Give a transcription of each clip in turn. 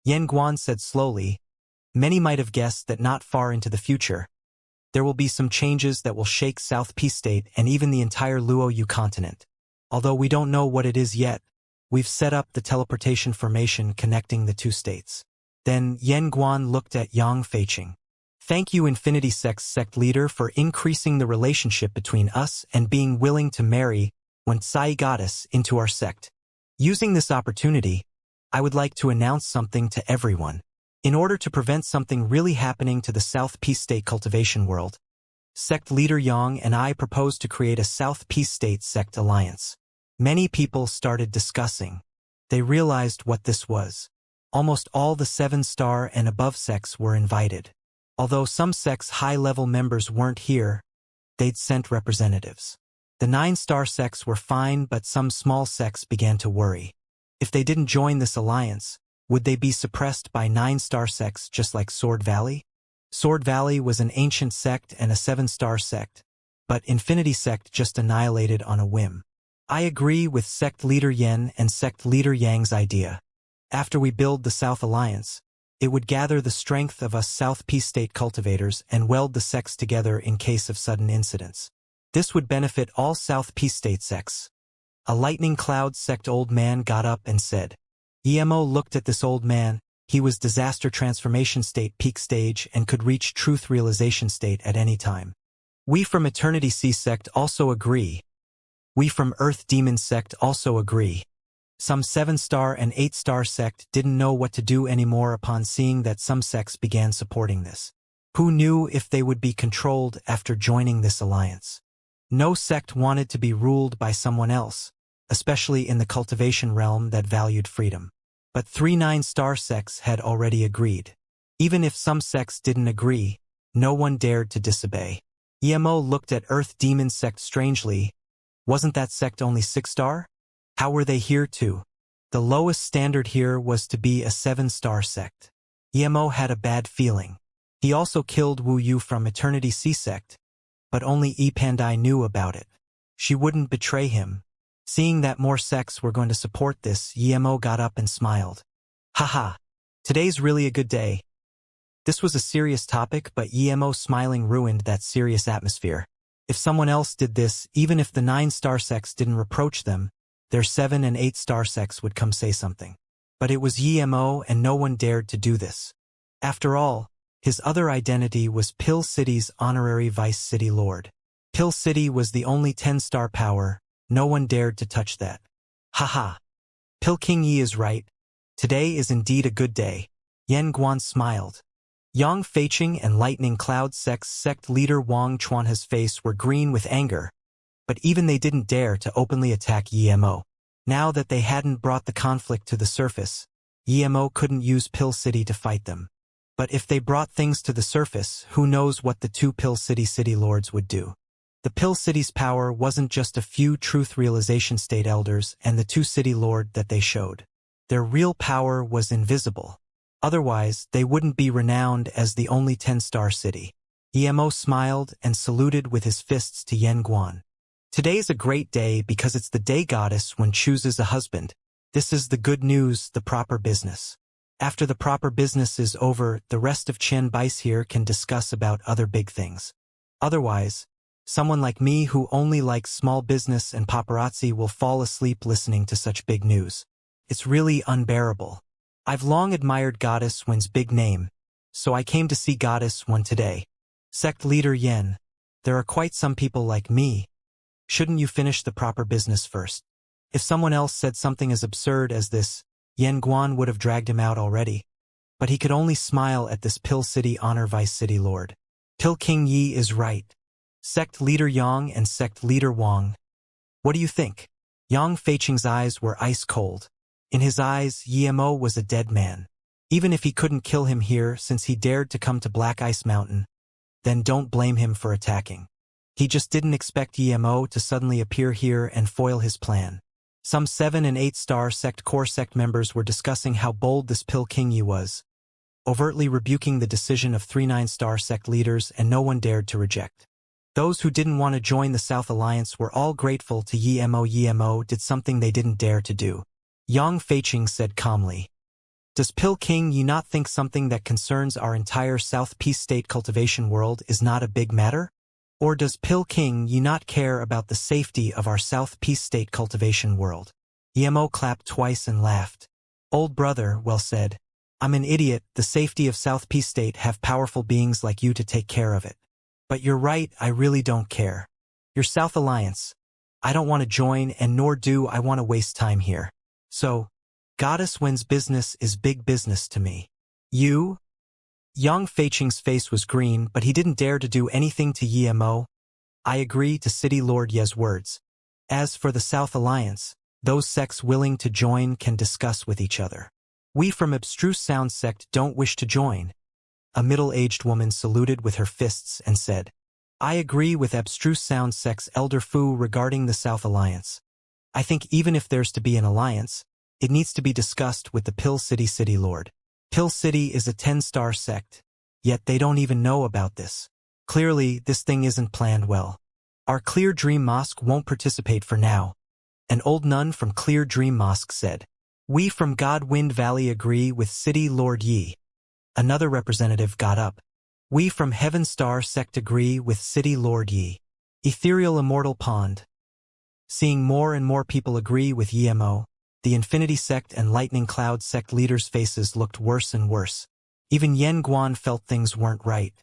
Yan Guan said slowly. Many might have guessed that not far into the future, there will be some changes that will shake South P-State and even the entire Luoyu continent. Although we don't know what it is yet, we've set up the teleportation formation connecting the two states. Then Yan Guan looked at Yang Feiqing. Thank you, Infinity Sect's sect leader, for increasing the relationship between us and being willing to marry when Tsai Goddess into our sect. Using this opportunity, I would like to announce something to everyone. In order to prevent something really happening to the South P-State cultivation world, sect leader Yang and I propose to create a South P-State sect alliance. Many people started discussing. They realized what this was. Almost all the 7-star and above sects were invited. Although some sects' high-level members weren't here, they'd sent representatives. The 9-star sects were fine, but some small sects began to worry. If they didn't join this alliance, would they be suppressed by 9-star sects just like Sword Valley? Sword Valley was an ancient sect and a 7-star sect, but Infinity Sect just annihilated on a whim. I agree with sect leader Yen and sect leader Yang's idea. After we build the South Alliance, it would gather the strength of us South P-State cultivators and weld the sects together in case of sudden incidents. This would benefit all South P-State sects. A lightning cloud sect old man got up and said. Emo looked at this old man. He was disaster transformation state peak stage and could reach truth realization state at any time. We from Eternity C sect also agree. We from Earth Demon sect also agree. Some 7-star and 8-star sect didn't know what to do anymore upon seeing that some sects began supporting this. Who knew if they would be controlled after joining this alliance? No sect wanted to be ruled by someone else, especially in the cultivation realm that valued freedom. But 3 9-star sects had already agreed. Even if some sects didn't agree, no one dared to disobey. Emo looked at Earth Demon sect strangely. Wasn't that sect only 6-star? How were they here too? The lowest standard here was to be a 7-star sect. Emo had a bad feeling. He also killed Wu Yu from Eternity C sect, but only E Pandai knew about it. She wouldn't betray him. Seeing that more sects were going to support this, Emo got up and smiled. Haha, today's really a good day. This was a serious topic, but Emo smiling ruined that serious atmosphere. If someone else did this, even if the 9-star sects didn't reproach them, their 7 and 8-star sects would come say something. But it was Emo and no one dared to do this. After all, his other identity was Pill City's honorary vice city lord. Pill City was the only 10-star power. No one dared to touch that. Haha. Pill King Yi is right. Today is indeed a good day. Yan Guan smiled. Yang Feiqing and Lightning Cloud Sect's sect leader Wang Chuanha's face were green with anger, but even they didn't dare to openly attack Emo. Now that they hadn't brought the conflict to the surface, Emo couldn't use Pill City to fight them. But if they brought things to the surface, who knows what the 2 Pill City lords would do. The Pill City's power wasn't just a few truth realization state elders and the 2 city lord that they showed. Their real power was invisible. Otherwise, they wouldn't be renowned as the only 10-star city. Emo smiled and saluted with his fists to Yan Guan. Today's a great day because it's the day goddess when chooses a husband. This is the good news, the proper business. After the proper business is over, the rest of Chen Bai's here can discuss about other big things. Otherwise, someone like me who only likes small business and paparazzi will fall asleep listening to such big news. It's really unbearable. I've long admired Goddess Wen's big name, so I came to see Goddess Wen today. Sect leader Yen, there are quite some people like me. Shouldn't you finish the proper business first? If someone else said something as absurd as this, Yan Guan would have dragged him out already. But he could only smile at this Pill City honor vice city lord. Pill King Yi is right. Sect leader Yang and sect leader Wang. What do you think? Yang Feiqing's eyes were ice cold. In his eyes, Emo was a dead man. Even if he couldn't kill him here since he dared to come to Black Ice Mountain, then don't blame him for attacking. He just didn't expect Emo to suddenly appear here and foil his plan. Some 7 and 8-star sect core sect members were discussing how bold this Pill King Yi was, overtly rebuking the decision of 3 9-star sect leaders, and no one dared to reject. Those who didn't want to join the South Alliance were all grateful to Emo. Emo did something they didn't dare to do. Yang Feiqing said calmly. Does Pill King Yi not think something that concerns our entire South Peace State cultivation world is not a big matter? Or does Pill King Yi not care about the safety of our South Peace State cultivation world? Emo clapped twice and laughed. Old brother, well said. I'm an idiot, the safety of South Peace State have powerful beings like you to take care of it. But you're right, I really don't care. You're South Alliance. I don't want to join and nor do I want to waste time here. So, Goddess Wen's business is big business to me. You? Yang Feiqing's face was green, but he didn't dare to do anything to Yemo. I agree to City Lord Ye's words. As for the South Alliance, those sects willing to join can discuss with each other. We from Abstruse Sound Sect don't wish to join. A middle-aged woman saluted with her fists and said, I agree with Abstruse Sound Sect's Elder Fu regarding the South Alliance. I think even if there's to be an alliance, it needs to be discussed with the Pill City City Lord. Pill City is a 10-star sect, yet they don't even know about this. Clearly, this thing isn't planned well. Our Clear Dream Mosque won't participate for now. An old nun from Clear Dream Mosque said, We from Godwind Valley agree with City Lord Yi. Another representative got up. We from Heaven Star Sect agree with City Lord Yi. Ethereal Immortal Pond. Seeing more and more people agree with Yemo, the Infinity Sect and Lightning Cloud Sect leaders' faces looked worse and worse. Even Yen Guan felt things weren't right.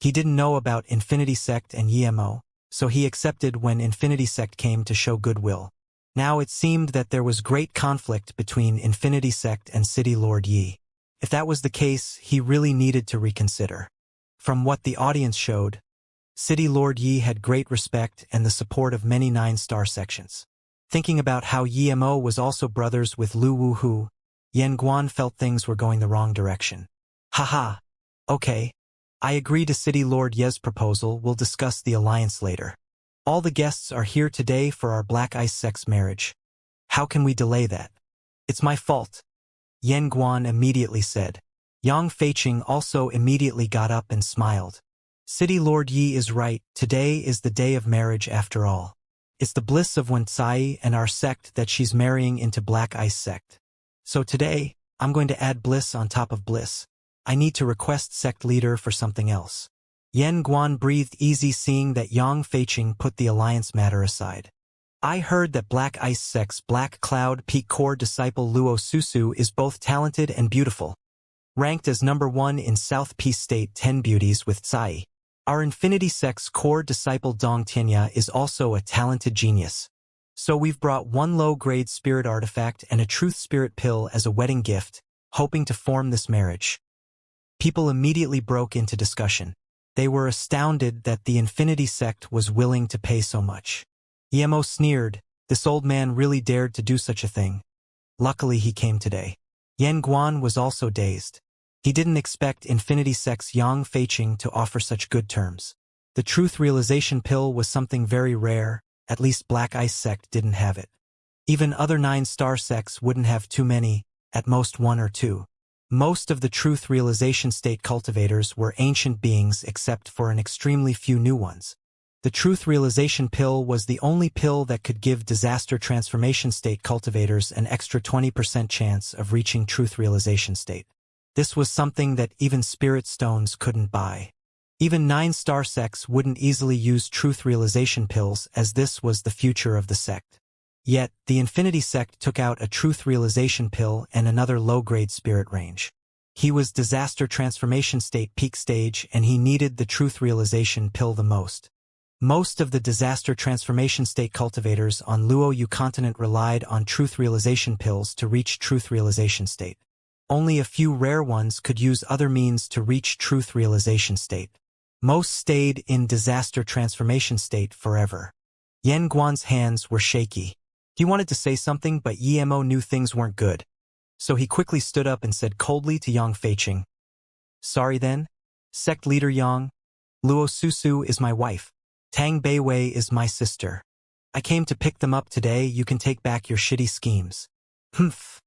He didn't know about Infinity Sect and Yemo, so he accepted when Infinity Sect came to show goodwill. Now it seemed that there was great conflict between Infinity Sect and City Lord Yi. If that was the case, he really needed to reconsider. From what the audience showed, City Lord Yi had great respect and the support of many 9-star sections. Thinking about how Yemo was also brothers with Lu Wuhu, Yen Guan felt things were going the wrong direction. Haha. Okay. I agree to City Lord Ye's proposal. We'll discuss the alliance later. All the guests are here today for our Black Ice Sex marriage. How can we delay that? It's my fault. Yen Guan immediately said. Yang Feiqing also immediately got up and smiled. City Lord Yi is right. Today is the day of marriage after all. It's the bliss of Wuxia and our sect that she's marrying into Black Ice Sect. So today, I'm going to add bliss on top of bliss. I need to request sect leader for something else. Yen Guan breathed easy seeing that Yang Feiqing put the alliance matter aside. I heard that Black Ice Sect's Black Cloud Peak core disciple Luo Susu is both talented and beautiful. Ranked as #1 in South Peace State 10 Beauties with Tsai. Our Infinity Sect's core disciple Dong Tianya is also a talented genius. So we've brought one low-grade spirit artifact and a truth spirit pill as a wedding gift, hoping to form this marriage. People immediately broke into discussion. They were astounded that the Infinity Sect was willing to pay so much. Yemo sneered, this old man really dared to do such a thing. Luckily he came today. Yen Guan was also dazed. He didn't expect Infinity Sect's Yang Feiqing to offer such good terms. The truth realization pill was something very rare, at least Black Ice Sect didn't have it. Even other 9-star sects wouldn't have too many, at most 1 or 2. Most of the truth realization state cultivators were ancient beings except for an extremely few new ones. The truth realization pill was the only pill that could give disaster transformation state cultivators an extra 20% chance of reaching truth realization state. This was something that even spirit stones couldn't buy. Even 9-star sects wouldn't easily use truth realization pills as this was the future of the sect. Yet, the Infinity Sect took out a truth realization pill and another low-grade spirit range. He was disaster transformation state peak stage and he needed the truth realization pill the most. Most of the disaster transformation state cultivators on Luo Yu continent relied on truth realization pills to reach truth realization state. Only a few rare ones could use other means to reach truth realization state. Most stayed in disaster transformation state forever. Yen Guan's hands were shaky. He wanted to say something but Yemo knew things weren't good. So he quickly stood up and said coldly to Yang Feiqing. Sorry then? Sect leader Yang. Luo Susu is my wife. Tang Beiwei is my sister. I came to pick them up today. You can take back your shitty schemes. Humph.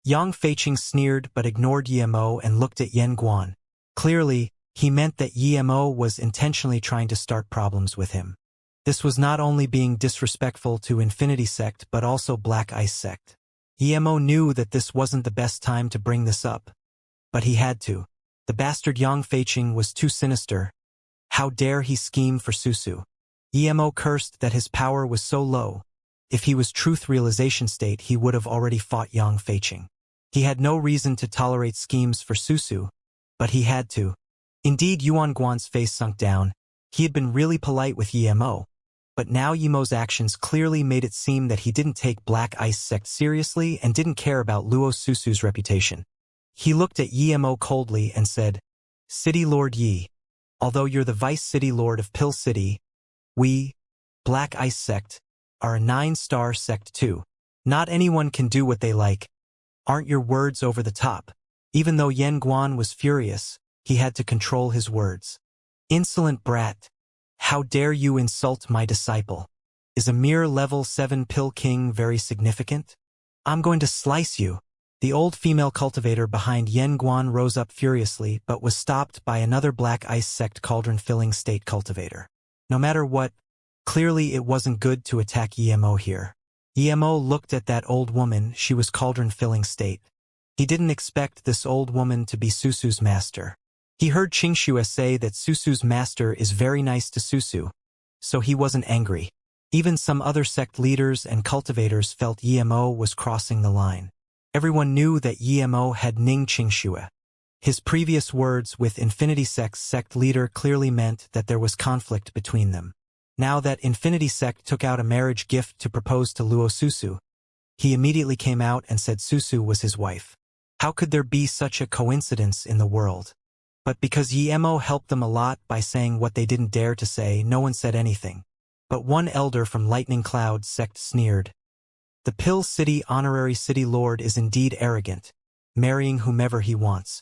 Yang Feiqing sneered but ignored Yemo and looked at Yen Guan. Clearly, he meant that Yemo was intentionally trying to start problems with him. This was not only being disrespectful to Infinity Sect but also Black Ice Sect. Emo knew that this wasn't the best time to bring this up, but he had to. The bastard Yang Feiqing was too sinister. How dare he scheme for Susu? Emo cursed that his power was so low. If he was truth realization state, he would have already fought Yang Feiqing. He had no reason to tolerate schemes for Susu, but he had to. Indeed, Yuan Guan's face sunk down. He had been really polite with Emo, but now Yemo's actions clearly made it seem that he didn't take Black Ice Sect seriously and didn't care about Luo Susu's reputation. He looked at Emo coldly and said, "City Lord Yi, although you're the Vice City Lord of Pill City, we, Black Ice Sect, are a 9-star sect too. Not anyone can do what they like. Aren't your words over the top?" Even though Yen Guan was furious, he had to control his words. "Insolent brat. How dare you insult my disciple? Is a mere level 7 pill king very significant? I'm going to slice you." The old female cultivator behind Yen Guan rose up furiously but was stopped by another Black Ice Sect cauldron-filling state cultivator. No matter what, clearly it wasn't good to attack Emo here. Emo looked at that old woman. She was cauldron-filling state. He didn't expect this old woman to be Susu's master. He heard Xianxia say that Susu's master is very nice to Susu, so he wasn't angry. Even some other sect leaders and cultivators felt Emo was crossing the line. Everyone knew that Emo had Ning Xianxia. His previous words with Infinity Sect's sect leader clearly meant that there was conflict between them. Now that Infinity Sect took out a marriage gift to propose to Luo Susu, he immediately came out and said Susu was his wife. How could there be such a coincidence in the world? But because Emo helped them a lot by saying what they didn't dare to say, no one said anything. But one elder from Lightning Cloud Sect sneered. "The Pill City Honorary City Lord is indeed arrogant, marrying whomever he wants.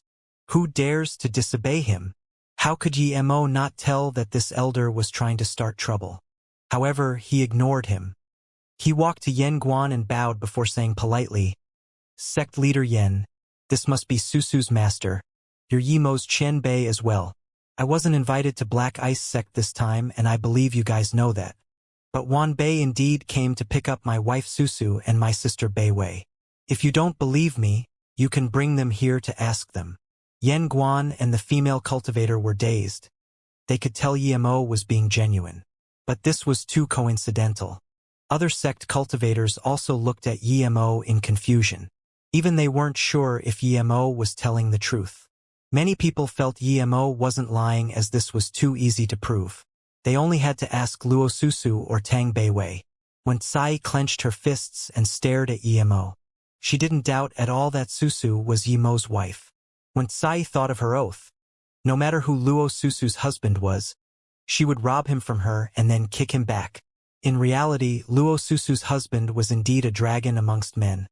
Who dares to disobey him?" How could Emo not tell that this elder was trying to start trouble? However, he ignored him. He walked to Yen Guan and bowed before saying politely, "Sect Leader Yen, this must be Susu's master. You're Yemo's Chen Bei as well. I wasn't invited to Black Ice Sect this time, and I believe you guys know that. But Wan Bei indeed came to pick up my wife Susu and my sister Bei Wei. If you don't believe me, you can bring them here to ask them." Yen Guan and the female cultivator were dazed. They could tell Emo was being genuine. But this was too coincidental. Other sect cultivators also looked at Emo in confusion. Even they weren't sure if Emo was telling the truth. Many people felt Emo wasn't lying as this was too easy to prove. They only had to ask Luo Susu or Tang Beiwei. When Tsai clenched her fists and stared at Emo, she didn't doubt at all that Susu was Yemo's wife. When Tsai thought of her oath, no matter who Luo Susu's husband was, she would rob him from her and then kick him back. In reality, Luo Susu's husband was indeed a dragon amongst men.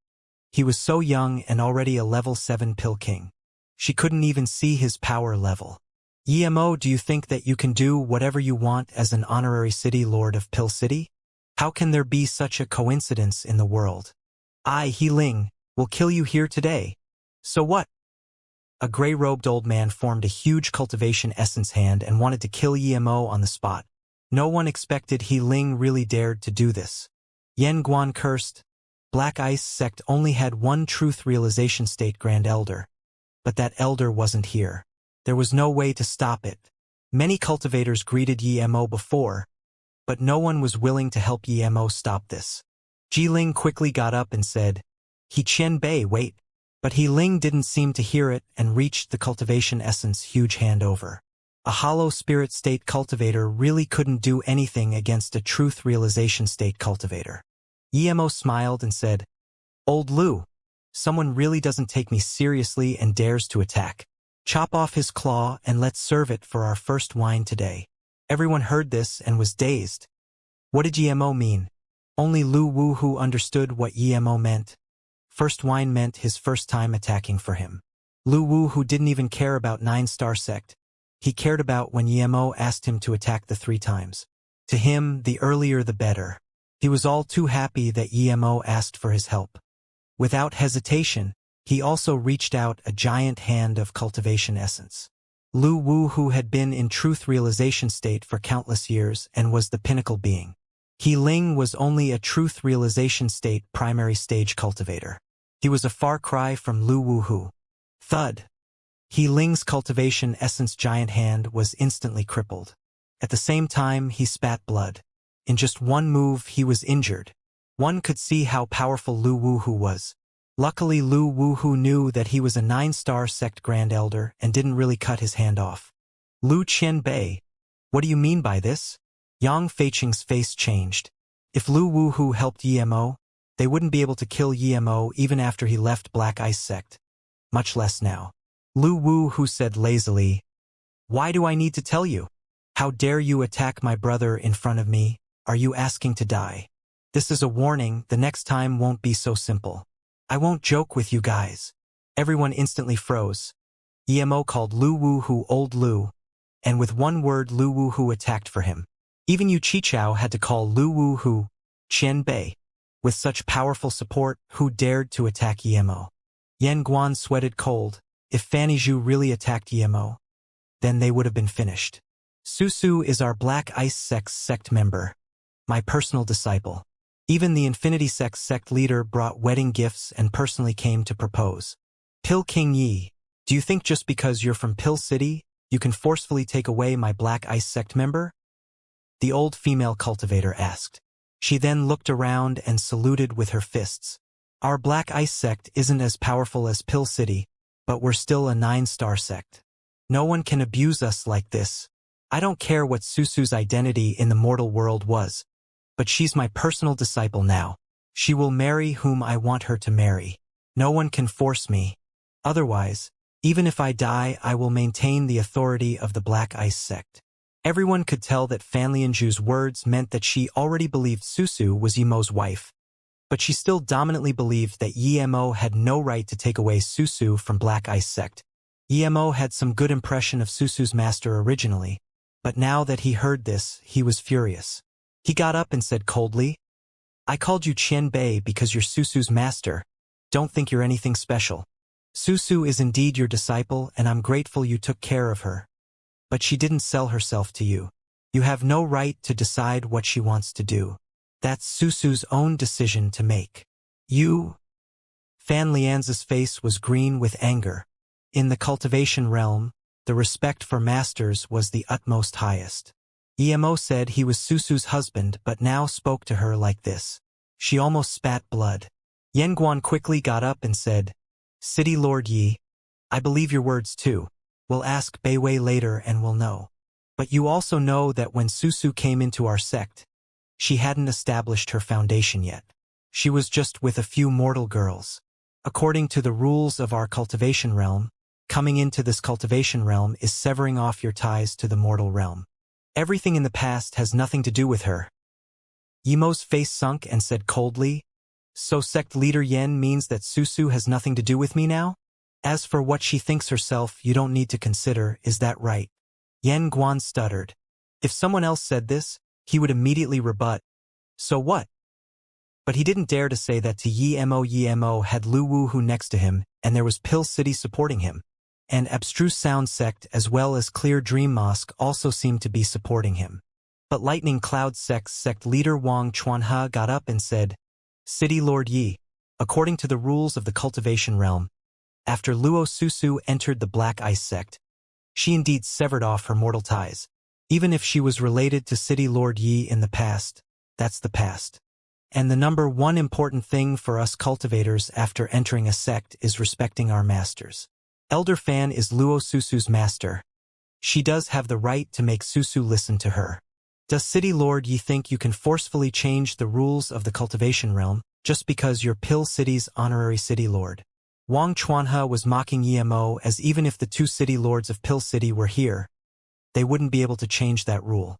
He was so young and already a level 7 pill king. She couldn't even see his power level. "Emo, do you think that you can do whatever you want as an honorary city lord of Pill City? How can there be such a coincidence in the world? I, He Ling, will kill you here today. So what?" A gray-robed old man formed a huge cultivation essence hand and wanted to kill Emo on the spot. No one expected He Ling really dared to do this. Yen Guan cursed. Black Ice Sect only had one truth realization state Grand Elder. But that elder wasn't here. There was no way to stop it. Many cultivators greeted Emo before, but no one was willing to help Emo stop this. Ji Ling quickly got up and said, "He Chen Bei, wait." But He Ling didn't seem to hear it and reached the cultivation essence huge hand over. A hollow spirit state cultivator really couldn't do anything against a truth realization state cultivator. Emo smiled and said, "Old Lu, someone really doesn't take me seriously and dares to attack. Chop off his claw and let's serve it for our first wine today." Everyone heard this and was dazed. What did Emo mean? Only Lu Wuhu understood what Emo meant. First wine meant his first time attacking for him. Lu Wuhu didn't even care about 9-star sect. He cared about when Emo asked him to attack the 3 times. To him, the earlier the better. He was all too happy that Emo asked for his help. Without hesitation, he also reached out a giant hand of cultivation essence. Lu Wu, who had been in truth realization state for countless years and was the pinnacle being. He Ling was only a truth realization state primary stage cultivator. He was a far cry from Lu Wuhu. Thud. He Ling's cultivation essence giant hand was instantly crippled. At the same time, he spat blood. In just one move, he was injured. One could see how powerful Lu Wuhu was. Luckily, Lu Wuhu knew that he was a 9-star sect Grand Elder and didn't really cut his hand off. Lu Qianbei, what do you mean by this? Yang Feiqing's face changed. If Lu Wuhu helped Yemo, they wouldn't be able to kill Yemo even after he left Black Ice Sect. Much less now. Lu Wuhu said lazily, "Why do I need to tell you? How dare you attack my brother in front of me? Are you asking to die? This is a warning, the next time won't be so simple. I won't joke with you guys." Everyone instantly froze. Yemo called Lu Wuhu Old Lu, and with one word Lu Wuhu attacked for him. Even Yu Qichao had to call Lu Wuhu Qian Bei. With such powerful support, who dared to attack Yemo? Yan Guan sweated cold. If Fanny Zhu really attacked Yemo, then they would have been finished. Susu is our Black Ice sect member. My personal disciple. Even the Infinity sect leader brought wedding gifts and personally came to propose. Pil King Yi, do you think just because you're from Pil City, you can forcefully take away my Black Ice sect member? The old female cultivator asked. She then looked around and saluted with her fists. Our Black Ice sect isn't as powerful as Pil City, but we're still a 9-star sect. No one can abuse us like this. I don't care what Susu's identity in the mortal world was, but she's my personal disciple now. She will marry whom I want her to marry. No one can force me. Otherwise, even if I die, I will maintain the authority of the Black Ice sect. Everyone could tell that Fan Lianzhu's words meant that she already believed Susu was Yemo's wife, but she still dominantly believed that Yemo had no right to take away Susu from Black Ice sect. Yemo had some good impression of Susu's master originally, but now that he heard this, he was furious. He got up and said coldly, "I called you Qian Bei because you're Susu's master. Don't think you're anything special. Susu is indeed your disciple, and I'm grateful you took care of her. But she didn't sell herself to you. You have no right to decide what she wants to do. That's Susu's own decision to make. You..." Fan Lianz's face was green with anger. In the cultivation realm, the respect for masters was the utmost highest. Yemo said he was Susu's husband but now spoke to her like this. She almost spat blood. Yenguan quickly got up and said, "City Lord Yi, I believe your words too. We'll ask Beiwei later and we'll know. But you also know that when Susu came into our sect, she hadn't established her foundation yet. She was just with a few mortal girls. According to the rules of our cultivation realm, coming into this cultivation realm is severing off your ties to the mortal realm. Everything in the past has nothing to do with her." Yemo's face sunk and said coldly, "So sect leader Yen means that Susu has nothing to do with me now? As for what she thinks herself, you don't need to consider, is that right?" Yen Guan stuttered. If someone else said this, he would immediately rebut, "So what?" But he didn't dare to say that to Yemo. Yemo had Lu Wuhu next to him, and there was Pil City supporting him. And Abstruse Sound Sect as well as Clear Dream Mosque also seemed to be supporting him. But Lightning Cloud sect leader Wang Chuanhe got up and said, "City Lord Yi, according to the rules of the cultivation realm, after Luo Susu entered the Black Ice sect, she indeed severed off her mortal ties. Even if she was related to City Lord Yi in the past, that's the past. And the number one important thing for us cultivators after entering a sect is respecting our masters. Elder Fan is Luo Susu's master. She does have the right to make Susu listen to her. Does City Lord Yi think you can forcefully change the rules of the cultivation realm just because you're Pil City's honorary city lord?" Wang Chuanhe was mocking Yemo as even if the two city lords of Pil City were here, they wouldn't be able to change that rule.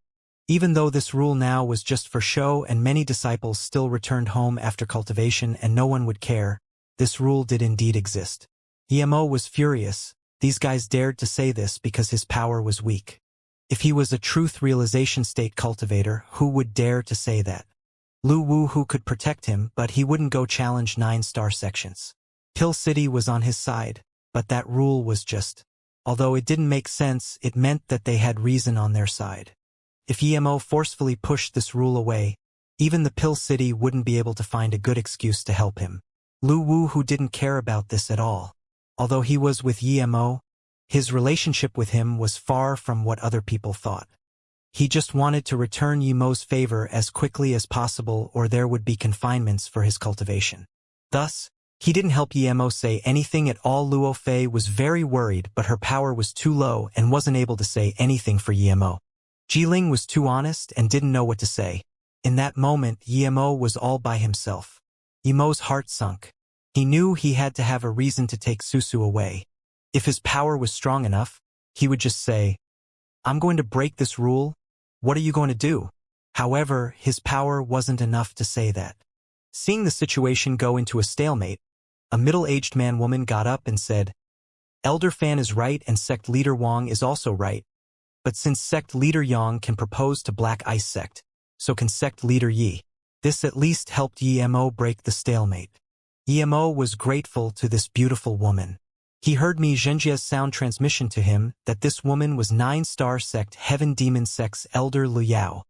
Even though this rule now was just for show and many disciples still returned home after cultivation and no one would care, this rule did indeed exist. Yemo was furious. These guys dared to say this because his power was weak. If he was a truth realization state cultivator, who would dare to say that? Lu Wuhu could protect him, but he wouldn't go challenge 9-star sections. Pil City was on his side, but that rule was just. Although it didn't make sense, it meant that they had reason on their side. If Yemo forcefully pushed this rule away, even the Pil City wouldn't be able to find a good excuse to help him. Lu Wu, who didn't care about this at all. Although he was with Yemo, his relationship with him was far from what other people thought. He just wanted to return Yemo's favor as quickly as possible, or there would be confinements for his cultivation. Thus, he didn't help Yemo say anything at all. Luo Fei was very worried, but her power was too low and wasn't able to say anything for Yemo. Jiling was too honest and didn't know what to say. In that moment, Yemo was all by himself. Yemo's heart sunk. He knew he had to have a reason to take Susu away. If his power was strong enough, he would just say, "I'm going to break this rule. What are you going to do?" However, his power wasn't enough to say that. Seeing the situation go into a stalemate, a middle-aged man-woman got up and said, "Elder Fan is right and sect leader Wang is also right. But since sect leader Yang can propose to Black Ice sect, so can sect leader Yi." This at least helped Yemo break the stalemate. Yemo was grateful to this beautiful woman. He heard Xianxia's sound transmission to him that this woman was 9-star sect Heaven Demon Sect's elder Luyao,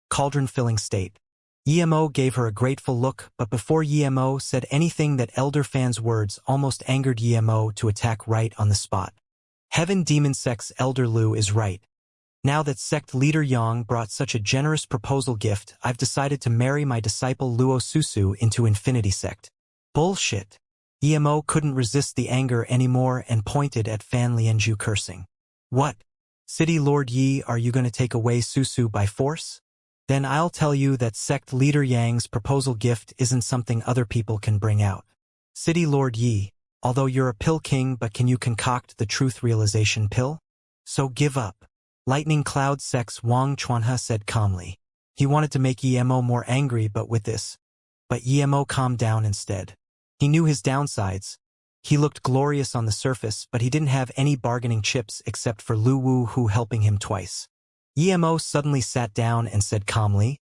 cauldron-filling state. Yemo gave her a grateful look, but before Yemo said anything, that Elder Fan's words almost angered Yemo to attack right on the spot. Heaven Demon Sect's elder Lu is right. Now that sect leader Yang brought such a generous proposal gift, I've decided to marry my disciple Luo Susu into Infinity Sect. Bullshit. Yemo couldn't resist the anger anymore and pointed at Fan Lianju, cursing. "What? City Lord Yi, are you going to take away Susu by force? Then I'll tell you that sect leader Yang's proposal gift isn't something other people can bring out. City Lord Yi, although you're a pill king, but can you concoct the truth realization pill? So give up." Lightning Cloud Sect's Wang Chuanhe said calmly. He wanted to make Yemo more angry, but Yemo calmed down instead. He knew his downsides. He looked glorious on the surface, but he didn't have any bargaining chips except for Lu Wu, who helping him twice. Yemo suddenly sat down and said calmly,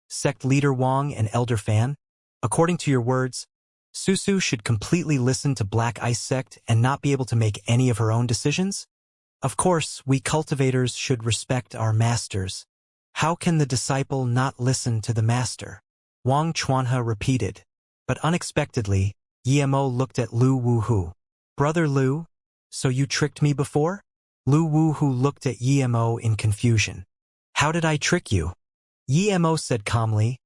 "Sect leader Wang and Elder Fan, according to your words, Susu should completely listen to Black Ice Sect and not be able to make any of her own decisions? Of course, we cultivators should respect our masters. How can the disciple not listen to the master?" Wang Chuanhe repeated. But unexpectedly, Yemo looked at Lu Wuhu. "Brother Lu, so you tricked me before?" Lu Wuhu looked at Yemo in confusion. "How did I trick you?" Yemo said calmly,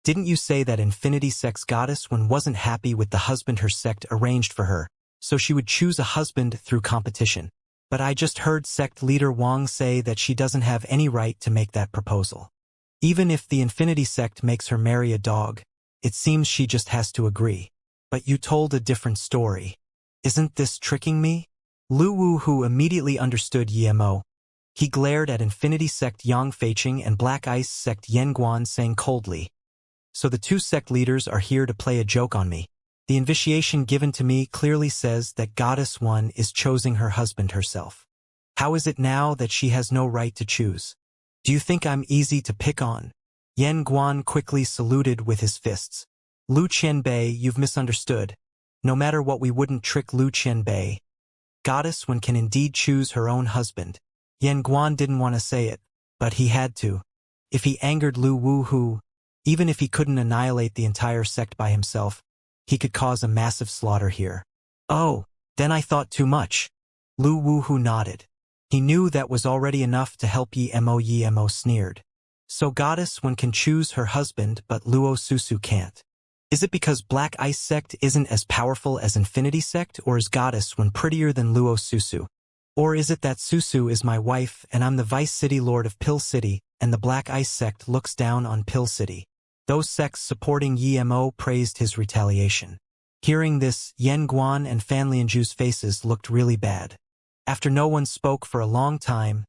"Didn't you say that Infinity Sect's goddess one wasn't happy with the husband her sect arranged for her, so she would choose a husband through competition? But I just heard sect leader Wang say that she doesn't have any right to make that proposal. Even if the Infinity Sect makes her marry a dog, it seems she just has to agree. But you told a different story. Isn't this tricking me?" Lu Wuhu immediately understood Yemo. He glared at Infinity Sect Yang Feiqing and Black Ice Sect Yen Guan, saying coldly, "So the two sect leaders are here to play a joke on me. The initiation given to me clearly says that Goddess One is choosing her husband herself. How is it now that she has no right to choose? Do you think I'm easy to pick on?" Yen Guan quickly saluted with his fists. "Lu Qianbei, you've misunderstood. No matter what, we wouldn't trick Lu Qianbei. Goddess One can indeed choose her own husband." Yen Guan didn't want to say it, but he had to. If he angered Lu Wuhu, even if he couldn't annihilate the entire sect by himself, he could cause a massive slaughter here. "Oh, then I thought too much." Lu Wuhu nodded. He knew that was already enough to help Yemo sneered. "So Goddess One can choose her husband, but Luo Susu can't. Is it because Black Ice Sect isn't as powerful as Infinity Sect, or is Goddess One prettier than Luo Susu? Or is it that Susu is my wife and I'm the Vice City Lord of Pill City, and the Black Ice Sect looks down on Pill City?" Those sects supporting Yemo praised his retaliation. Hearing this, Yen Guan and Fan Lianju's faces looked really bad. After no one spoke for a long time,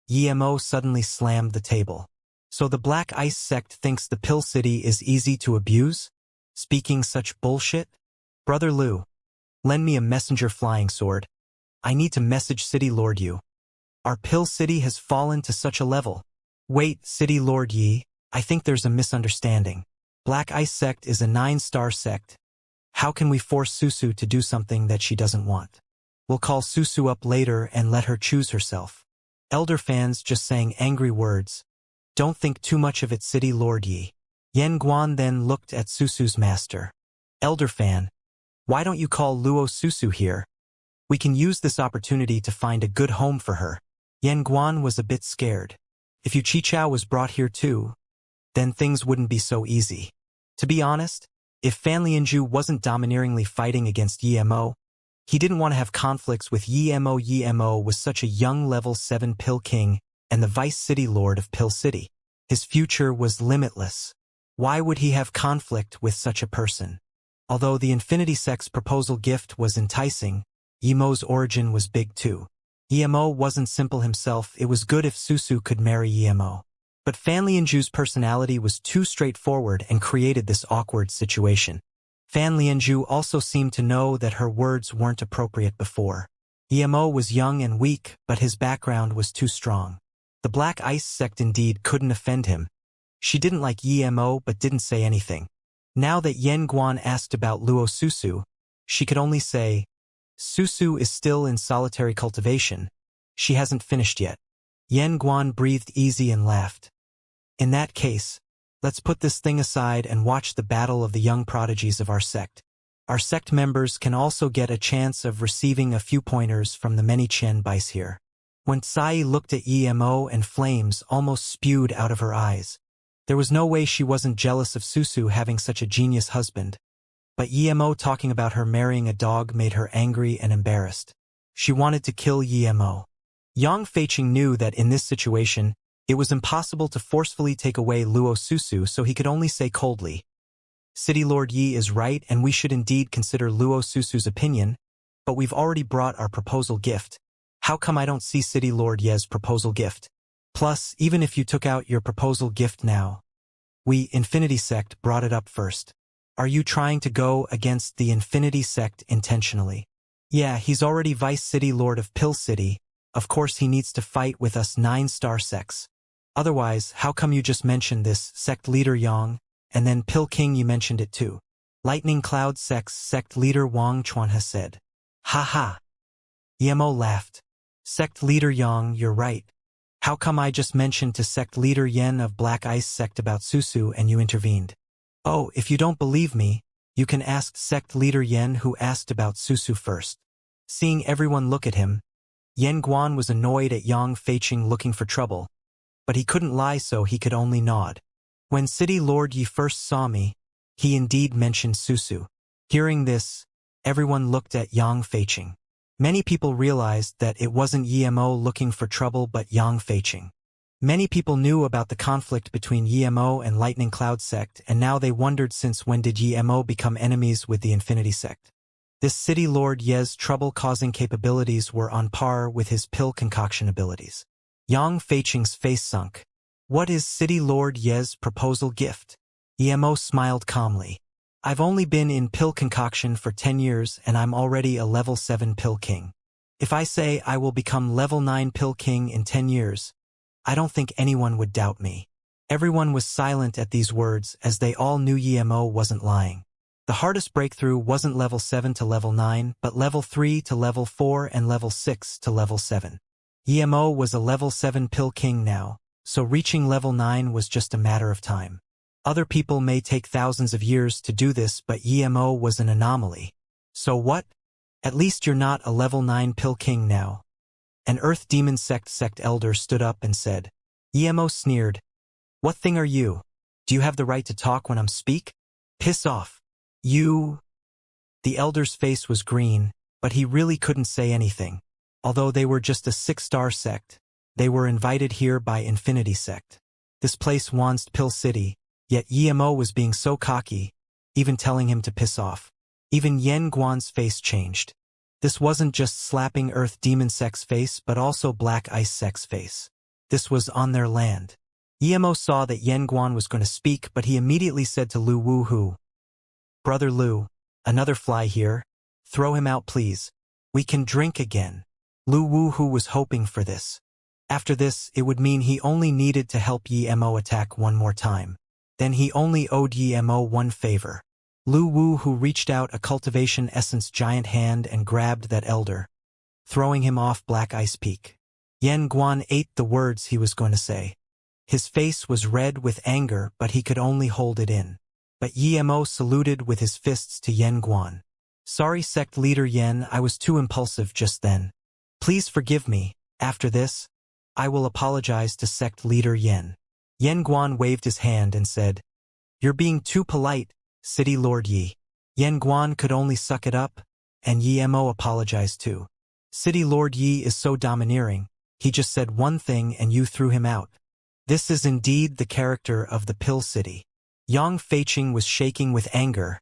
Yemo suddenly slammed the table. "So the Black Ice Sect thinks the Pill City is easy to abuse? Speaking such bullshit? Brother Lu, lend me a messenger flying sword. I need to message City Lord Yu. Our Pill City has fallen to such a level." "Wait, City Lord Yi, I think there's a misunderstanding. Black Ice Sect is a 9-star sect. How can we force Susu to do something that she doesn't want? We'll call Susu up later and let her choose herself." Elder Fans just saying angry words. "Don't think too much of it, City Lord Yi." Yen Guan then looked at Susu's master. "Elder Fan, Why don't you call Luo Susu here? We can use this opportunity to find a good home for her. Yan Guan was a bit scared. If Yu Qichao was brought here too, then things wouldn't be so easy. To be honest, if Fan Lianzhu wasn't domineeringly fighting against Yemo, he didn't want to have conflicts with Yemo. Yemo was such a young level 7 Pill King and the Vice City Lord of Pill City. His future was limitless. Why would he have conflict with such a person? Although the Infinity Sect's proposal gift was enticing, Yemo's origin was big too. Yemo wasn't simple himself. It was good if Susu could marry Yemo. But Fan Lianzhu's personality was too straightforward and created this awkward situation. Fan Lianzhu also seemed to know that her words weren't appropriate before. Yemo was young and weak, but his background was too strong. The Black Ice sect indeed couldn't offend him. She didn't like Yemo but didn't say anything. Now that Yan Guan asked about Luo Susu, she could only say, Susu is still in solitary cultivation. She hasn't finished yet. Yan Guan breathed easy and laughed. In that case, let's put this thing aside and watch the battle of the young prodigies of our sect. Our sect members can also get a chance of receiving a few pointers from the many Chen Bais here. When Tsai looked at Yemo and flames almost spewed out of her eyes. There was no way she wasn't jealous of Susu having such a genius husband. But Yemo talking about her marrying a dog made her angry and embarrassed. She wanted to kill Yemo. Yang Feiqing knew that in this situation, it was impossible to forcefully take away Luo Susu, so he could only say coldly, City Lord Yi is right and we should indeed consider Luo Susu's opinion, but we've already brought our proposal gift. How come I don't see City Lord Ye's proposal gift? Plus, even if you took out your proposal gift now, we, Infinity Sect, brought it up first. Are you trying to go against the Infinity Sect intentionally? Yeah, he's already Vice City Lord of Pill City. Of course he needs to fight with us 9-star sects. Otherwise, how come you just mentioned this sect leader Yang, and then Pill King you mentioned it too? Lightning Cloud Sect's sect leader Wang Chuanhe said. Ha ha. Yemo laughed. Sect leader Yang, you're right. How come I just mentioned to sect leader Yen of Black Ice sect about Susu and you intervened? Oh, if you don't believe me, you can ask sect leader Yen who asked about Susu first. Seeing everyone look at him, Yan Guan was annoyed at Yang Feiqing looking for trouble, but he couldn't lie so he could only nod. When City Lord Yi first saw me, he indeed mentioned Susu. Hearing this, everyone looked at Yang Feiqing. Many people realized that it wasn't Yemo looking for trouble but Yang Feiqing. Many people knew about the conflict between Yemo and Lightning Cloud Sect, and now they wondered since when did Yemo become enemies with the Infinity Sect. This City Lord Ye's trouble-causing capabilities were on par with his pill concoction abilities. Yang Feiqing's face sunk. What is City Lord Ye's proposal gift? Yemo smiled calmly. I've only been in pill concoction for 10 years and I'm already a level 7 pill king. If I say I will become level 9 pill king in 10 years, I don't think anyone would doubt me. Everyone was silent at these words as they all knew Yemo wasn't lying. The hardest breakthrough wasn't level 7 to level 9, but level 3 to level 4 and level 6 to level 7. Yemo was a level 7 pill king now, so reaching level 9 was just a matter of time. Other people may take thousands of years to do this, but Yemo was an anomaly. So what? At least you're not a level 9 pill king now. An Earth Demon sect elder stood up and said. Yemo sneered. What thing are you? Do you have the right to talk when I'm speak? Piss off. You. The elder's face was green, but he really couldn't say anything. Although they were just a 6-star sect, they were invited here by Infinity Sect. This place wanced Pill City, yet Yemo was being so cocky, even telling him to piss off. Even Yan Guan's face changed. This wasn't just slapping Earth Demon Sect's face but also Black Ice Sect's face. This was on their land. Yemo saw that Yan Guan was going to speak, but he immediately said to Lu Wuhu, Brother Lu, another fly here. Throw him out please. We can drink again. Lu Wuhu was hoping for this. After this, it would mean he only needed to help Yemo attack one more time. Then he only owed Yemo one favor. Lu Wuhu reached out a Cultivation Essence giant hand and grabbed that elder, throwing him off Black Ice Peak. Yan Guan ate the words he was going to say. His face was red with anger, but he could only hold it in. But Yemo saluted with his fists to Yan Guan. Sorry sect leader Yen, I was too impulsive just then. Please forgive me. After this, I will apologize to sect leader Yen. Yen Guan waved his hand and said, You're being too polite, City Lord Yi. Yen Guan could only suck it up, and Yi Mo apologized too. City Lord Yi is so domineering, he just said one thing and you threw him out. This is indeed the character of the Pill City. Yang Feiqing was shaking with anger,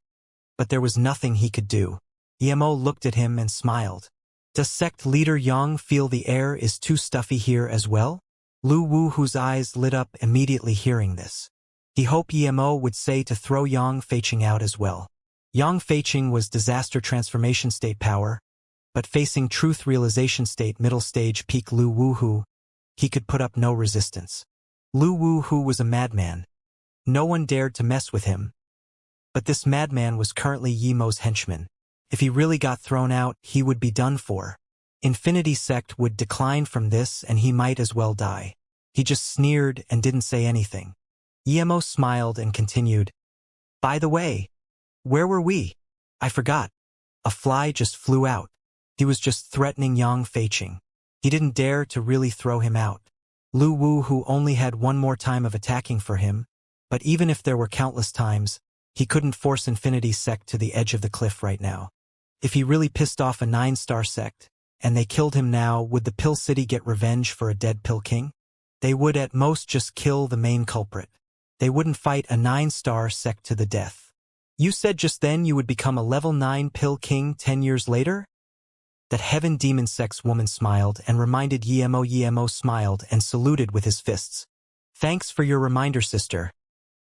but there was nothing he could do. Yi Mo looked at him and smiled. Does sect leader Yang feel the air is too stuffy here as well? Lu Wu, whose eyes lit up immediately hearing this. He hoped Yi Mo would say to throw Yang Feiqing out as well. Yang Feiqing was disaster transformation state power, but facing truth realization state middle stage peak Lu Wu Hu, he could put up no resistance. Lu Wu Hu was a madman. No one dared to mess with him. But this madman was currently Yi Mo's henchman. If he really got thrown out, he would be done for. Infinity Sect would decline from this and he might as well die. He just sneered and didn't say anything. Yi Mo smiled and continued, By the way, where were we? I forgot. A fly just flew out. He was just threatening Yang Feiqing. He didn't dare to really throw him out. Lu Wu, who only had one more time of attacking for him, but even if there were countless times, he couldn't force Infinity Sect to the edge of the cliff right now. If he really pissed off a 9-star sect, and they killed him now, would the Pill City get revenge for a dead Pill King? They would at most just kill the main culprit. They wouldn't fight a 9-star sect to the death. You said just then you would become a level 9 Pill King 10 years later? That Heaven Demon Sect's woman smiled and reminded Yi Mo. Yi Mo smiled and saluted with his fists. Thanks for your reminder, sister.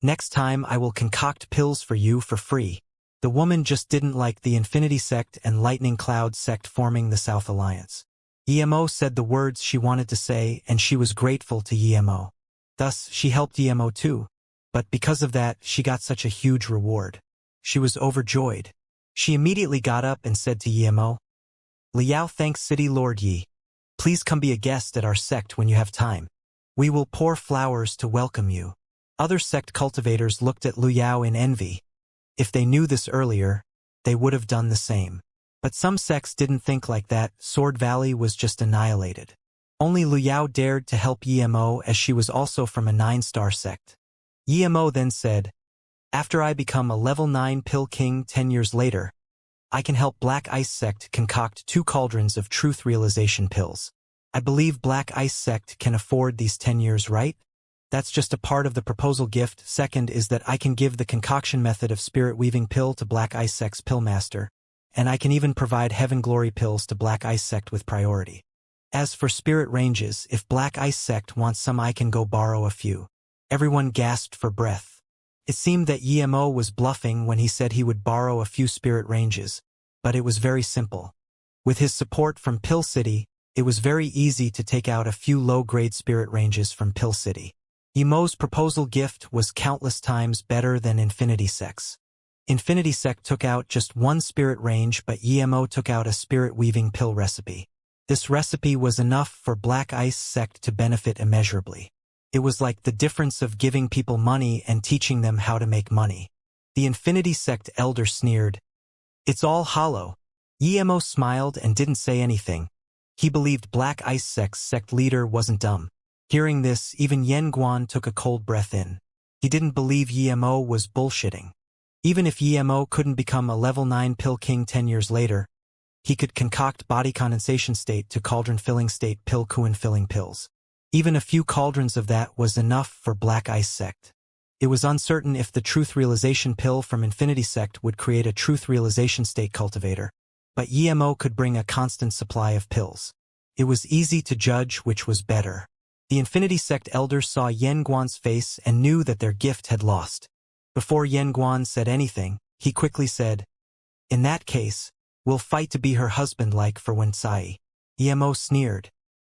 Next time I will concoct pills for you for free. The woman just didn't like the Infinity Sect and Lightning Cloud Sect forming the South Alliance. Yi Mo said the words she wanted to say and she was grateful to Yi Mo. Thus, she helped Yi Mo too. But because of that, she got such a huge reward. She was overjoyed. She immediately got up and said to Yi Mo, Liao thanks City Lord Yi. Please come be a guest at our sect when you have time. We will pour flowers to welcome you. Other sect cultivators looked at Lu Yao in envy. If they knew this earlier, they would have done the same. But some sects didn't think like that. Sword Valley was just annihilated. Only Lu Yao dared to help Yi Mo as she was also from a 9-star sect. Yi Mo then said, After I become a level 9 Pill King 10 years later, I can help Black Ice Sect concoct 2 cauldrons of truth realization pills. I believe Black Ice Sect can afford these 10 years, right? That's just a part of the proposal gift. Second is that I can give the concoction method of Spirit Weaving Pill to Black Ice Sect's Pill Master, and I can even provide Heaven Glory Pills to Black Ice Sect with priority. As for Spirit Ranges, if Black Ice Sect wants some I can go borrow a few. Everyone gasped for breath. It seemed that Yi Mo was bluffing when he said he would borrow a few Spirit Ranges, but it was very simple. With his support from Pill City, it was very easy to take out a few low-grade Spirit Ranges from Pill City. Yi Mo's proposal gift was countless times better than Infinity Sect's. Infinity Sect took out just one Spirit Range, but Yi Mo took out a Spirit Weaving Pill recipe. This recipe was enough for Black Ice Sect to benefit immeasurably. It was like the difference of giving people money and teaching them how to make money. The Infinity Sect elder sneered. It's all hollow. Yi Mo smiled and didn't say anything. He believed Black Ice Sect's sect leader wasn't dumb. Hearing this, even Yen Guan took a cold breath in. He didn't believe Yi Mo was bullshitting. Even if Yi Mo couldn't become a level 9 Pill King 10 years later, he could concoct body condensation state to cauldron filling state Pill Kuan filling pills. Even a few cauldrons of that was enough for Black Ice Sect. It was uncertain if the Truth Realization Pill from Infinity Sect would create a Truth Realization State cultivator, but Yi Mo could bring a constant supply of pills. It was easy to judge which was better. The Infinity Sect elders saw Yen Guan's face and knew that their gift had lost. Before Yen Guan said anything, he quickly said, In that case, we'll fight to be her husband like for Wen Tsai. Yi Mo sneered.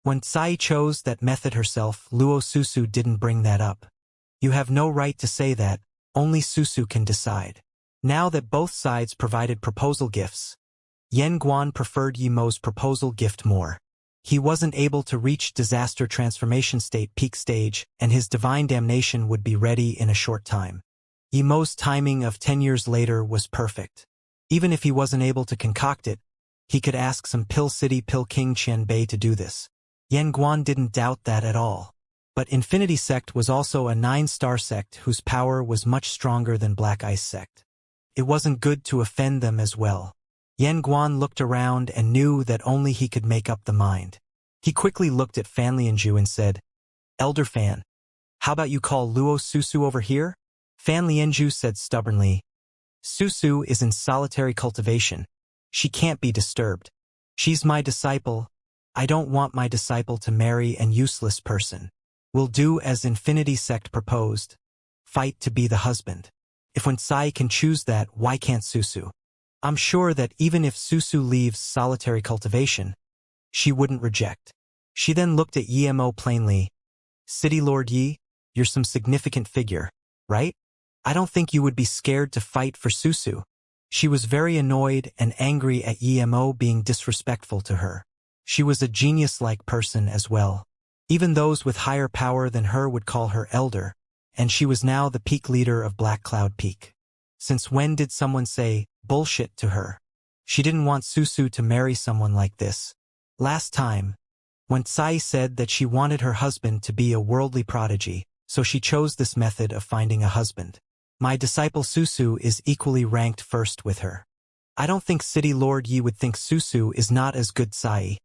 When Tsai chose that method herself, Luo Susu didn't bring that up. You have no right to say that, only Susu can decide. Now that both sides provided proposal gifts, Yen Guan preferred Yi Mo's proposal gift more. He wasn't able to reach disaster transformation state peak stage, and his divine damnation would be ready in a short time. Yi Mo's timing of 10 years later was perfect. Even if he wasn't able to concoct it, he could ask some Pill City Pill King Qianbei to do this. Yan Guan didn't doubt that at all. But Infinity Sect was also a 9-star sect whose power was much stronger than Black Ice Sect. It wasn't good to offend them as well. Yan Guan looked around and knew that only he could make up the mind. He quickly looked at Fan Lianzhu and said, "Elder Fan, how about you call Luo Susu over here?" Fan Lianzhu said stubbornly, "Susu is in solitary cultivation. She can't be disturbed. She's my disciple. I don't want my disciple to marry an useless person. We'll do as Infinity Sect proposed. Fight to be the husband. If Wen Sai can choose that, why can't Susu? I'm sure that even if Susu leaves solitary cultivation, she wouldn't reject." She then looked at Yemo plainly. "City Lord Yi, you're some significant figure, right? I don't think you would be scared to fight for Susu." She was very annoyed and angry at Yemo being disrespectful to her. She was a genius-like person as well. Even those with higher power than her would call her elder, and she was now the peak leader of Black Cloud Peak. Since when did someone say bullshit to her? She didn't want Susu to marry someone like this. Last time, when Tsai said that she wanted her husband to be a worldly prodigy, so she chose this method of finding a husband. My disciple Susu is equally ranked first with her. I don't think City Lord Yi would think Susu is not as good Tsai.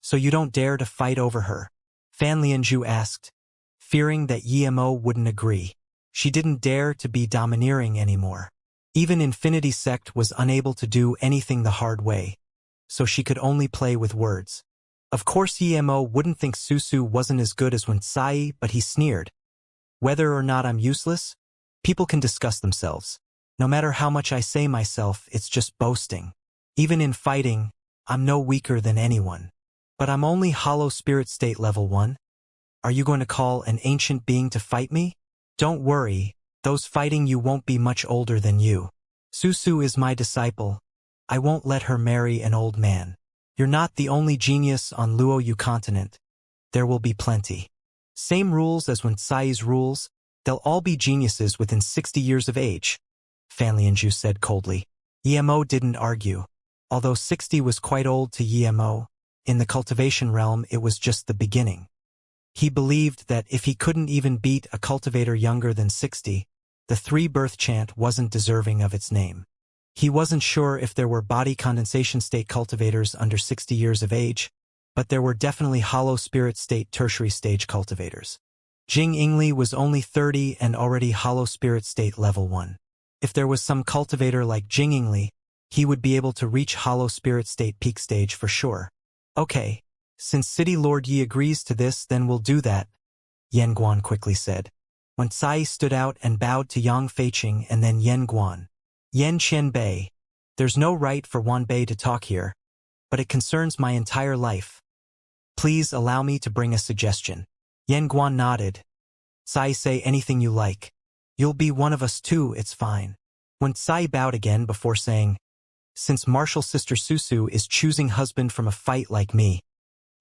So you don't dare to fight over her? Fan Lianzhu asked, fearing that Yemo wouldn't agree. She didn't dare to be domineering anymore. Even Infinity Sect was unable to do anything the hard way, so she could only play with words. Of course Yemo wouldn't think Susu wasn't as good as Wen Sai, but he sneered. Whether or not I'm useless, people can discuss themselves. No matter how much I say myself, it's just boasting. Even in fighting, I'm no weaker than anyone. But I'm only Hollow Spirit State level 1. Are you going to call an ancient being to fight me? Don't worry, those fighting you won't be much older than you. Susu is my disciple. I won't let her marry an old man. You're not the only genius on Luo Yu continent. There will be plenty. Same rules as when Tsai's rules, they'll all be geniuses within 60 years of age, Fan Lianzhu said coldly. Yemo didn't argue. Although 60 was quite old to Yemo, in the cultivation realm it was just the beginning. He believed that if he couldn't even beat a cultivator younger than 60, the 3-birth chant wasn't deserving of its name. He wasn't sure if there were body condensation state cultivators under 60 years of age, but there were definitely hollow spirit state tertiary stage cultivators. Jing Yingli was only 30 and already hollow spirit state level 1. If there was some cultivator like Jing Yingli, he would be able to reach hollow spirit state peak stage for sure. Okay, since City Lord Yi agrees to this, then we'll do that, Yan Guan quickly said. When Tsai stood out and bowed to Yang Feiqing and then Yan Guan. Yan Qianbei, there's no right for Wanbei to talk here, but it concerns my entire life. Please allow me to bring a suggestion. Yan Guan nodded. Tsai, say anything you like. You'll be one of us too, it's fine. When Tsai bowed again before saying, since martial sister Susu is choosing husband from a fight like me,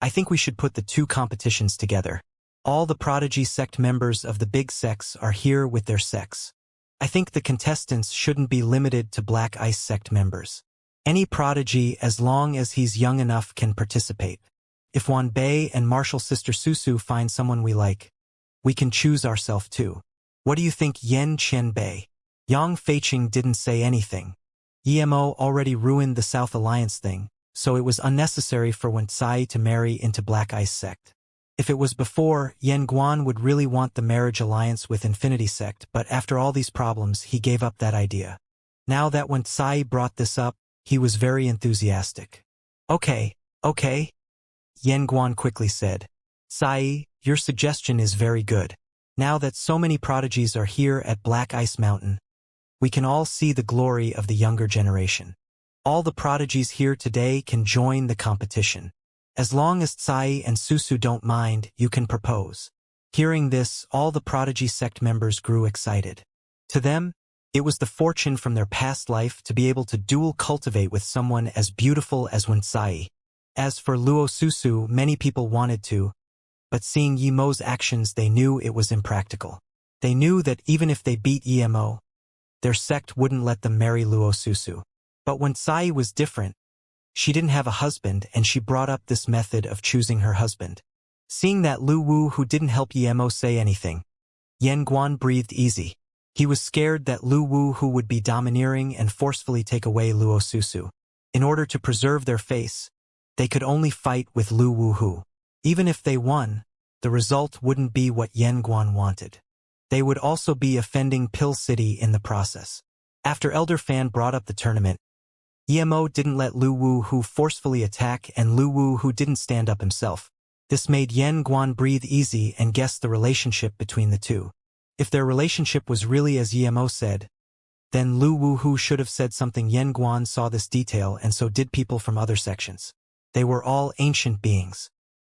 I think we should put the two competitions together. All the prodigy sect members of the big sects are here with their sects. I think the contestants shouldn't be limited to Black Ice sect members. Any prodigy, as long as he's young enough, can participate. If Wanbei and martial sister Susu find someone we like, we can choose ourselves too. What do you think, Yan Qianbei? Yang Feiqing didn't say anything. Yemo already ruined the South Alliance thing, so it was unnecessary for Wen Tsai to marry into Black Ice sect. If it was before, Yan Guan would really want the marriage alliance with Infinity Sect, but after all these problems, he gave up that idea. Now that when Tsai brought this up, he was very enthusiastic. Okay, Yan Guan quickly said. Tsai, your suggestion is very good. Now that so many prodigies are here at Black Ice Mountain, we can all see the glory of the younger generation. All the prodigies here today can join the competition. As long as Tsai and Susu don't mind, you can propose. Hearing this, all the prodigy sect members grew excited. To them, it was the fortune from their past life to be able to dual cultivate with someone as beautiful as Wen Tsai. As for Luo Susu, many people wanted to, but seeing Yemo's actions, they knew it was impractical. They knew that even if they beat Yemo, their sect wouldn't let them marry Luo Susu. But when Tsai was different, she didn't have a husband and she brought up this method of choosing her husband. Seeing that Lu Wu who didn't help Yemo say anything, Yan Guan breathed easy. He was scared that Lu Wu who would be domineering and forcefully take away Luo Susu. In order to preserve their face, they could only fight with Lu Wu who. Even if they won, the result wouldn't be what Yan Guan wanted. They would also be offending Pill City in the process. After Elder Fan brought up the tournament, Yemo didn't let Lu Wu Hu forcefully attack and Lu Wu Hu didn't stand up himself. This made Yan Guan breathe easy and guess the relationship between the two. If their relationship was really as Yemo said, then Lu Wu Hu should have said something. Yan Guan saw this detail and so did people from other sections. They were all ancient beings.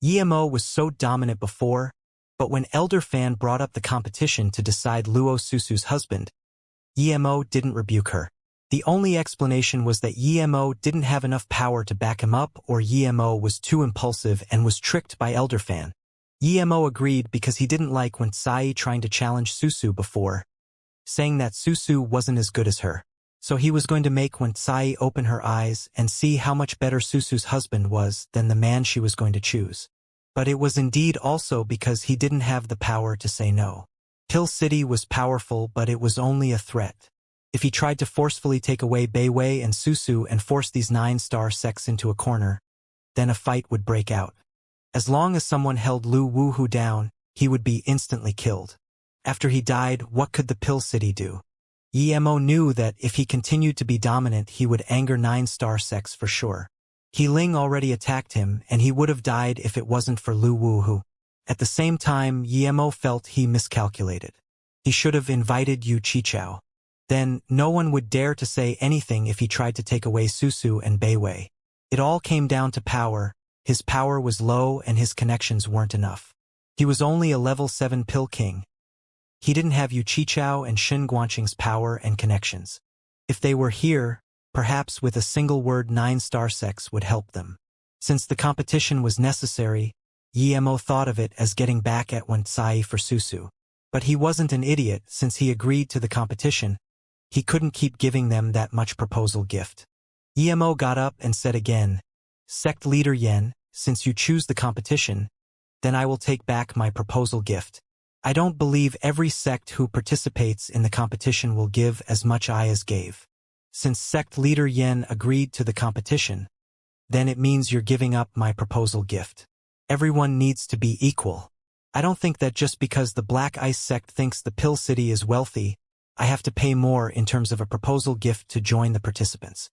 Yemo was so dominant before, but when Elder Fan brought up the competition to decide Luo Susu's husband, Yemo didn't rebuke her. The only explanation was that Yemo didn't have enough power to back him up or Yemo was too impulsive and was tricked by Elder Fan. Yemo agreed because he didn't like when Tsai trying to challenge Susu before, saying that Susu wasn't as good as her. So he was going to make when Tsai open her eyes and see how much better Susu's husband was than the man she was going to choose. But it was indeed also because he didn't have the power to say no. Pill City was powerful but it was only a threat. If he tried to forcefully take away Beiwei and Susu and force these 9-star sects into a corner, then a fight would break out. As long as someone held Lu Wu Hu down, he would be instantly killed. After he died, what could the Pill City do? Yemo knew that if he continued to be dominant he would anger 9-star sects for sure. He Ling already attacked him and he would have died if it wasn't for Lu Wu Hu. At the same time, Yemo felt he miscalculated. He should have invited Yu Qichao. Then, no one would dare to say anything if he tried to take away Susu and Beiwei. It all came down to power. His power was low and his connections weren't enough. He was only a level 7 Pill King. He didn't have Yu Qichao and Shen Guanqing's power and connections. If they were here, perhaps with a single word 9-star sects would help them. Since the competition was necessary, Yemo thought of it as getting back at Wen Tsai for Susu. But he wasn't an idiot since he agreed to the competition. He couldn't keep giving them that much proposal gift. Yemo got up and said again, "Sect Leader Yen, since you choose the competition, then I will take back my proposal gift. I don't believe every sect who participates in the competition will give as much I as gave. Since Sect Leader Yen agreed to the competition, then it means you're giving up my proposal gift. Everyone needs to be equal. I don't think that just because the Black Ice sect thinks the Pill City is wealthy, I have to pay more in terms of a proposal gift to join the participants.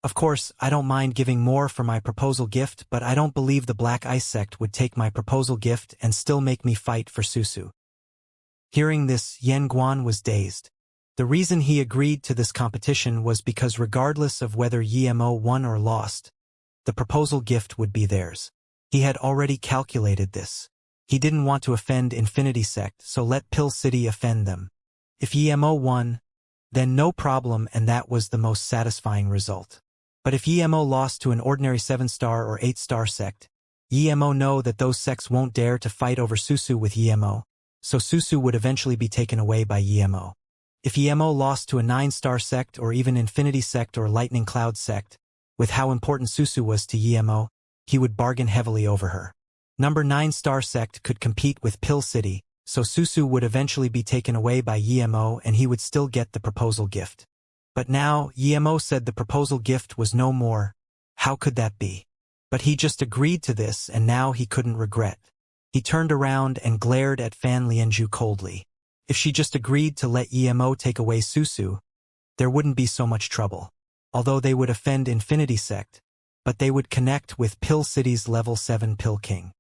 Of course, I don't mind giving more for my proposal gift, but I don't believe the Black Ice sect would take my proposal gift and still make me fight for Susu." Hearing this, Yan Guan was dazed. The reason he agreed to this competition was because regardless of whether Yemo won or lost, the proposal gift would be theirs. He had already calculated this. He didn't want to offend Infinity Sect, so let Pill City offend them. If Yemo won, then no problem and that was the most satisfying result. But if Yemo lost to an ordinary 7-star or 8-star sect, Yemo know that those sects won't dare to fight over Susu with Yemo, so Susu would eventually be taken away by Yemo. If Yemo lost to a 9-star sect or even Infinity Sect or Lightning Cloud Sect, with how important Susu was to Yemo, he would bargain heavily over her. Number 9-star sect could compete with Pill City, so Susu would eventually be taken away by Yemo and he would still get the proposal gift. But now, Yemo said the proposal gift was no more. How could that be? But he just agreed to this and now he couldn't regret. He turned around and glared at Fan Lianju coldly. If she just agreed to let Yemo take away Susu, there wouldn't be so much trouble. Although they would offend Infinity Sect, but they would connect with Pill City's level 7 Pill King.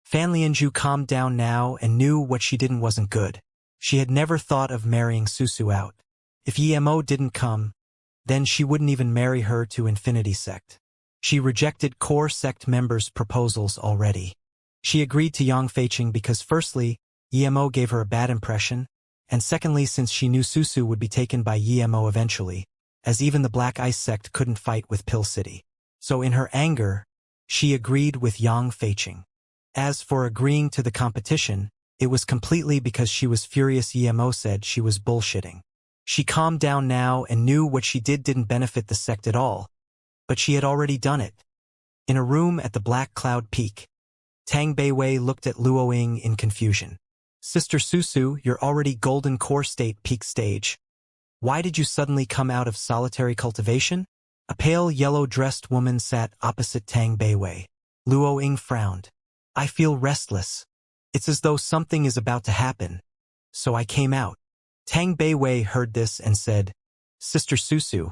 Fan Lianju calmed down now and knew what she did wasn't good. She had never thought of marrying Susu out. If Yemo didn't come, then she wouldn't even marry her to Infinity Sect. She rejected core sect members' proposals already. She agreed to Yang Feiqing because firstly, Yemo gave her a bad impression, and secondly since she knew Susu would be taken by Yemo eventually, as even the Black Ice sect couldn't fight with Pill City. So in her anger, she agreed with Yang Feiqing. As for agreeing to the competition, it was completely because she was furious Yemo said she was bullshitting. She calmed down now and knew what she did didn't benefit the sect at all, but she had already done it. In a room at the Black Cloud Peak, Tang Beiwei looked at Luoying in confusion. Sister Susu, you're already golden core state peak stage. Why did you suddenly come out of solitary cultivation? A pale yellow-dressed woman sat opposite Tang Beiwei. Luoying frowned. I feel restless. It's as though something is about to happen. So I came out. Tang Beiwei heard this and said, Sister Susu,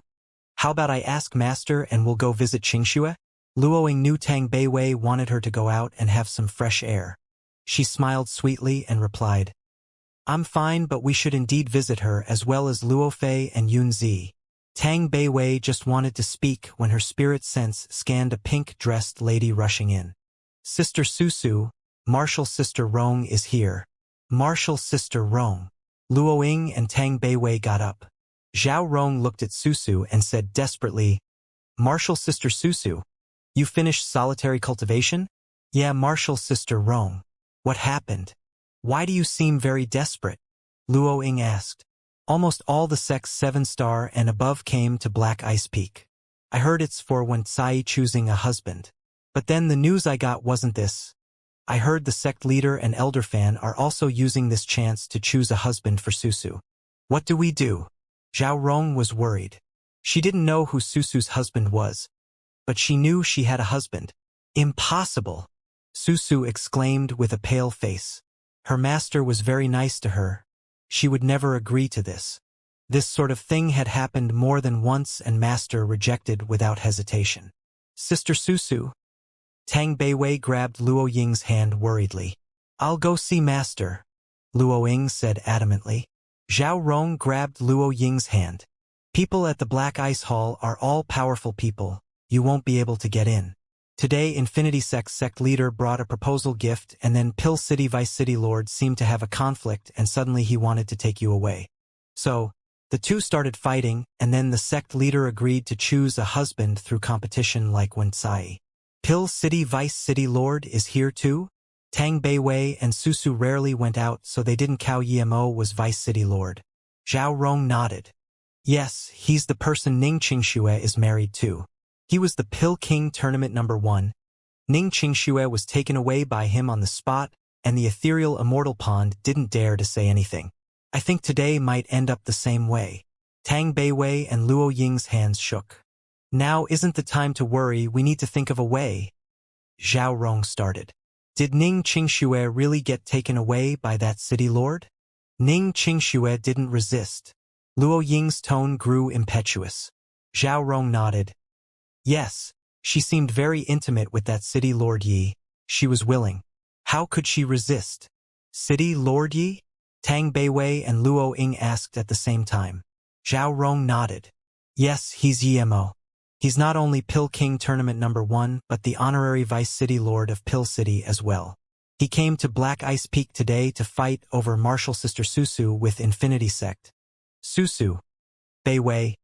how about I ask Master and we'll go visit Xianxia? Luoying knew Tang Beiwei wanted her to go out and have some fresh air. She smiled sweetly and replied, I'm fine, but we should indeed visit her as well as Luofei and Yunzi. Tang Beiwei just wanted to speak when her spirit sense scanned a pink-dressed lady rushing in. Sister Susu, Martial Sister Rong is here. Martial Sister Rong. Luoying and Tang Beiwei got up. Zhao Rong looked at Susu and said desperately, Martial Sister Susu, you finished solitary cultivation? Yeah, Martial Sister Rong. What happened? Why do you seem very desperate? Luoying asked. Almost all the sect's 7-star and above came to Black Ice Peak. I heard it's for when Tsai choosing a husband. But then the news I got wasn't this. I heard the sect leader and elder fan are also using this chance to choose a husband for Susu. What do we do? Zhao Rong was worried. She didn't know who Susu's husband was, but she knew she had a husband. Impossible! Susu exclaimed with a pale face. Her master was very nice to her. She would never agree to this. This sort of thing had happened more than once and master rejected without hesitation. Sister Susu. Tang Beiwei grabbed Luoying's hand worriedly. I'll go see master, Luoying said adamantly. Zhao Rong grabbed Luoying's hand. People at the Black Ice Hall are all powerful people. You won't be able to get in. Today Infinity Sect's sect leader brought a proposal gift and then Pill City Vice City Lord seemed to have a conflict and suddenly he wanted to take you away. So, the two started fighting and then the sect leader agreed to choose a husband through competition like when Tsai. Pill City Vice City Lord is here too? Tang Beiwei and Susu rarely went out so they didn't Cao Yimo was Vice City Lord. Zhao Rong nodded. Yes, he's the person Ning Xianxia is married to. He was the Pill King Tournament #1. Ning Xianxia was taken away by him on the spot, and the ethereal Immortal Pond didn't dare to say anything. I think today might end up the same way. Tang Beiwei and Luoying's hands shook. Now isn't the time to worry, we need to think of a way. Zhao Rong started. Did Ning Xianxia really get taken away by that city lord? Ning Xianxia didn't resist. Luoying's tone grew impetuous. Zhao Rong nodded. Yes, she seemed very intimate with that city lord Yi. She was willing. How could she resist? City lord Yi? Tang Beiwei and Luoying asked at the same time. Zhao Rong nodded. Yes, he's Yimo. He's not only Pill King Tournament #1 but the honorary Vice City Lord of Pill City as well. He came to Black Ice Peak today to fight over Martial Sister Susu with Infinity Sect. Susu. Beiwei.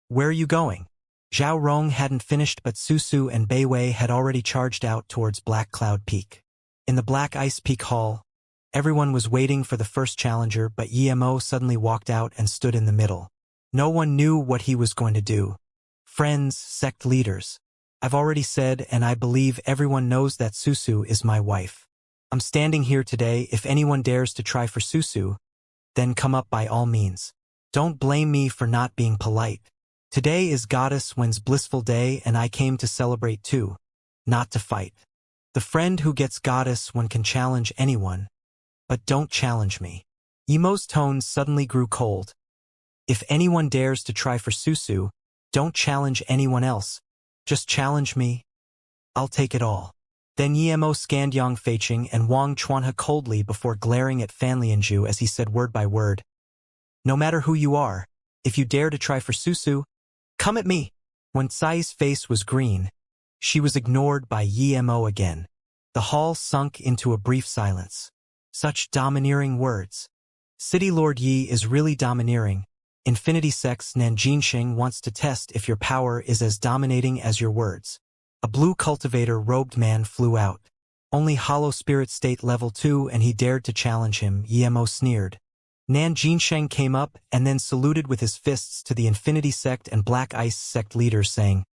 Where are you going? Zhao Rong hadn't finished but Susu and Beiwei had already charged out towards Black Cloud Peak. In the Black Ice Peak Hall, everyone was waiting for the first challenger but Yimo suddenly walked out and stood in the middle. No one knew what he was going to do. Friends, sect leaders. I've already said and I believe everyone knows that Susu is my wife. I'm standing here today. If anyone dares to try for Susu, then come up by all means. Don't blame me for not being polite. Today is Goddess Wen's blissful day and I came to celebrate too, not to fight. The friend who gets Goddess Wen can challenge anyone, but don't challenge me. Yimo's tones suddenly grew cold. If anyone dares to try for Susu, don't challenge anyone else. Just challenge me. I'll take it all. Then Yimo scanned Yang Feiqing and Wang Chuanhe coldly before glaring at Fan Lianju as he said word by word. No matter who you are, if you dare to try for Susu, come at me. When Tsai's face was green, she was ignored by Yimo again. The hall sunk into a brief silence. Such domineering words. City Lord Yi is really domineering. Infinity Sect's Nanjinxing wants to test if your power is as dominating as your words. A blue cultivator-robed man flew out. Only Hollow Spirit State Level 2 and he dared to challenge him, Yimo sneered. Nan Jinsheng came up and then saluted with his fists to the Infinity Sect and Black Ice Sect leaders, saying,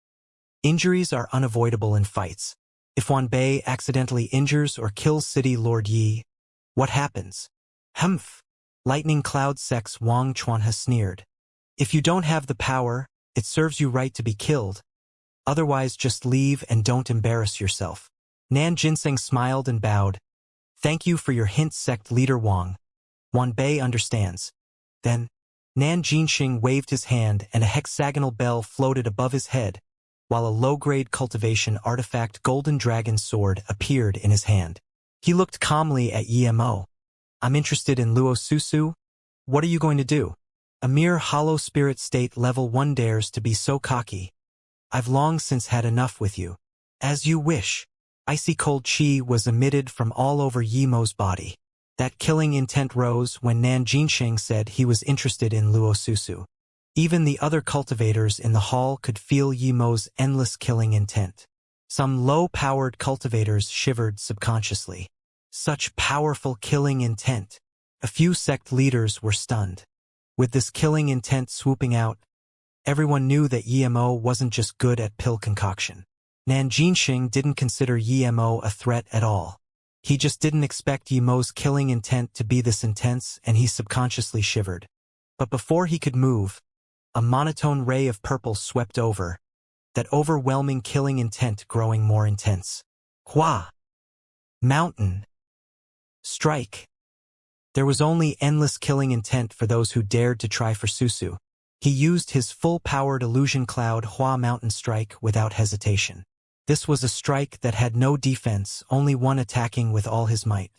"Injuries are unavoidable in fights. If Wan Bei accidentally injures or kills City Lord Yi, what happens?" "Humph." Lightning Cloud Sect's Wang Chuanha sneered. "If you don't have the power, it serves you right to be killed. Otherwise just leave and don't embarrass yourself." Nan Jinseng smiled and bowed. "Thank you for your hint, Sect Leader Wang. Wan Bei understands." Then, Nan Jinxing waved his hand and a hexagonal bell floated above his head, while a low-grade cultivation artifact golden dragon sword appeared in his hand. He looked calmly at Emo. "I'm interested in Luo Susu. What are you going to do?" "A mere hollow spirit state level 1 dares to be so cocky. I've long since had enough with you." "As you wish." Icy cold chi was emitted from all over Yemo's body. That killing intent rose when Nan Jinxing said he was interested in Luo Susu. Even the other cultivators in the hall could feel Yemo's endless killing intent. Some low-powered cultivators shivered subconsciously. Such powerful killing intent. A few sect leaders were stunned. With this killing intent swooping out, everyone knew that Yemo wasn't just good at pill concoction. Nan Jinxing didn't consider Yemo a threat at all. He just didn't expect Yemo's killing intent to be this intense, and he subconsciously shivered. But before he could move, a monotone ray of purple swept over, that overwhelming killing intent growing more intense. Hua! Mountain! Strike! There was only endless killing intent for those who dared to try for Susu. He used his full-powered illusion cloud Hua Mountain Strike without hesitation. This was a strike that had no defense, only one attacking with all his might.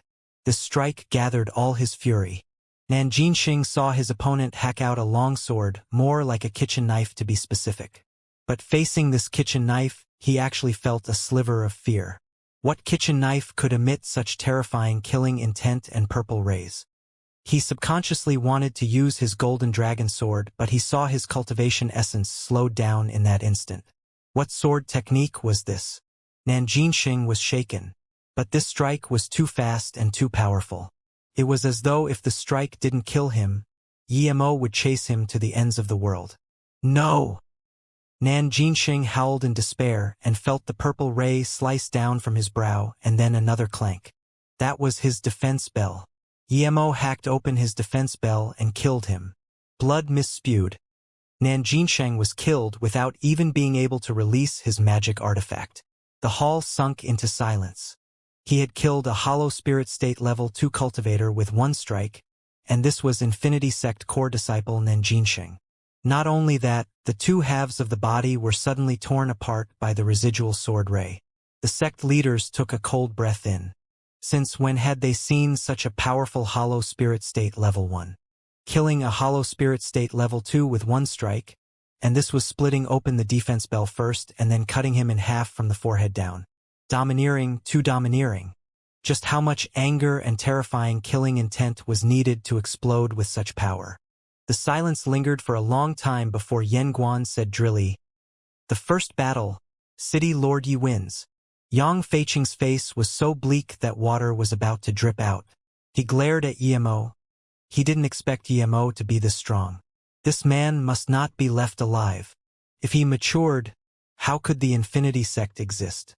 This strike gathered all his fury. Nan Jinxing saw his opponent hack out a long sword, more like a kitchen knife to be specific. But facing this kitchen knife, he actually felt a sliver of fear. What kitchen knife could emit such terrifying killing intent and purple rays? He subconsciously wanted to use his golden dragon sword, but he saw his cultivation essence slowed down in that instant. What sword technique was this? Nan Jinxing was shaken. But this strike was too fast and too powerful. It was as though if the strike didn't kill him, Yemo would chase him to the ends of the world. No! Nan Jinxing howled in despair and felt the purple ray slice down from his brow and then another clank. That was his defense bell. Yemo hacked open his defense bell and killed him. Blood misspewed. Nan Jinxing was killed without even being able to release his magic artifact. The hall sunk into silence. He had killed a hollow spirit state level 2 cultivator with one strike, and this was Infinity Sect core disciple Nan Jinxing. Not only that, the two halves of the body were suddenly torn apart by the residual sword ray. The sect leaders took a cold breath in. Since when had they seen such a powerful hollow spirit state level 1? Killing a hollow spirit state level 2 with one strike, and this was splitting open the defense bell first and then cutting him in half from the forehead down. Domineering, too domineering. Just how much anger and terrifying killing intent was needed to explode with such power? The silence lingered for a long time before Yen Guan said drily, "The first battle, City Lord Yi wins." Yang Feiqing's face was so bleak that water was about to drip out. He glared at Yemo. He didn't expect Yemo to be this strong. This man must not be left alive. If he matured, how could the Infinity Sect exist?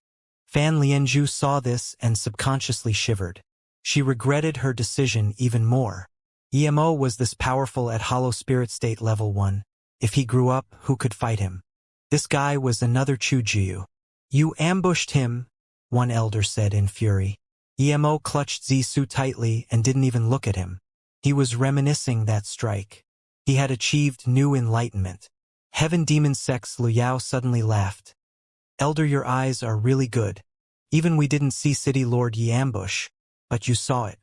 Fan Lianzhu saw this and subconsciously shivered. She regretted her decision even more. Yemo was this powerful at hollow spirit state level 1. If he grew up, who could fight him? This guy was another Chujiu. "You ambushed him," one elder said in fury. Yemo clutched Zisu tightly and didn't even look at him. He was reminiscing that strike. He had achieved new enlightenment. Heaven Demon Sect's Lu Yao suddenly laughed. "Elder, your eyes are really good. Even we didn't see City Lord Yi ambush, but you saw it."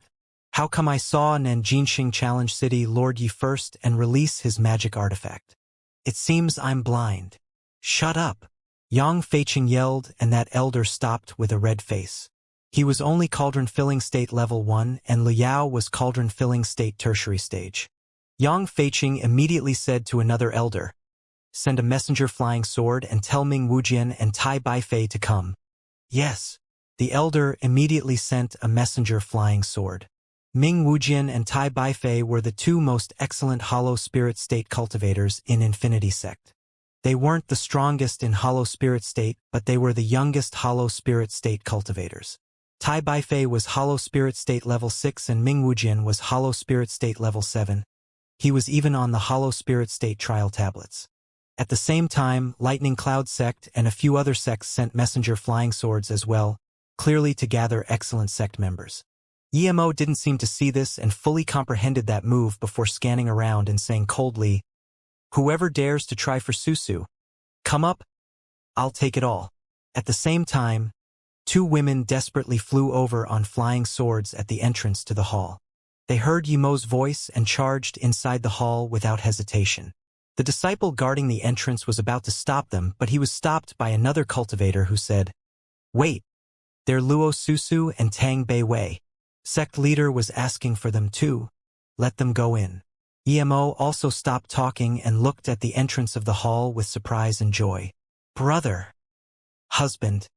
"How come I saw Nan Jinxing challenge City Lord Yi first and release his magic artifact? It seems I'm blind." "Shut up!" Yang Feiqing yelled, and that elder stopped with a red face. He was only cauldron filling state level 1 and Lu Yao was cauldron filling state tertiary stage. Yang Feiqing immediately said to another elder, "Send a messenger flying sword and tell Ming Wujian and Tai Baifei to come." Yes. The elder immediately sent a messenger flying sword. Ming Wujian and Tai Baifei were the two most excellent hollow spirit state cultivators in Infinity Sect. They weren't the strongest in hollow spirit state, but they were the youngest hollow spirit state cultivators. Tai Baifei was hollow spirit state level 6 and Ming Wujian was hollow spirit state level 7. He was even on the hollow spirit state trial tablets. At the same time, Lightning Cloud Sect and a few other sects sent messenger flying swords as well, clearly to gather excellent sect members. Emo didn't seem to see this and fully comprehended that move before scanning around and saying coldly, "Whoever dares to try for Susu, come up, I'll take it all." At the same time, two women desperately flew over on flying swords at the entrance to the hall. They heard Yemo's voice and charged inside the hall without hesitation. The disciple guarding the entrance was about to stop them, but he was stopped by another cultivator who said, "Wait, they're Luo Susu and Tang Beiwei. Sect leader was asking for them too. Let them go in." Emo also stopped talking and looked at the entrance of the hall with surprise and joy. Brother. Husband.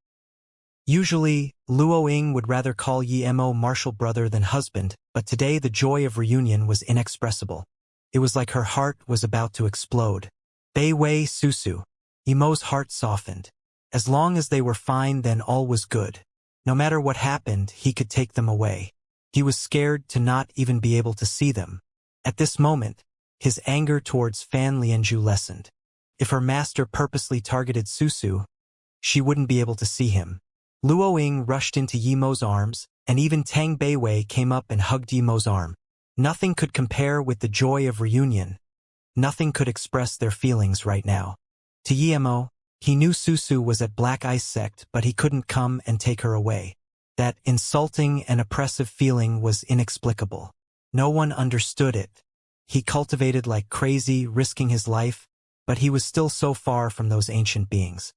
Usually, Luo Ying would rather call Emo martial brother than husband, but today the joy of reunion was inexpressible. It was like her heart was about to explode. Beiwei Susu. Emo's heart softened. As long as they were fine, then all was good. No matter what happened, he could take them away. He was scared to not even be able to see them. At this moment, his anger towards Fan Lianzhu lessened. If her master purposely targeted Susu, she wouldn't be able to see him. Luo Ying rushed into Yemo's arms, and even Tang Beiwei came up and hugged Yemo's arm. Nothing could compare with the joy of reunion. Nothing could express their feelings right now. To Yemo, he knew Susu was at Black Ice Sect, but he couldn't come and take her away. That insulting and oppressive feeling was inexplicable. No one understood it. He cultivated like crazy, risking his life, but he was still so far from those ancient beings.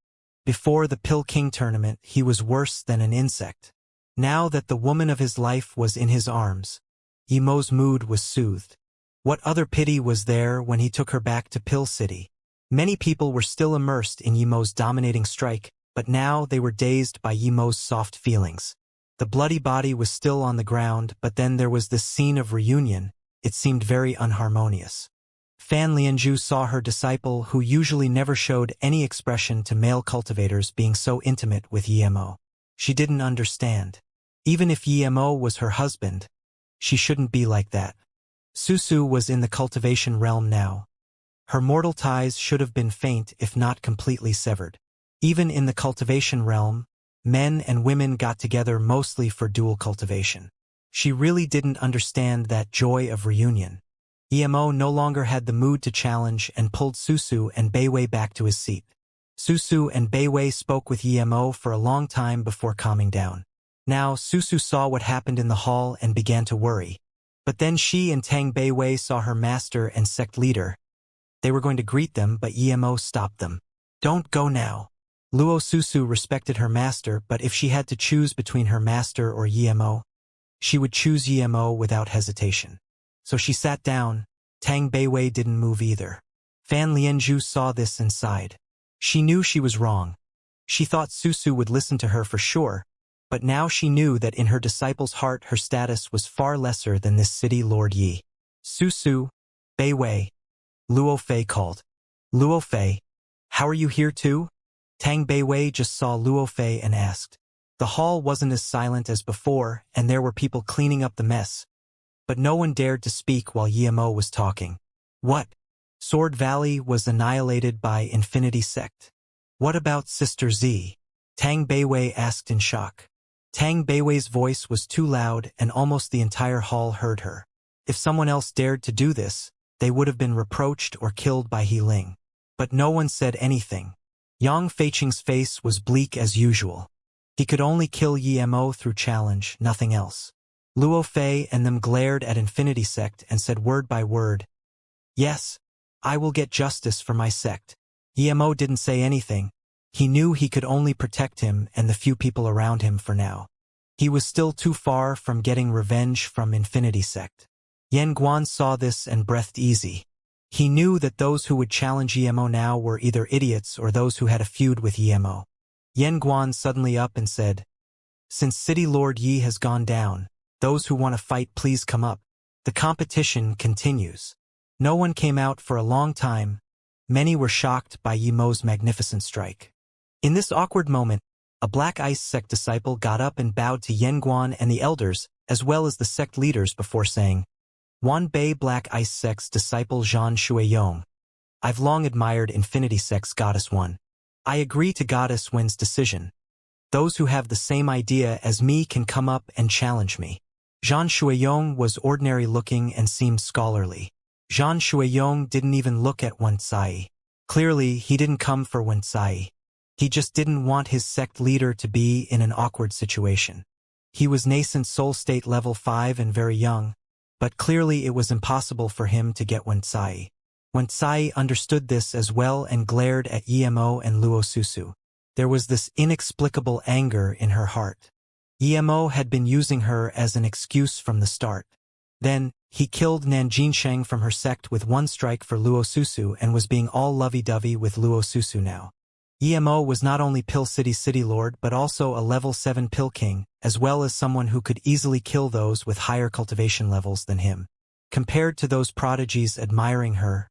Before the Pill King tournament, he was worse than an insect. Now that the woman of his life was in his arms, Yemo's mood was soothed. What other pity was there when he took her back to Pill City? Many people were still immersed in Yemo's dominating strike, but now they were dazed by Yemo's soft feelings. The bloody body was still on the ground, but then there was this scene of reunion. It seemed very unharmonious. Fan Lianzhu saw her disciple, who usually never showed any expression to male cultivators, being so intimate with Yemo. She didn't understand. Even if Yemo was her husband, she shouldn't be like that. Susu was in the cultivation realm now. Her mortal ties should have been faint if not completely severed. Even in the cultivation realm, men and women got together mostly for dual cultivation. She really didn't understand that joy of reunion. Emo no longer had the mood to challenge and pulled Susu and Beiwei back to his seat. Susu and Beiwei spoke with Emo for a long time before calming down. Now Susu saw what happened in the hall and began to worry. But then she and Tang Beiwei saw her master and sect leader. They were going to greet them, but Emo stopped them. "Don't go now." Luo Susu respected her master, but if she had to choose between her master or Emo, she would choose Emo without hesitation. So she sat down. Tang Beiwei didn't move either. Fan Lianzhu saw this and sighed. She knew she was wrong. She thought Susu would listen to her for sure, but now she knew that in her disciple's heart her status was far lesser than this city Lord Yi. "Susu, Beiwei," Luo Fei called. "Luo Fei, how are you here too?" Tang Beiwei just saw Luo Fei and asked. The hall wasn't as silent as before, and there were people cleaning up the mess. But no one dared to speak while Emo was talking. "What? Sword Valley was annihilated by Infinity Sect. What about Sister Z?" Tang Beiwei asked in shock. Tang Beiwei's voice was too loud and almost the entire hall heard her. If someone else dared to do this, they would have been reproached or killed by He Ling. But no one said anything. Yang Feiqing's face was bleak as usual. He could only kill Emo through challenge, nothing else. Luo Fei and them glared at Infinity Sect and said word by word, "Yes, I will get justice for my sect." Emo didn't say anything. He knew he could only protect him and the few people around him for now. He was still too far from getting revenge from Infinity Sect. Yan Guan saw this and breathed easy. He knew that those who would challenge Emo now were either idiots or those who had a feud with Emo. Yan Guan suddenly up and said, "Since City Lord Yi has gone down, Those who want to fight, please come up. The competition continues. No one came out for a long time. Many were shocked by Yi Mo's magnificent strike. In this awkward moment, a Black Ice sect disciple got up and bowed to Yan Guan and the elders, as well as the sect leaders, before saying, Wan Bei, Black Ice sect's disciple Zhan Shuiyong. I've long admired Infinity Sect's Goddess One. I agree to Goddess Wen's decision. Those who have the same idea as me can come up and challenge me. Zhan Shuiyong was ordinary-looking and seemed scholarly. Zhan Shuiyong didn't even look at Wen Cai. Clearly, he didn't come for Wen Cai. He just didn't want his sect leader to be in an awkward situation. He was nascent soul state level 5 and very young, but clearly it was impossible for him to get Wen Cai. Wen Cai understood this as well and glared at Emo and Luo Susu. There was this inexplicable anger in her heart. Emo had been using her as an excuse from the start. Then, he killed Nanjinsheng from her sect with one strike for Luo Susu and was being all lovey-dovey with Luo Susu now. Emo was not only Pill City's city lord but also a level 7 Pill King, as well as someone who could easily kill those with higher cultivation levels than him. Compared to those prodigies admiring her,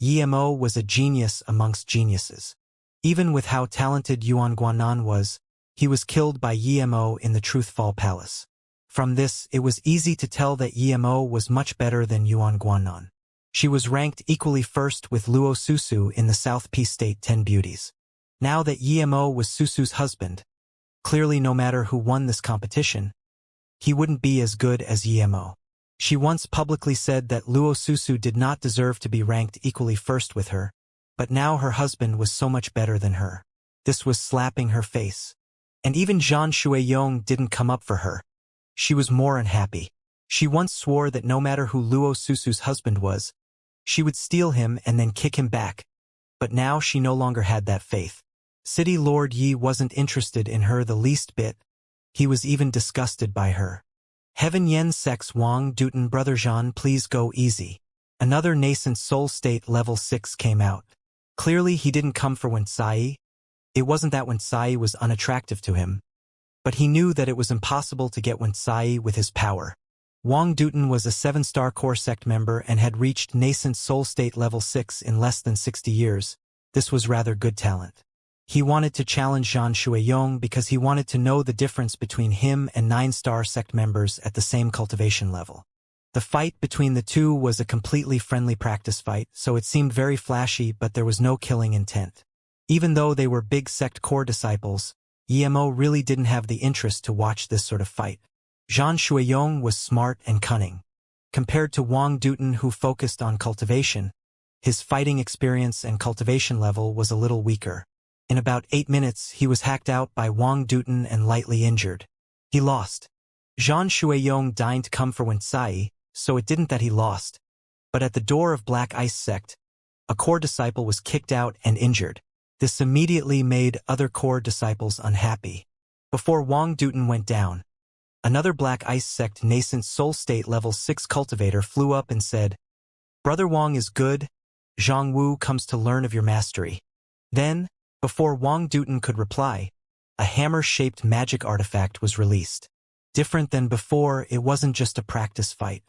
Emo was a genius amongst geniuses. Even with how talented Yuan Guanan was, he was killed by Emo in the Truthfall Palace. From this, it was easy to tell that Emo was much better than Yuan Guanan. She was ranked equally first with Luo Susu in the South Peace State 10 Beauties. Now that Emo was Susu's husband, clearly no matter who won this competition, he wouldn't be as good as Emo. She once publicly said that Luo Susu did not deserve to be ranked equally first with her, but now her husband was so much better than her. This was slapping her face. And even Zhan Shuiyong didn't come up for her. She was more unhappy. She once swore that no matter who Luo Susu's husband was, she would steal him and then kick him back. But now she no longer had that faith. City Lord Yi wasn't interested in her the least bit. He was even disgusted by her. Heaven Yen Sec's Wang Duten, brother Zhan, please go easy. Another nascent soul state level 6 came out. Clearly he didn't come for Wen Cai. It wasn't that Wen Cai was unattractive to him, but he knew that it was impossible to get Wen Cai with his power. Wang Duten was a 7-star core sect member and had reached nascent soul state level 6 in less than 60 years. This was rather good talent. He wanted to challenge Zhan Shuiyong because he wanted to know the difference between him and 9-star sect members at the same cultivation level. The fight between the two was a completely friendly practice fight, so it seemed very flashy, but there was no killing intent. Even though they were big sect core disciples, Emo really didn't have the interest to watch this sort of fight. Zhan Shuiyong was smart and cunning. Compared to Wang Duten, who focused on cultivation, his fighting experience and cultivation level was a little weaker. In about 8 minutes, he was hacked out by Wang Duten and lightly injured. He lost. Zhan Shuiyong deigned to come for Wen Cai, so it didn't that he lost. But at the door of Black Ice Sect, a core disciple was kicked out and injured. This immediately made other core disciples unhappy. Before Wang Duten went down, another Black Ice Sect nascent soul state level 6 cultivator flew up and said, "Brother Wang is good. Zhang Wu comes to learn of your mastery." Then, before Wang Duten could reply, a hammer-shaped magic artifact was released. Different than before, it wasn't just a practice fight.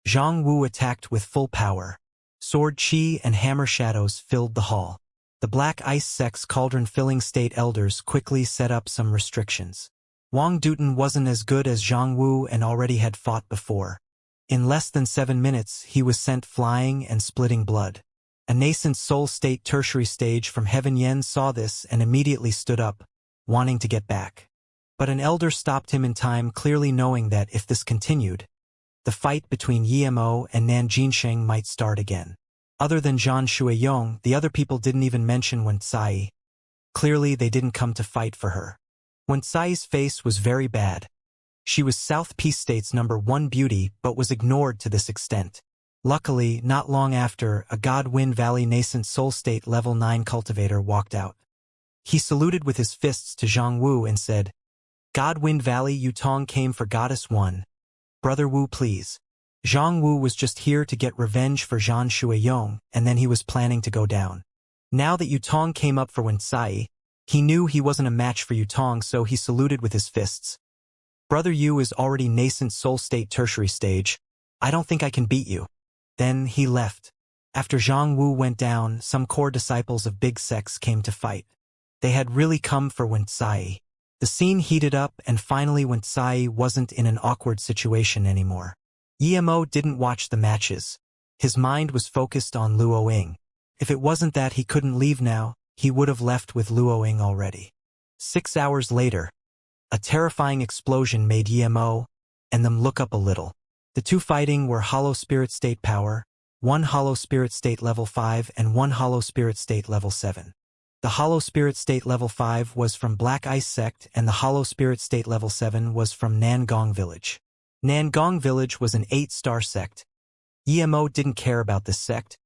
Zhang Wu attacked with full power. Sword chi and hammer shadows filled the hall. The Black Ice Sect's cauldron-filling state elders quickly set up some restrictions. Wang Duten wasn't as good as Zhang Wu and already had fought before. In less than 7 minutes, he was sent flying and splitting blood. A nascent soul state tertiary stage from Heaven Yen saw this and immediately stood up, wanting to get back. But an elder stopped him in time, clearly knowing that if this continued, the fight between Emo and Nanjinsheng might start again. Other than Zhan Shuiyong, the other people didn't even mention Wen Cai. Clearly they didn't come to fight for her. Wen Cai's face was very bad. She was South Peace State's #1 beauty, but was ignored to this extent. Luckily, not long after, a Godwind Valley nascent soul state level 9 cultivator walked out. He saluted with his fists to Zhang Wu and said, "Godwind Valley Yutong came for Goddess One. Brother Wu, please." Zhang Wu was just here to get revenge for Zhan Shuiyong, and then he was planning to go down. Now that Yutong came up for Wen Cai, he knew he wasn't a match for Yutong, so he saluted with his fists. Brother Yu is already nascent soul state tertiary stage. I don't think I can beat you. Then he left. After Zhang Wu went down, some core disciples of big sects came to fight. They had really come for Wuxia. The scene heated up, and finally Wuxia wasn't in an awkward situation anymore. Emo didn't watch the matches. His mind was focused on Luoying. If it wasn't that he couldn't leave now, he would have left with Luoying already. 6 hours later, a terrifying explosion made Emo and them look up a little. The two fighting were Hollow Spirit State Power, one Hollow Spirit State Level 5 and one Hollow Spirit State Level 7. The Hollow Spirit State Level 5 was from Black Ice Sect and the Hollow Spirit State Level 7 was from Nangong Village. Nangong Village was an 8-star sect. Emo didn't care about this sect,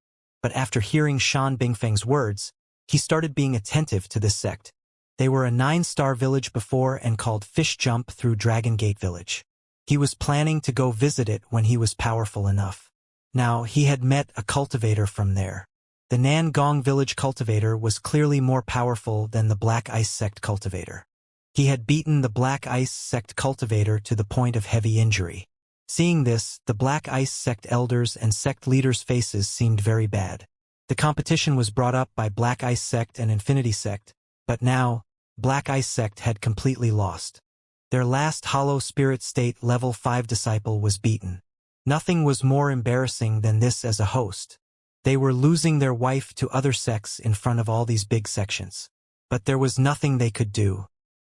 but after hearing Shan Bingfeng's words, he started being attentive to this sect. They were a 9-star village before and called Fish Jump through Dragon Gate Village. He was planning to go visit it when he was powerful enough. Now, he had met a cultivator from there. The Nangong Village cultivator was clearly more powerful than the Black Ice Sect cultivator. He had beaten the Black Ice Sect cultivator to the point of heavy injury. Seeing this, the Black Ice Sect elders and sect leaders' faces seemed very bad. The competition was brought up by Black Ice Sect and Infinity Sect, but now, Black Ice Sect had completely lost. Their last Hollow Spirit State Level 5 disciple was beaten. Nothing was more embarrassing than this as a host. They were losing their wife to other sects in front of all these big sections. But there was nothing they could do.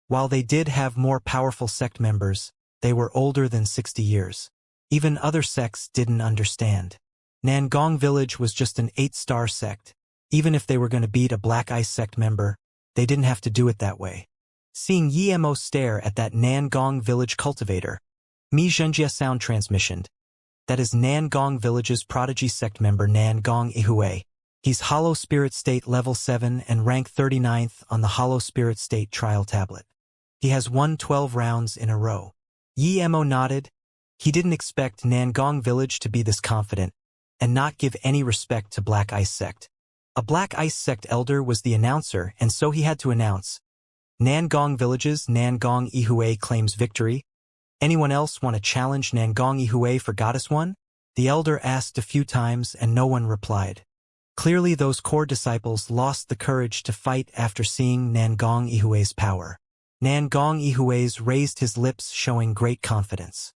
While they did have more powerful sect members, they were older than 60 years. Even other sects didn't understand. Nangong Village was just an 8-star sect. Even if they were going to beat a Black Ice Sect member, they didn't have to do it that way. Seeing Emo stare at that Nangong Village cultivator, Xianxia sound transmissioned. That is Nangong Village's prodigy sect member Nangong Ihui. He's Hollow Spirit State Level 7 and rank 39th on the Hollow Spirit State trial tablet. He has won 12 rounds in a row. Emo nodded. He didn't expect Nangong Village to be this confident and not give any respect to Black Ice Sect. A Black Ice Sect elder was the announcer, and so he had to announce. Nangong Village's Nangong Ihui claims victory. Anyone else want to challenge Nangong Ihui for Goddess One? The elder asked a few times and no one replied. Clearly those core disciples lost the courage to fight after seeing Nangong Ihui's power. Nangong Ihui's raised his lips showing great confidence.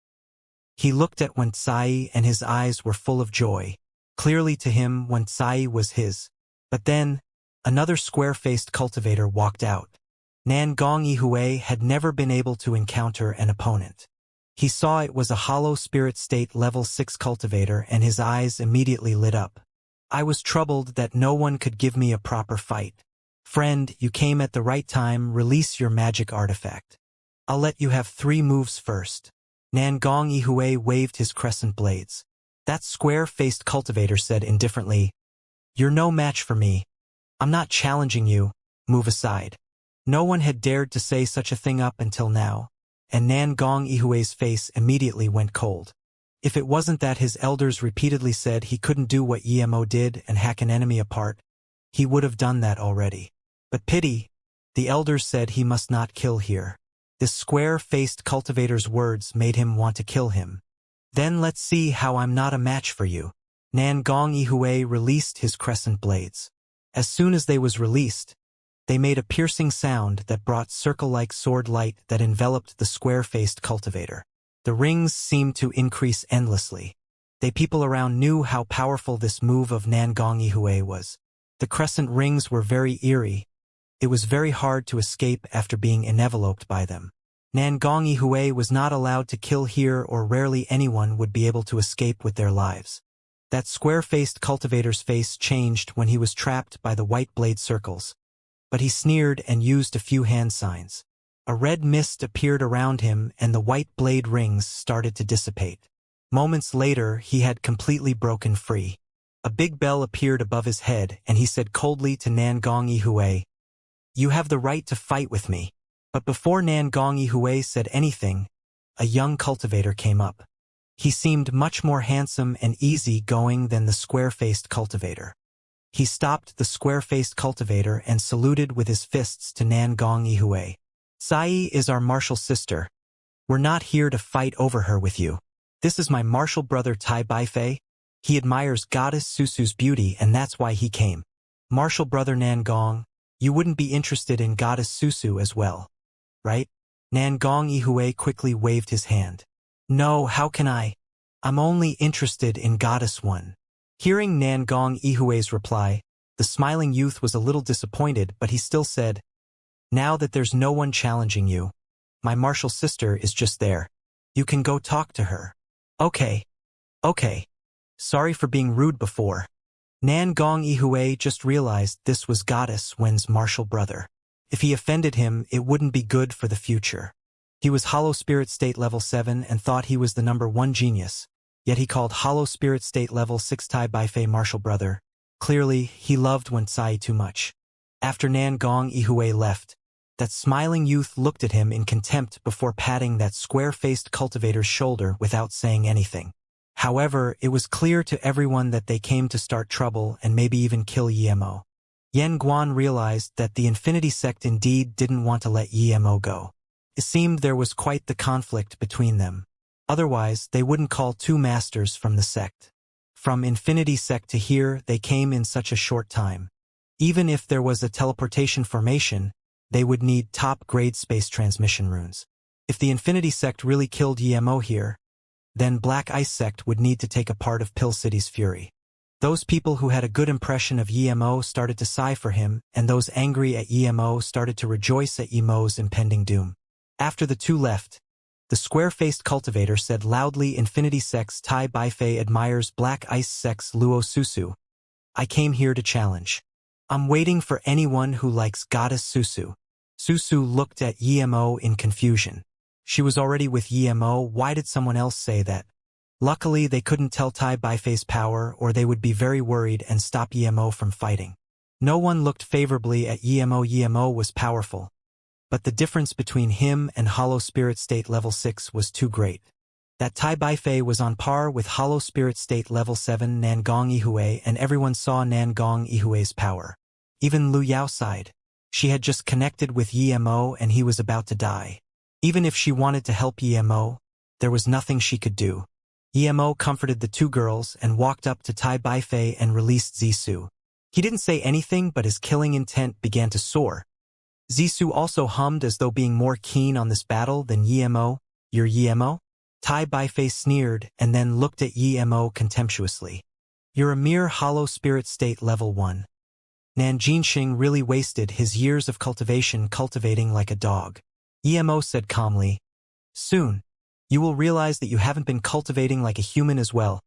He looked at Wuxia and his eyes were full of joy. Clearly to him Wuxia was his. But then, another square-faced cultivator walked out. Nangong Ihui had never been able to encounter an opponent. He saw it was a Hollow Spirit State Level 6 cultivator and his eyes immediately lit up. I was troubled that no one could give me a proper fight. Friend, you came at the right time, release your magic artifact. I'll let you have 3 moves first. Nangong Ihui waved his crescent blades. That square-faced cultivator said indifferently, "You're no match for me. I'm not challenging you, move aside." No one had dared to say such a thing up until now, and Nangong Ihui's face immediately went cold. If it wasn't that his elders repeatedly said he couldn't do what Emo did and hack an enemy apart, he would have done that already. But pity, the elders said he must not kill here. This square-faced cultivator's words made him want to kill him. Then let's see how I'm not a match for you. Nangong Ihui released his crescent blades. As soon as they was released, they made a piercing sound that brought circle-like sword light that enveloped the square-faced cultivator. The rings seemed to increase endlessly. The people around knew how powerful this move of Nangong Ihui was. The crescent rings were very eerie. It was very hard to escape after being enveloped by them. Nangong Ihui was not allowed to kill here, or rarely anyone would be able to escape with their lives. That square-faced cultivator's face changed when he was trapped by the white blade circles. But he sneered and used a few hand signs. A red mist appeared around him and the white blade rings started to dissipate. Moments later, he had completely broken free. A big bell appeared above his head and he said coldly to Nangong Ihui, "You have the right to fight with me." But before Nangong Ihui said anything, a young cultivator came up. He seemed much more handsome and easy-going than the square-faced cultivator. He stopped the square-faced cultivator and saluted with his fists to Nangong Ihui. "Sai is our martial sister. We're not here to fight over her with you. This is my martial brother Tai Baifei. He admires goddess Susu's beauty and that's why he came. Martial brother Nan Gong, you wouldn't be interested in goddess Susu as well, right? Nan Gong Yihui quickly waved his hand. No, how can I? I'm only interested in goddess one. Hearing Nan Gong Yihui's reply, the smiling youth was a little disappointed, but he still said, now that there's no one challenging you, my martial sister is just there. You can go talk to her. Okay. Sorry for being rude before. Nan Gong Yihui just realized this was Goddess Wen's martial brother. If he offended him, it wouldn't be good for the future. He was Hollow Spirit State Level 7 and thought he was the #1 genius, yet he called Hollow Spirit State Level 6 Tai Baifei martial brother. Clearly, he loved Wen Sai too much. After Nan Gong Yihui left, that smiling youth looked at him in contempt before patting that square-faced cultivator's shoulder without saying anything. However, it was clear to everyone that they came to start trouble and maybe even kill Yemo. Yen Guan realized that the Infinity Sect indeed didn't want to let Yemo go. It seemed there was quite the conflict between them. Otherwise, they wouldn't call two masters from the sect. From Infinity Sect to here, they came in such a short time. Even if there was a teleportation formation, they would need top-grade space transmission runes. If the Infinity Sect really killed Yemo here, then Black Ice Sect would need to take a part of Pill City's fury. Those people who had a good impression of Yemo started to sigh for him, and those angry at Yemo started to rejoice at Yemo's impending doom. After the two left, the square-faced cultivator said loudly, Infinity Sect's Tai Baifei admires Black Ice Sect's Luo Susu. I came here to challenge. I'm waiting for anyone who likes Goddess Susu. Susu looked at Yemo in confusion. She was already with Yemo, why did someone else say that? Luckily, they couldn't tell Tai Baifei's power or they would be very worried and stop Yemo from fighting. No one looked favorably at Yemo. Yemo was powerful, but the difference between him and Hollow Spirit State Level 6 was too great. That Tai Baifei was on par with Hollow Spirit State Level 7 Nan Gong Yihui, and everyone saw Nan Gong Yihui's power. Even Lu Yao sighed. She had just connected with Yemo and he was about to die. Even if she wanted to help Yemo, there was nothing she could do. Yemo comforted the two girls and walked up to Tai Baifei and released Zissou. He didn't say anything, but his killing intent began to soar. Zissou also hummed as though being more keen on this battle than Yemo. You're Yemo? Tai Baifei sneered and then looked at Yemo contemptuously. You're a mere Hollow Spirit State Level 1. Nan Jinxing really wasted his years of cultivation cultivating like a dog. Yemo said calmly, soon, you will realize that you haven't been cultivating like a human as well.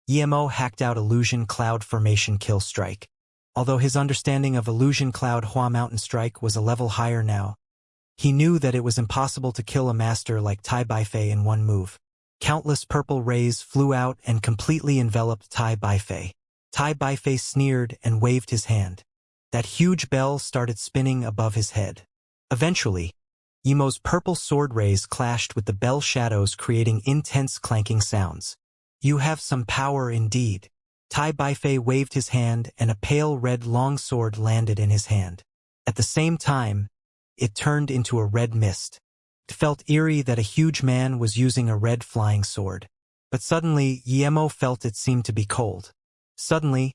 Yemo hacked out Illusion Cloud Formation Kill Strike. Although his understanding of Illusion Cloud Hua Mountain Strike was a level higher now, he knew that it was impossible to kill a master like Tai Baifei in one move. Countless purple rays flew out and completely enveloped Tai Baifei. Tai Baifei sneered and waved his hand. That huge bell started spinning above his head. Eventually, Yemo's purple sword rays clashed with the bell shadows, creating intense clanking sounds. You have some power indeed. Tai Baifei waved his hand and a pale red longsword landed in his hand. At the same time, it turned into a red mist. It felt eerie that a huge man was using a red flying sword. But suddenly, Yemo felt it seemed to be cold. Suddenly,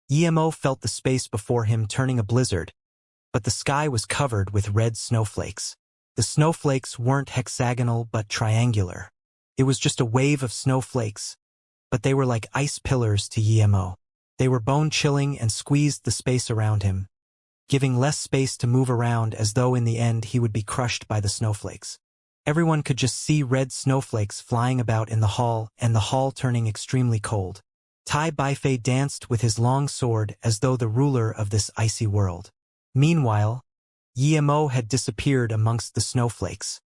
Yemo felt the space before him turning a blizzard, but the sky was covered with red snowflakes. The snowflakes weren't hexagonal but triangular. It was just a wave of snowflakes, but they were like ice pillars to Yemo. They were bone-chilling and squeezed the space around him, giving less space to move around as though in the end he would be crushed by the snowflakes. Everyone could just see red snowflakes flying about in the hall and the hall turning extremely cold. Tai Baifei danced with his long sword as though the ruler of this icy world. Meanwhile, Yemo had disappeared amongst the snowflakes.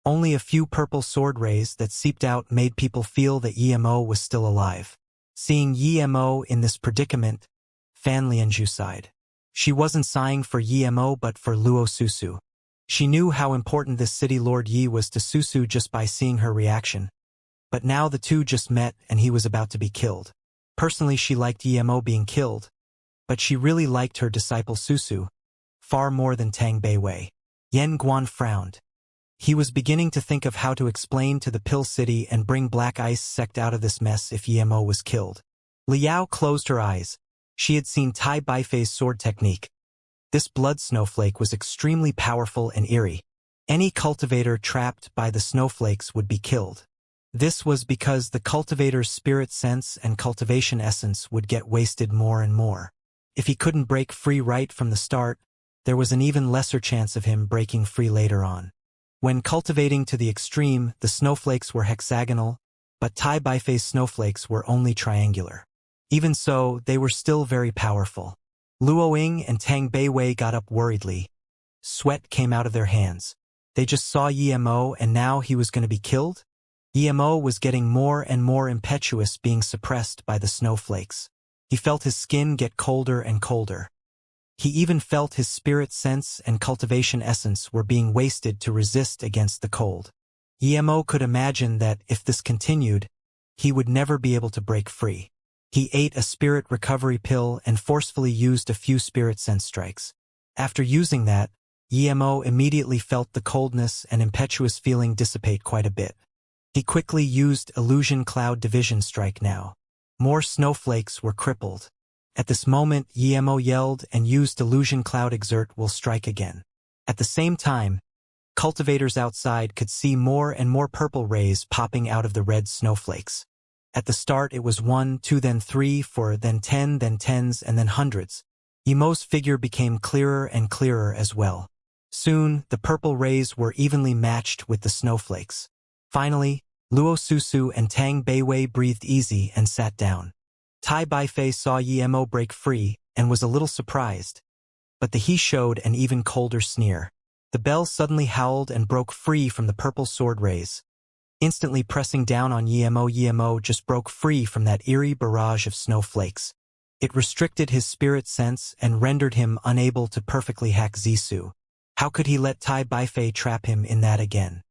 Only a few purple sword rays that seeped out made people feel that Yemo was still alive. Seeing Yemo in this predicament, Fan Lianju sighed. She wasn't sighing for Yemo but for Luo Susu. She knew how important this city Lord Yi was to Susu just by seeing her reaction. But now the two just met and he was about to be killed. Personally, she liked Yemo being killed, but she really liked her disciple Susu, far more than Tang Beiwei. Yen Guan frowned. He was beginning to think of how to explain to the Pill City and bring Black Ice sect out of this mess if Yemo was killed. Liao closed her eyes. She had seen Tai Baifei's sword technique. This blood snowflake was extremely powerful and eerie. Any cultivator trapped by the snowflakes would be killed. This was because the cultivator's spirit sense and cultivation essence would get wasted more and more. If he couldn't break free right from the start, there was an even lesser chance of him breaking free later on. When cultivating to the extreme, the snowflakes were hexagonal, but Tai Baifei's snowflakes were only triangular. Even so, they were still very powerful. Luo Ying and Tang Beiwei got up worriedly. Sweat came out of their hands. They just saw Yemo and now he was going to be killed? Yemo was getting more and more impetuous, being suppressed by the snowflakes. He felt his skin get colder and colder. He even felt his spirit sense and cultivation essence were being wasted to resist against the cold. Yemo could imagine that if this continued, he would never be able to break free. He ate a spirit recovery pill and forcefully used a few spirit sense strikes. After using that, Yemo immediately felt the coldness and impetuous feeling dissipate quite a bit. He quickly used Illusion Cloud Division Strike now. More snowflakes were crippled. At this moment, Yemo yelled and used Illusion Cloud Exert will strike again. At the same time, cultivators outside could see more and more purple rays popping out of the red snowflakes. At the start it was 1, 2, then 3, 4, then 10, then tens, and then hundreds. Yemo's figure became clearer and clearer as well. Soon, the purple rays were evenly matched with the snowflakes. Finally, Luo Susu and Tang Beiwei breathed easy and sat down. Tai Baifei saw Yemo break free and was a little surprised. But he showed an even colder sneer. The bell suddenly howled and broke free from the purple sword rays. Instantly pressing down on Yemo just broke free from that eerie barrage of snowflakes. It restricted his spirit sense and rendered him unable to perfectly hack Zisu. How could he let Tai Baifei trap him in that again?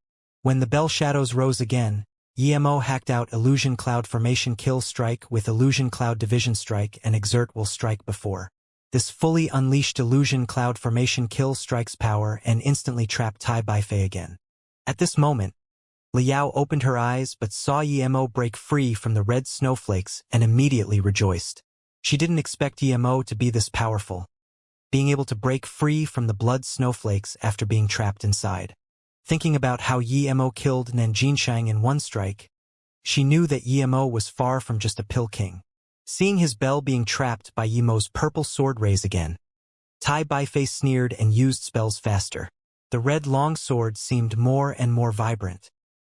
When the bell shadows rose again, Yemo hacked out Illusion Cloud Formation Kill Strike with Illusion Cloud Division Strike and Exert will strike before. This fully unleashed Illusion Cloud Formation Kill Strike's power and instantly trapped Tai Baifei again. At this moment, Liao opened her eyes but saw Yemo break free from the red snowflakes and immediately rejoiced. She didn't expect Yemo to be this powerful, being able to break free from the blood snowflakes after being trapped inside. Thinking about how Yemo killed Nanjinshang in one strike, she knew that Yemo was far from just a pill king. Seeing his bell being trapped by Yemo's purple sword rays again, Tai Baifei sneered and used spells faster. The red longsword seemed more and more vibrant.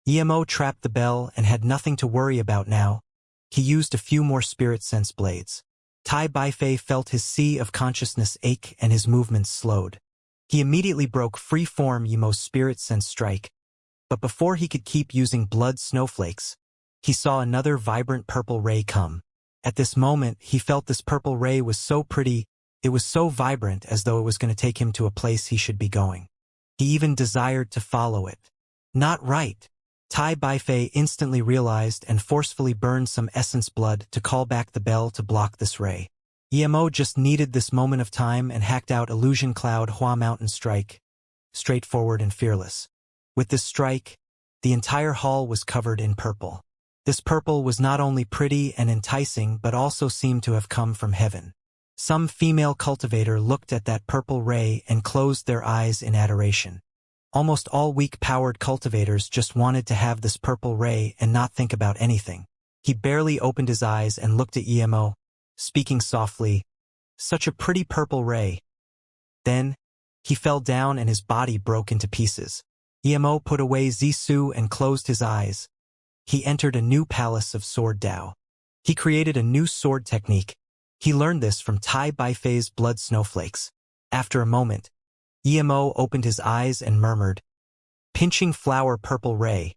Yemo trapped the bell and had nothing to worry about now. He used a few more spirit sense blades. Tai Baifei felt his sea of consciousness ache and his movements slowed. He immediately broke free from Yemo's spirit sense strike, but before he could keep using blood snowflakes, he saw another vibrant purple ray come. At this moment, he felt this purple ray was so pretty, it was so vibrant as though it was going to take him to a place he should be going. He even desired to follow it. Not right. Tai Baifei instantly realized and forcefully burned some essence blood to call back the bell to block this ray. Yemo just needed this moment of time and hacked out Illusion Cloud Hua Mountain Strike, straightforward and fearless. With this strike, the entire hall was covered in purple. This purple was not only pretty and enticing but also seemed to have come from heaven. Some female cultivator looked at that purple ray and closed their eyes in adoration. Almost all weak-powered cultivators just wanted to have this purple ray and not think about anything. He barely opened his eyes and looked at Yemo, speaking softly, "Such a pretty purple ray." Then, he fell down and his body broke into pieces. Yemo put away Zisu and closed his eyes. He entered a new palace of Sword Dao. He created a new sword technique. He learned this from Tai Baifei's blood snowflakes. After a moment, Yemo opened his eyes and murmured, "Pinching flower purple ray.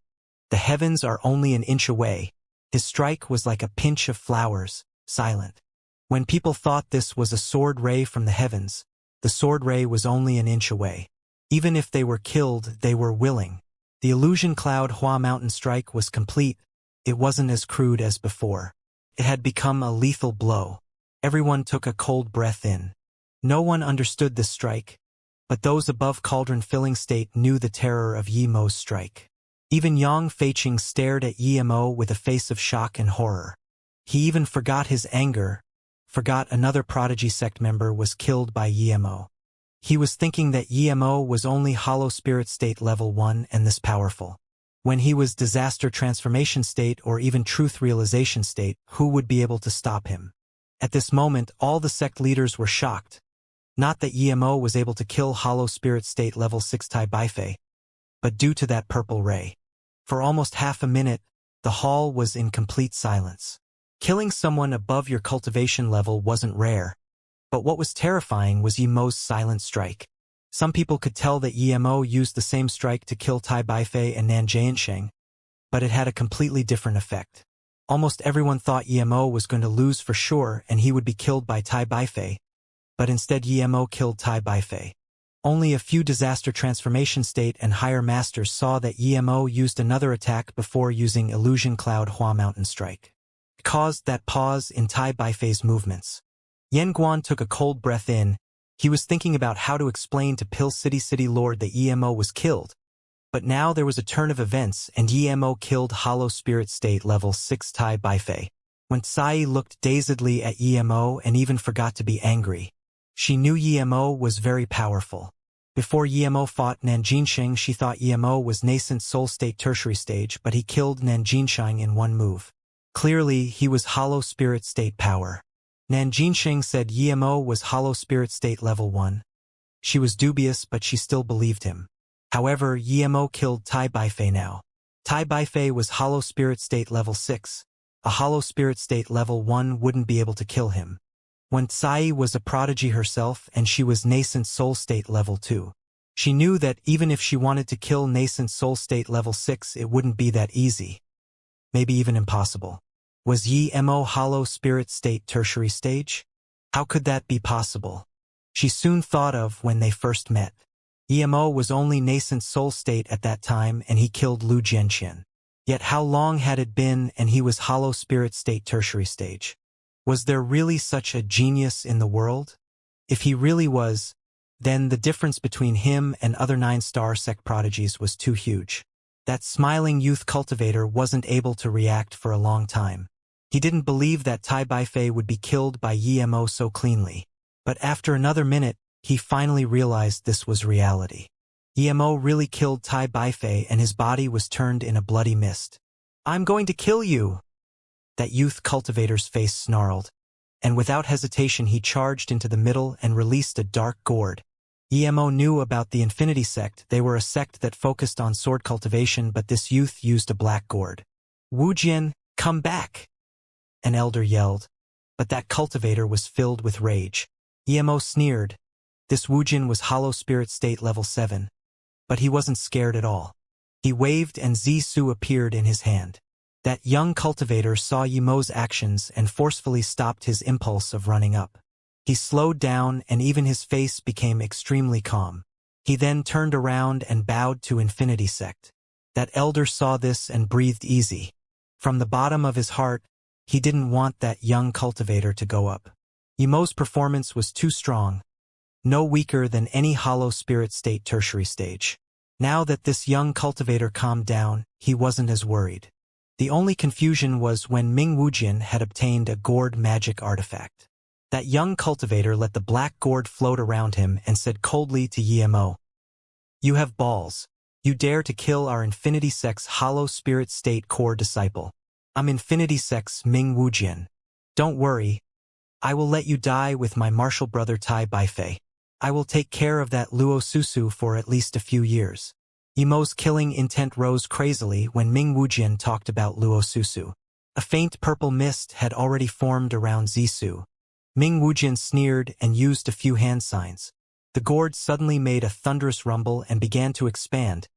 The heavens are only an inch away." His strike was like a pinch of flowers, silent. When people thought this was a sword ray from the heavens, the sword ray was only an inch away. Even if they were killed, they were willing. The Illusion Cloud Hua Mountain Strike was complete. It wasn't as crude as before. It had become a lethal blow. Everyone took a cold breath in. No one understood this strike. But those above cauldron filling state knew the terror of Yi Mo's strike. Even Yang Feiqing stared at Yi Mo with a face of shock and horror. He even forgot his anger, forgot another prodigy sect member was killed by Yi Mo. He was thinking that Yi Mo was only hollow spirit state level 1 and this powerful. When he was disaster transformation state or even truth realization state, who would be able to stop him? At this moment, all the sect leaders were shocked. Not that Yi Mo was able to kill hollow spirit state level 6 Tai Baifei, but due to that purple ray. For almost half a minute, the hall was in complete silence. Killing someone above your cultivation level wasn't rare, but what was terrifying was Yi Mo's silent strike. Some people could tell that Yi Mo used the same strike to kill Tai Baifei and Nan Jiansheng, but it had a completely different effect. Almost everyone thought Yi Mo was going to lose for sure and he would be killed by Tai Baifei, but instead Yi Mo killed Tai Baifei. Only a few disaster transformation state and higher masters saw that Yi Mo used another attack before using Illusion Cloud Hua Mountain Strike. It caused that pause in Tai Baifei's movements. Yan Guan took a cold breath in. He was thinking about how to explain to Pill City Lord that Yi Mo was killed. But now there was a turn of events and Yi Mo killed Hollow Spirit State level 6 Tai Baifei. When Tsai looked dazedly at Yi Mo and even forgot to be angry. She knew Yi Mo was very powerful. Before Yi Mo fought Nan Jinsheng, she thought Yi Mo was nascent soul state tertiary stage, but he killed Nan Jinsheng in one move. Clearly, he was hollow spirit state power. Nan Jinsheng said Yi Mo was hollow spirit state level 1. She was dubious, but she still believed him. However, Yi Mo killed Tai Baifei now. Tai Baifei was hollow spirit state level 6. A hollow spirit state level 1 wouldn't be able to kill him. When Tsai was a prodigy herself and she was nascent soul state level 2. She knew that even if she wanted to kill nascent soul state level 6 it wouldn't be that easy. Maybe even impossible. Was Yi Mo hollow spirit state tertiary stage? How could that be possible? She soon thought of when they first met. Yi Mo was only nascent soul state at that time and he killed Lu Jianxian. Yet how long had it been and he was hollow spirit state tertiary stage? Was there really such a genius in the world? If he really was, then the difference between him and other 9-star sect prodigies was too huge. That smiling youth cultivator wasn't able to react for a long time. He didn't believe that Tai Baifei would be killed by Yi Mo so cleanly. But after another minute, he finally realized this was reality. Yi Mo really killed Tai Baifei and his body was turned in a bloody mist. "I'm going to kill you!" That youth cultivator's face snarled, and without hesitation he charged into the middle and released a dark gourd. Yi Mo knew about the Infinity Sect. They were a sect that focused on sword cultivation, but this youth used a black gourd. "Wu Jian, come back!" An elder yelled, but that cultivator was filled with rage. Yi Mo sneered. This Wu Jian was hollow spirit state level 7. But he wasn't scared at all. He waved and Zisu appeared in his hand. That young cultivator saw Yi Mo's actions and forcefully stopped his impulse of running up. He slowed down and even his face became extremely calm. He then turned around and bowed to Infinity Sect. That elder saw this and breathed easy. From the bottom of his heart, he didn't want that young cultivator to go up. Yi Mo's performance was too strong. No weaker than any hollow spirit state tertiary stage. Now that this young cultivator calmed down, he wasn't as worried. The only confusion was when Ming Wujian had obtained a gourd magic artifact. That young cultivator let the black gourd float around him and said coldly to Yi Mo, "You have balls. You dare to kill our Infinity Sect's hollow spirit state core disciple. I'm Infinity Sect's Ming Wujian. Don't worry. I will let you die with my martial brother Tai Baifei. I will take care of that Luo Susu for at least a few years." Yi Mo's killing intent rose crazily when Ming Wujian talked about Luo Susu. A faint purple mist had already formed around Zisu. Ming Wujian sneered and used a few hand signs. The gourd suddenly made a thunderous rumble and began to expand,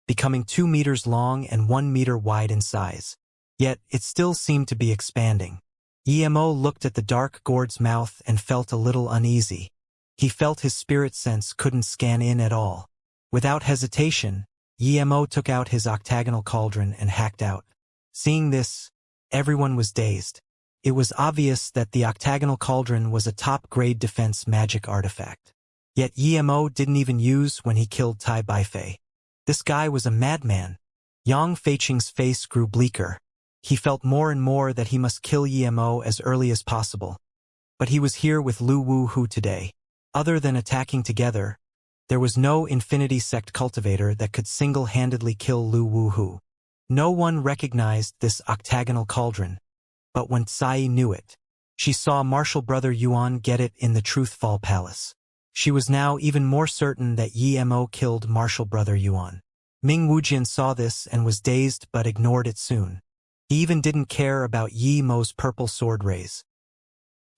becoming 2 meters long and 1 meter wide in size. Yet, it still seemed to be expanding. Yi Mo looked at the dark gourd's mouth and felt a little uneasy. He felt his spirit sense couldn't scan in at all. Without hesitation, Yi Mo took out his octagonal cauldron and hacked out. Seeing this, everyone was dazed. It was obvious that the octagonal cauldron was a top-grade defense magic artifact. Yet Emo didn't even use when he killed Tai Baifei. This guy was a madman. Yang Feiqing's face grew bleaker. He felt more and more that he must kill Emo as early as possible. But he was here with Lu Wuhu today. Other than attacking together, there was no Infinity Sect cultivator that could single-handedly kill Lu Wuhu. No one recognized this octagonal cauldron. But when Tsai knew it, she saw Martial Brother Yuan get it in the Truthfall Palace. She was now even more certain that Emo killed Martial Brother Yuan. Ming Wujian saw this and was dazed but ignored it soon. He even didn't care about Mo's purple sword rays.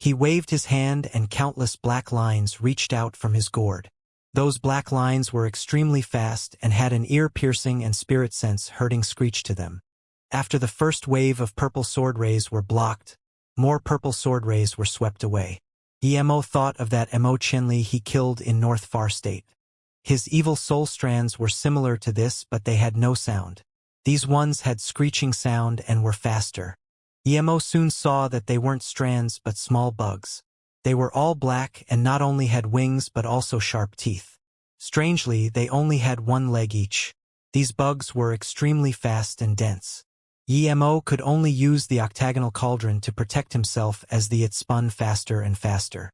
He waved his hand and countless black lines reached out from his gourd. Those black lines were extremely fast and had an ear-piercing and spirit sense hurting screech to them. After the first wave of purple sword rays were blocked, more purple sword rays were swept away. Emo thought of that Emo Chenli he killed in North Far State. His evil soul strands were similar to this, but they had no sound. These ones had screeching sound and were faster. Emo soon saw that they weren't strands but small bugs. They were all black and not only had wings but also sharp teeth. Strangely, they only had one leg each. These bugs were extremely fast and dense. Emo could only use the octagonal cauldron to protect himself as it spun faster and faster.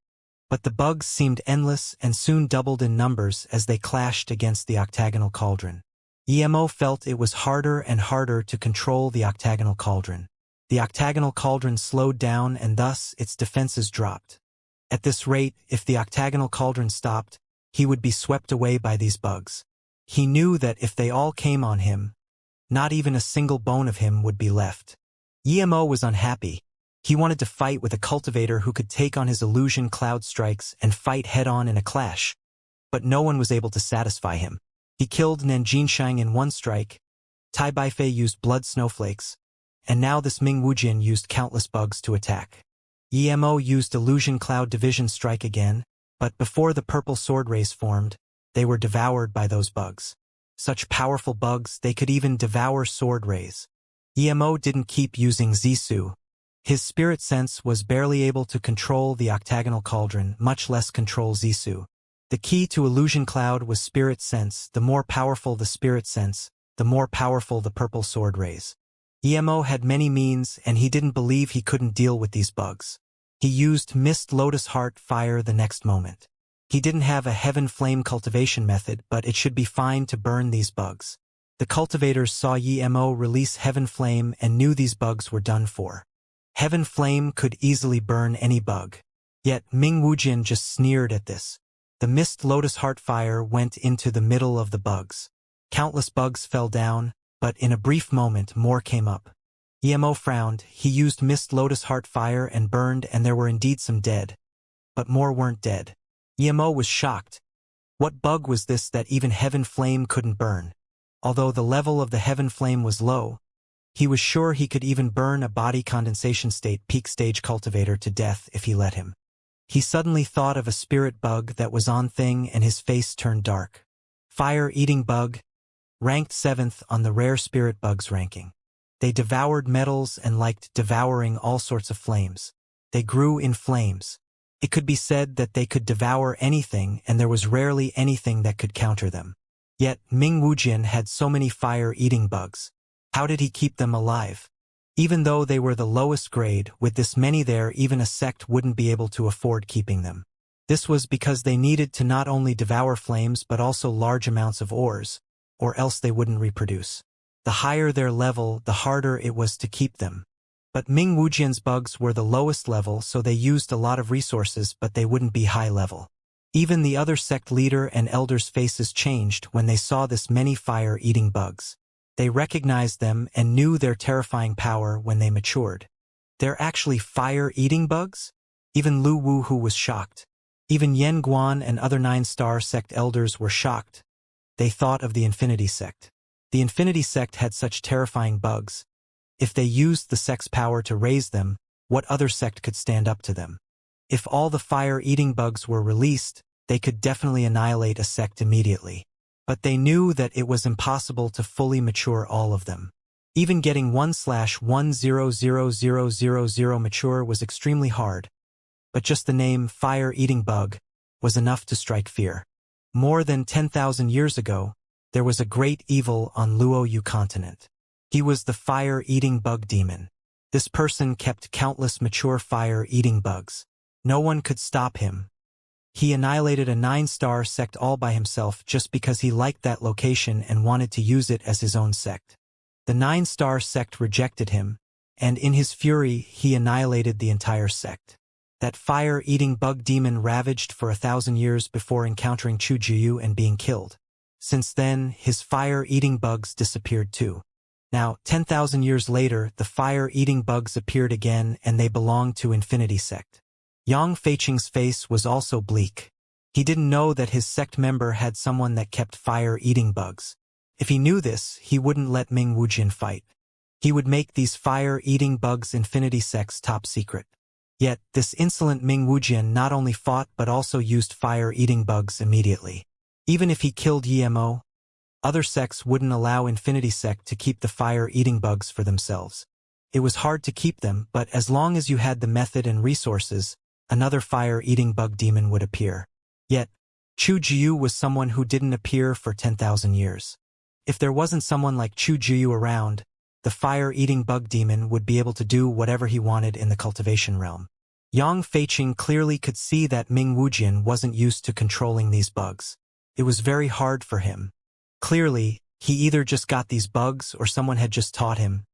But the bugs seemed endless and soon doubled in numbers as they clashed against the octagonal cauldron. Emo felt it was harder and harder to control the octagonal cauldron. The octagonal cauldron slowed down and thus its defenses dropped. At this rate, if the octagonal cauldron stopped, he would be swept away by these bugs. He knew that if they all came on him, not even a single bone of him would be left. Emo was unhappy. He wanted to fight with a cultivator who could take on his illusion cloud strikes and fight head-on in a clash. But no one was able to satisfy him. He killed Nanjinshang in one strike, Tai Baifei used blood snowflakes, and now this Ming Wujian used countless bugs to attack. Emo used illusion cloud division strike again, but before the purple sword rays formed, they were devoured by those bugs. Such powerful bugs, they could even devour sword rays. Emo didn't keep using Zisu. His spirit sense was barely able to control the octagonal cauldron, much less control Zisu. The key to illusion cloud was spirit sense. The more powerful the spirit sense, the more powerful the purple sword rays. Emo had many means and he didn't believe he couldn't deal with these bugs. He used Mist Lotus Heart Fire the next moment. He didn't have a Heaven Flame cultivation method, but it should be fine to burn these bugs. The cultivators saw Emo release Heaven Flame and knew these bugs were done for. Heaven Flame could easily burn any bug. Yet Ming Wujian just sneered at this. The Mist Lotus Heart Fire went into the middle of the bugs. Countless bugs fell down, but in a brief moment more came up. Emo frowned. He used Mist Lotus Heart Fire and burned, and there were indeed some dead. But more weren't dead. Emo was shocked. What bug was this that even Heaven Flame couldn't burn? Although the level of the Heaven Flame was low, he was sure he could even burn a body condensation state peak stage cultivator to death if he let him. He suddenly thought of a spirit bug that was on thing and his face turned dark. Fire-eating bug, ranked 7th on the rare spirit bugs ranking. They devoured metals and liked devouring all sorts of flames. They grew in flames. It could be said that they could devour anything and there was rarely anything that could counter them. Yet Ming Wujian had so many fire-eating bugs. How did he keep them alive? Even though they were the lowest grade, with this many there even a sect wouldn't be able to afford keeping them. This was because they needed to not only devour flames but also large amounts of ores, or else they wouldn't reproduce. The higher their level, the harder it was to keep them. But Ming Wujian's bugs were the lowest level, so they used a lot of resources, but they wouldn't be high level. Even the other sect leader and elders' faces changed when they saw this many fire-eating bugs. They recognized them and knew their terrifying power when they matured. They're actually fire-eating bugs? Even Lu Wuhu was shocked. Even Yen Guan and other 9-star sect elders were shocked. They thought of the Infinity Sect. The Infinity Sect had such terrifying bugs. If they used the sect's power to raise them, what other sect could stand up to them? If all the fire-eating bugs were released, they could definitely annihilate a sect immediately. But they knew that it was impossible to fully mature all of them. Even getting 1/1000000 mature was extremely hard. But just the name fire-eating bug was enough to strike fear. More than 10,000 years ago, there was a great evil on Luo continent. He was the fire-eating bug demon. This person kept countless mature fire-eating bugs. No one could stop him. He annihilated a 9-star sect all by himself just because he liked that location and wanted to use it as his own sect. The 9-star sect rejected him, and in his fury he annihilated the entire sect. That fire-eating bug demon ravaged for 1,000 years before encountering Chu Jiu and being killed. Since then, his fire-eating bugs disappeared too. Now, 10,000 years later, the fire-eating bugs appeared again and they belonged to Infinity Sect. Yang Feiqing's face was also bleak. He didn't know that his sect member had someone that kept fire-eating bugs. If he knew this, he wouldn't let Ming Wujian fight. He would make these fire-eating bugs Infinity Sect's top secret. Yet, this insolent Ming Wujian not only fought but also used fire-eating bugs immediately. Even if he killed Yemo, other sects wouldn't allow Infinity Sect to keep the fire-eating bugs for themselves. It was hard to keep them, but as long as you had the method and resources, another fire-eating bug demon would appear. Yet, Chu Jiu was someone who didn't appear for 10,000 years. If there wasn't someone like Chu Jiu around, the fire-eating bug demon would be able to do whatever he wanted in the cultivation realm. Yang Feiqing clearly could see that Ming Wujian wasn't used to controlling these bugs. It was very hard for him. Clearly, he either just got these bugs or someone had just taught him.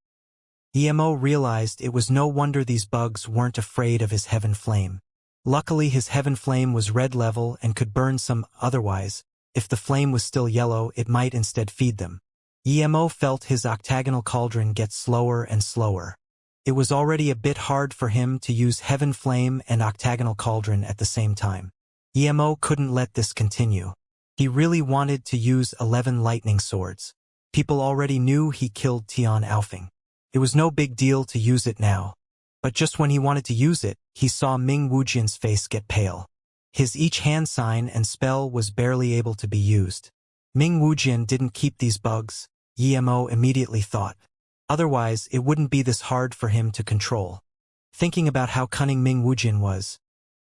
Yemo realized it was no wonder these bugs weren't afraid of his heaven flame. Luckily his heaven flame was red level and could burn some. Otherwise, if the flame was still yellow, it might instead feed them. Yemo felt his octagonal cauldron get slower and slower. It was already a bit hard for him to use heaven flame and octagonal cauldron at the same time. Yemo couldn't let this continue. He really wanted to use 11 lightning swords. People already knew he killed Tian Aofing. It was no big deal to use it now. But just when he wanted to use it, he saw Ming Wujian's face get pale. His each hand sign and spell was barely able to be used. Ming Wujian didn't keep these bugs, Yemo immediately thought. Otherwise, it wouldn't be this hard for him to control. Thinking about how cunning Ming Wujian was,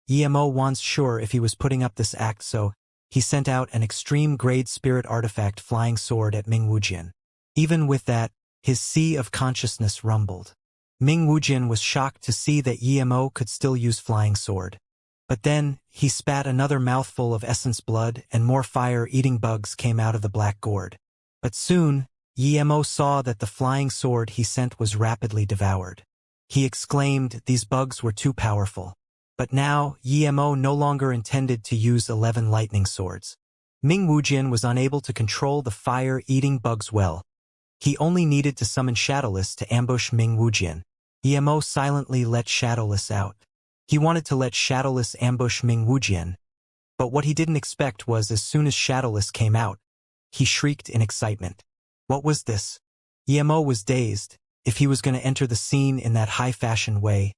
Yemo wasn't sure if he was putting up this act, so he sent out an extreme-grade spirit artifact flying sword at Ming Wujian. Even with that, his sea of consciousness rumbled. Ming Wujian was shocked to see that Yemo could still use flying sword. But then, he spat another mouthful of essence blood and more fire-eating bugs came out of the black gourd. But soon, Yemo saw that the flying sword he sent was rapidly devoured. He exclaimed these bugs were too powerful. But now, Yemo no longer intended to use 11 lightning swords. Ming Wujian was unable to control the fire-eating bugs well. He only needed to summon Shadowless to ambush Ming Wujian. Yemo silently let Shadowless out. He wanted to let Shadowless ambush Ming Wujian. But what he didn't expect was as soon as Shadowless came out, he shrieked in excitement. What was this? Yemo was dazed. If he was going to enter the scene in that high-fashion way,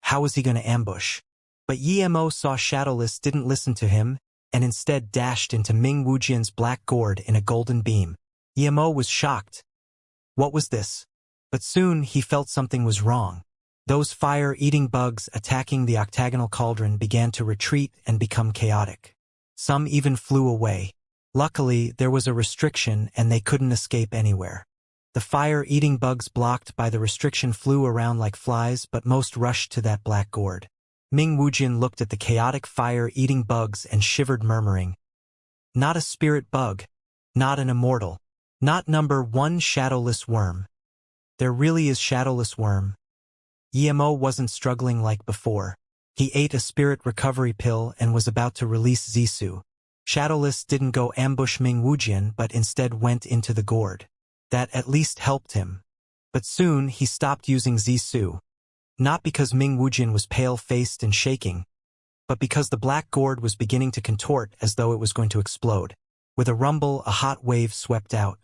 how was he going to ambush? But Yemo saw Shadowless didn't listen to him, and instead dashed into Ming Wujian's black gourd in a golden beam. Yemo was shocked. What was this? But soon he felt something was wrong. Those fire-eating bugs attacking the octagonal cauldron began to retreat and become chaotic. Some even flew away. Luckily, there was a restriction and they couldn't escape anywhere. The fire-eating bugs blocked by the restriction flew around like flies, but most rushed to that black gourd. Ming Wujian looked at the chaotic fire-eating bugs and shivered, murmuring, "Not a spirit bug. Not an immortal. Not number 1 shadowless worm. There really is shadowless worm." Yemo wasn't struggling like before. He ate a spirit recovery pill and was about to release Zisu. Shadowless didn't go ambush Ming Wujian but instead went into the gourd. That at least helped him. But soon he stopped using Zisu. Not because Ming Wujian was pale-faced and shaking, but because the black gourd was beginning to contort as though it was going to explode. With a rumble, a hot wave swept out.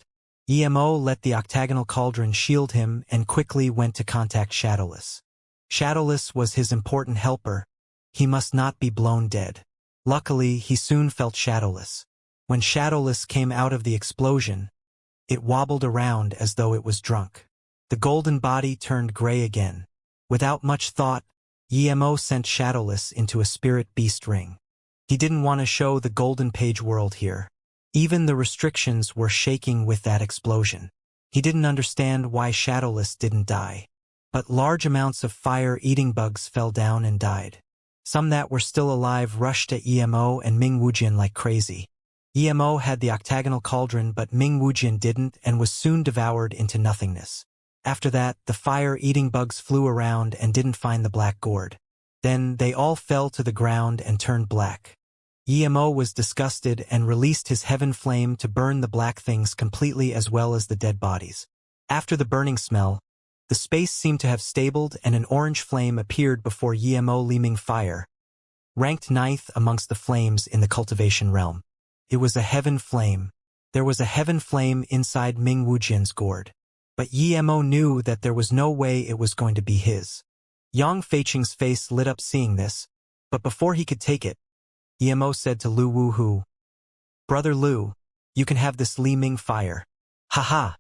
Yemo let the octagonal cauldron shield him and quickly went to contact Shadowless. Shadowless was his important helper. He must not be blown dead. Luckily, he soon felt Shadowless. When Shadowless came out of the explosion, it wobbled around as though it was drunk. The golden body turned gray again. Without much thought, Yemo sent Shadowless into a spirit beast ring. He didn't want to show the golden page world here. Even the restrictions were shaking with that explosion. He didn't understand why Shadowless didn't die. But large amounts of fire-eating bugs fell down and died. Some that were still alive rushed at Emo and Ming Wujian like crazy. Emo had the octagonal cauldron, but Ming Wujian didn't and was soon devoured into nothingness. After that, the fire-eating bugs flew around and didn't find the black gourd. Then they all fell to the ground and turned black. Emo was disgusted and released his heaven flame to burn the black things completely as well as the dead bodies. After the burning smell, the space seemed to have stabled and an orange flame appeared before Emo Liming Fire, ranked 9th amongst the flames in the cultivation realm. It was a heaven flame. There was a heaven flame inside Ming Wujian's gourd. But Emo knew that there was no way it was going to be his. Yang Feiqing's face lit up seeing this, but before he could take it, Emo said to Lu Wuhu, "Brother Lu, you can have this Li Ming Fire." "Haha.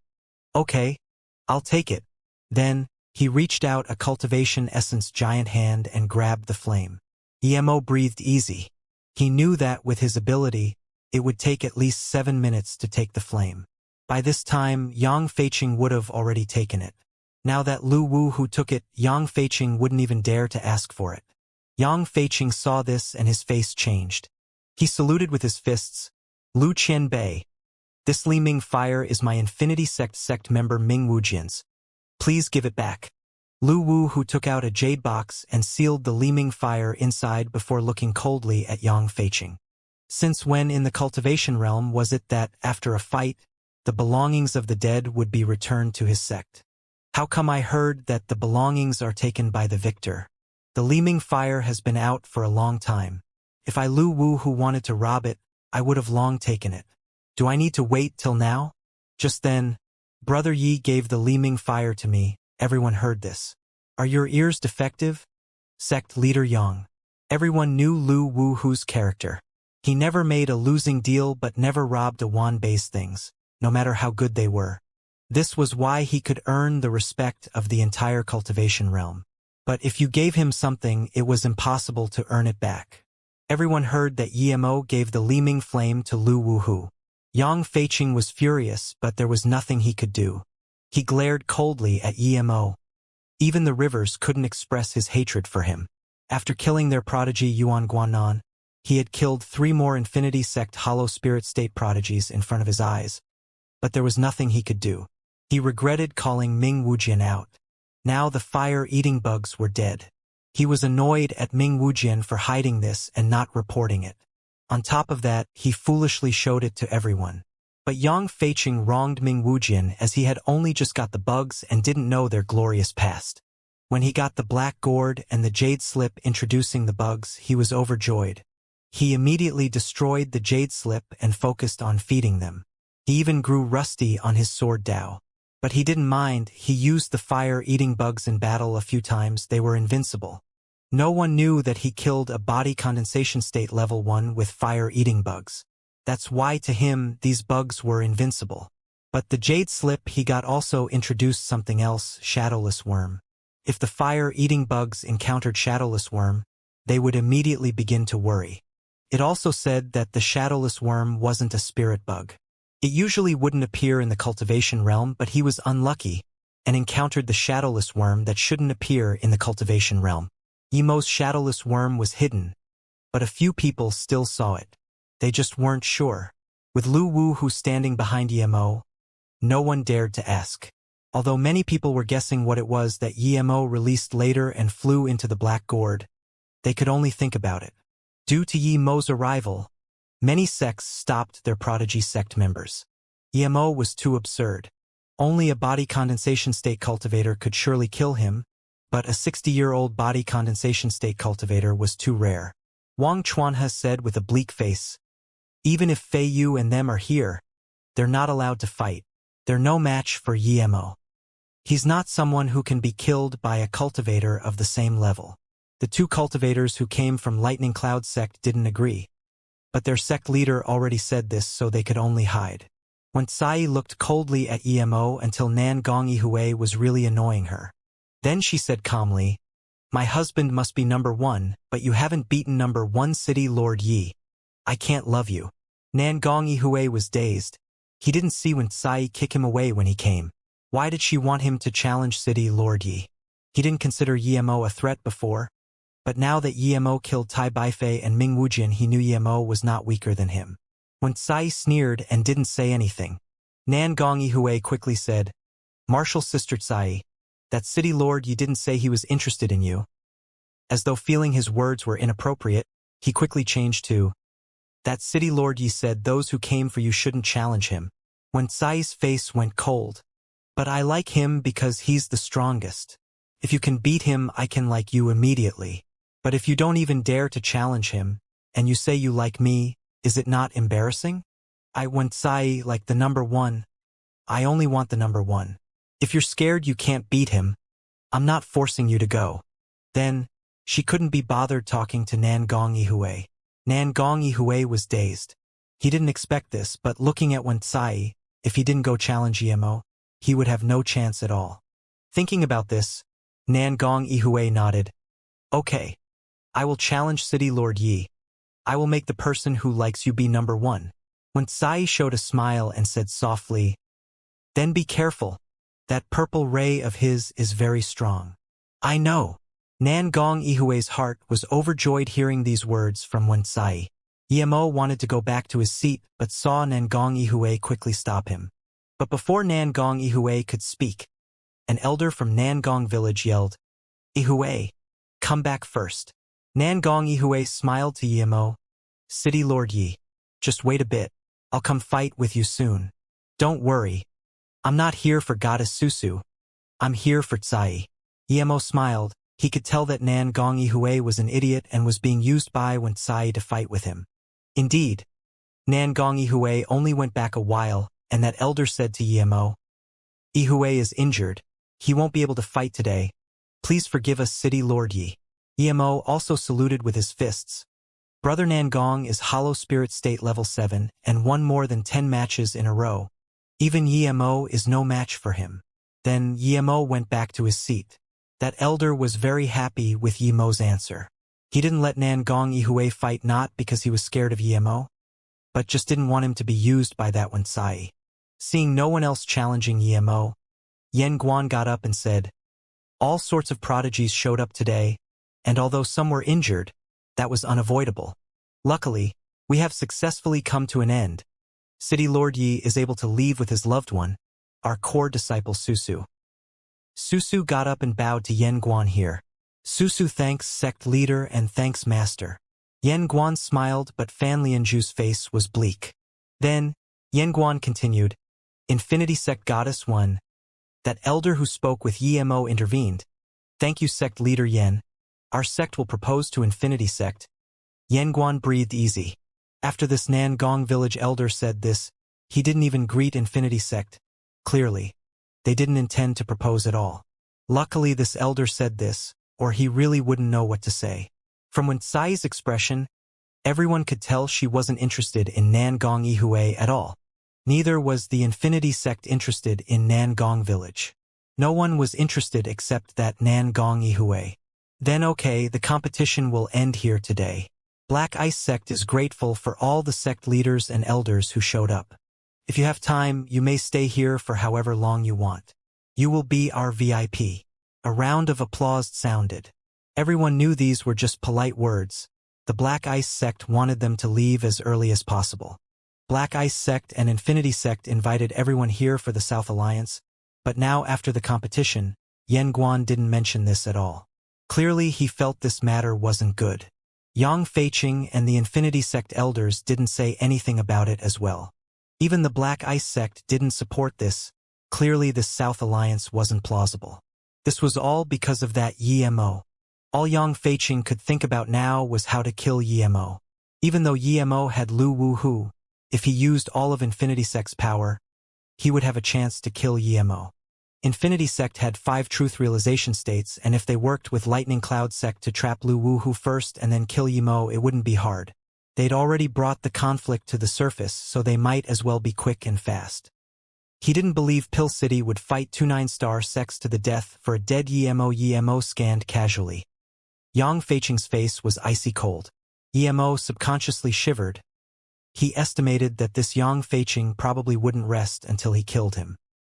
Okay, I'll take it." Then, he reached out a cultivation essence giant hand and grabbed the flame. Emo breathed easy. He knew that with his ability, it would take at least 7 minutes to take the flame. By this time, Yang Feiqing would have already taken it. Now that Lu Wuhu took it, Yang Feiqing wouldn't even dare to ask for it. Yang Feiqing saw this and his face changed. He saluted with his fists. "Lu Qianbei, this Li Ming Fire is my Infinity Sect member Ming Wujian's. Please give it back." Lu Wuhu took out a jade box and sealed the Li Ming Fire inside before looking coldly at Yang Feiqing. Since when in the cultivation realm was it that, after a fight, the belongings of the dead would be returned to his sect? How come I heard that the belongings are taken by the victor? The Li Ming Fire has been out for a long time. If I Lu Wuhu wanted to rob it, I would have long taken it. Do I need to wait till now? Just then, Brother Yi gave the Li Ming Fire to me. Everyone heard this. "Are your ears defective?" Sect leader Yang. Everyone knew Lu Wuhu's character. He never made a losing deal but never robbed a Wanbei's things, no matter how good they were. This was why he could earn the respect of the entire cultivation realm. But if you gave him something, it was impossible to earn it back. Everyone heard that Emo gave the Li Ming Flame to Lu Wuhu. Yang Feiqing was furious, but there was nothing he could do. He glared coldly at Emo. Even the rivers couldn't express his hatred for him. After killing their prodigy Yuan Guanan, he had killed 3 more Infinity Sect Hollow Spirit State prodigies in front of his eyes. But there was nothing he could do. He regretted calling Ming Wujian out. Now the fire-eating bugs were dead. He was annoyed at Ming Wujian for hiding this and not reporting it. On top of that, he foolishly showed it to everyone. But Yang Feiqing wronged Ming Wujian as he had only just got the bugs and didn't know their glorious past. When he got the black gourd and the jade slip introducing the bugs, he was overjoyed. He immediately destroyed the jade slip and focused on feeding them. He even grew rusty on his sword Dao. But he didn't mind. He used the fire-eating bugs in battle a few times. They were invincible. No one knew that he killed a body condensation state level 1 with fire-eating bugs. That's why to him these bugs were invincible. But the jade slip he got also introduced something else, Shadowless Worm. If the fire-eating bugs encountered Shadowless Worm, they would immediately begin to worry. It also said that the Shadowless Worm wasn't a spirit bug. It usually wouldn't appear in the cultivation realm, but he was unlucky and encountered the Shadowless Worm that shouldn't appear in the cultivation realm. Emo's Shadowless Worm was hidden, but a few people still saw it. They just weren't sure. With Lu Wuhu standing behind Emo, no one dared to ask. Although many people were guessing what it was that Emo released later and flew into the black gourd, they could only think about it. Due to Emo's arrival, many sects stopped their prodigy sect members. Emo was too absurd. Only a body condensation state cultivator could surely kill him, but a 60-year-old body condensation state cultivator was too rare. Wang Chuanhe said with a bleak face, "Even if Fei Yu and them are here, they're not allowed to fight. They're no match for Emo. He's not someone who can be killed by a cultivator of the same level." The 2 cultivators who came from Lightning Cloud sect didn't agree. But their sect leader already said this, so they could only hide. When Tsai looked coldly at Emo until Nan Gongyi was really annoying her. Then she said calmly, "My husband must be number 1, but you haven't beaten number 1 City Lord Yi. I can't love you. Nangong Yihui was dazed. He didn't see when Tsai kick him away when he came. Why did she want him to challenge City Lord Yi? He didn't consider Yimo a threat before, but now that Yimo killed Tai Baifei and Ming Wujin, he knew Yimo was not weaker than him. When Tsai sneered and didn't say anything, Nangong Yihui quickly said, Martial Sister Tsai, that City Lord Yi didn't say he was interested in you. As though feeling his words were inappropriate, he quickly changed to, that City Lord Yi said those who came for you shouldn't challenge him. When Tsai's face went cold, but I like him because he's the strongest. If you can beat him, I can like you immediately. But if you don't even dare to challenge him, and you say you like me, is it not embarrassing? I want Tsai like the number one. I only want the number one. If you're scared you can't beat him, I'm not forcing you to go. Then, she couldn't be bothered talking to Nangong Yihui. Nangong Yihui was dazed. He didn't expect this, but looking at Wen Tsai, if he didn't go challenge Yimo, he would have no chance at all. Thinking about this, Nangong Yihui nodded. Okay. I will challenge City Lord Yi. I will make the person who likes you be number one. When Tsai showed a smile and said softly, then be careful. That purple ray of his is very strong. I know. Nangong Yihui's heart was overjoyed hearing these words from Wen Tsai. Yimo wanted to go back to his seat but saw Nangong Yihui quickly stop him. But before Nangong Yihui could speak, an elder from Nangong village yelled, Yihui, come back first. Nangong Yihui smiled to Yimo. City Lord Yi, just wait a bit. I'll come fight with you soon. Don't worry. I'm not here for Goddess Susu. I'm here for Tsai. Yimo smiled. He could tell that Nangong Yihui was an idiot and was being used by Wen Tsai to fight with him. Indeed, Nangong Yihui only went back a while, and that elder said to Yimo, Yihui is injured. He won't be able to fight today. Please forgive us, City Lord Yi. Yimo also saluted with his fists. Brother Nangong is Hollow Spirit State Level 7 and won more than 10 matches in a row. Even Yimo is no match for him. Then Yimo went back to his seat. That elder was very happy with Yimo's answer. He didn't let Nangong Yihui fight not because he was scared of Yimo, but just didn't want him to be used by that Wen Tsai. Seeing no one else challenging Yimo, Yen Guan got up and said, all sorts of prodigies showed up today, and although some were injured, that was unavoidable. Luckily, we have successfully come to an end. City Lord Yi is able to leave with his loved one, our core disciple Susu. Susu got up and bowed to Yen Guan here. Susu thanks sect leader and thanks master. Yen Guan smiled, but Fan Lianju's face was bleak. Then, Yen Guan continued, Infinity Sect Goddess 1. That elder who spoke with Yimo intervened. Thank you, sect leader Yen. Our sect will propose to Infinity Sect. Yen Guan breathed easy. After this Nangong village elder said this, he didn't even greet Infinity Sect. Clearly, they didn't intend to propose at all. Luckily this elder said this, or he really wouldn't know what to say. From Wen Tsai's expression, everyone could tell she wasn't interested in Nangong Yihui at all. Neither was the Infinity Sect interested in Nangong village. No one was interested except that Nangong Yihui. Then okay, the competition will end here today. Black Ice Sect is grateful for all the sect leaders and elders who showed up. If you have time, you may stay here for however long you want. You will be our VIP. A round of applause sounded. Everyone knew these were just polite words. The Black Ice Sect wanted them to leave as early as possible. Black Ice Sect and Infinity Sect invited everyone here for the South Alliance, but now after the competition, Yen Guan didn't mention this at all. Clearly he felt this matter wasn't good. Yang Feiqing and the Infinity Sect elders didn't say anything about it as well. Even the Black Ice Sect didn't support this. Clearly this South Alliance wasn't plausible. This was all because of that Yimo. All Yang Feiqing could think about now was how to kill Yimo. Even though Yimo had Lu Wuhu, if he used all of Infinity Sect's power, he would have a chance to kill Yimo. Infinity Sect had 5 truth realization states, and if they worked with Lightning Cloud Sect to trap Lu Wuhu first and then kill Yimo, it wouldn't be hard. They'd already brought the conflict to the surface, so they might as well be quick and fast. He didn't believe Pill City would fight 2 9-star sects to the death for a dead Yimo. Yimo scanned casually. Yang Feiqing's face was icy cold. Yimo subconsciously shivered, He estimated that this Yang Feiqing probably wouldn't rest until he killed him.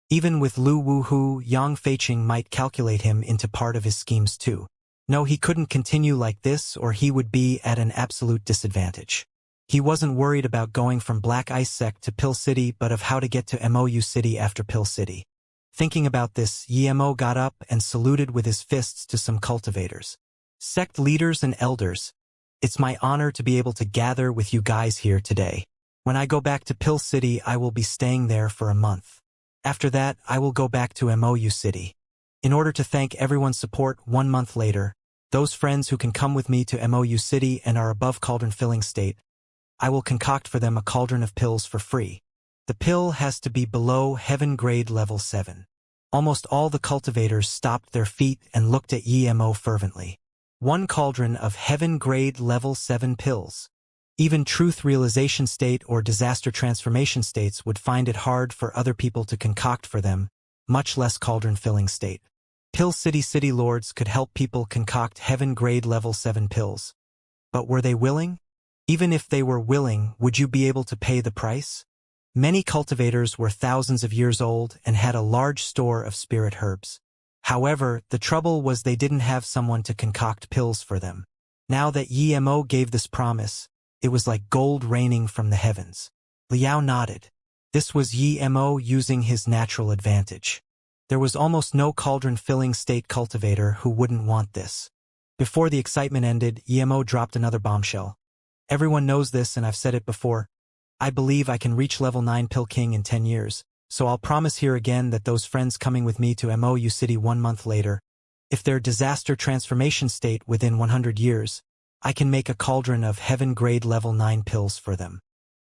Even with Lu Wuhu, Yang Feiqing might calculate him into part of his schemes too. No, he couldn't continue like this or he would be at an absolute disadvantage. He wasn't worried about going from Black Ice Sect to Pill City but of how to get to Mou City after Pill City. Thinking about this, Yemo got up and saluted with his fists to some cultivators. Sect leaders and elders, it's my honor to be able to gather with you guys here today. When I go back to Pill City, I will be staying there for a month. After that, I will go back to Mou City. In order to thank everyone's support 1 month later, those friends who can come with me to Mou City and are above cauldron filling state, I will concoct for them a cauldron of pills for free. The pill has to be below heaven grade level 7. Almost all the cultivators stopped their feet and looked at Yemo fervently. 1 cauldron of heaven grade level 7 pills. Even truth realization state or disaster transformation states would find it hard for other people to concoct for them, much less cauldron filling state. Pill City lords could help people concoct heaven grade level 7 pills. But were they willing? Even if they were willing, would you be able to pay the price? Many cultivators were thousands of years old and had a large store of spirit herbs. However, the trouble was they didn't have someone to concoct pills for them. Now that Yemo gave this promise, it was like gold raining from the heavens. Liao nodded. This was Yemo using his natural advantage. There was almost no cauldron-filling state cultivator who wouldn't want this. Before the excitement ended, Yemo dropped another bombshell. Everyone knows this and I've said it before. I believe I can reach level 9 Pill King in 10 years, so I'll promise here again that those friends coming with me to Mou City 1 month later, if they're disaster transformation state within 100 years, I can make a cauldron of heaven grade level 9 pills for them.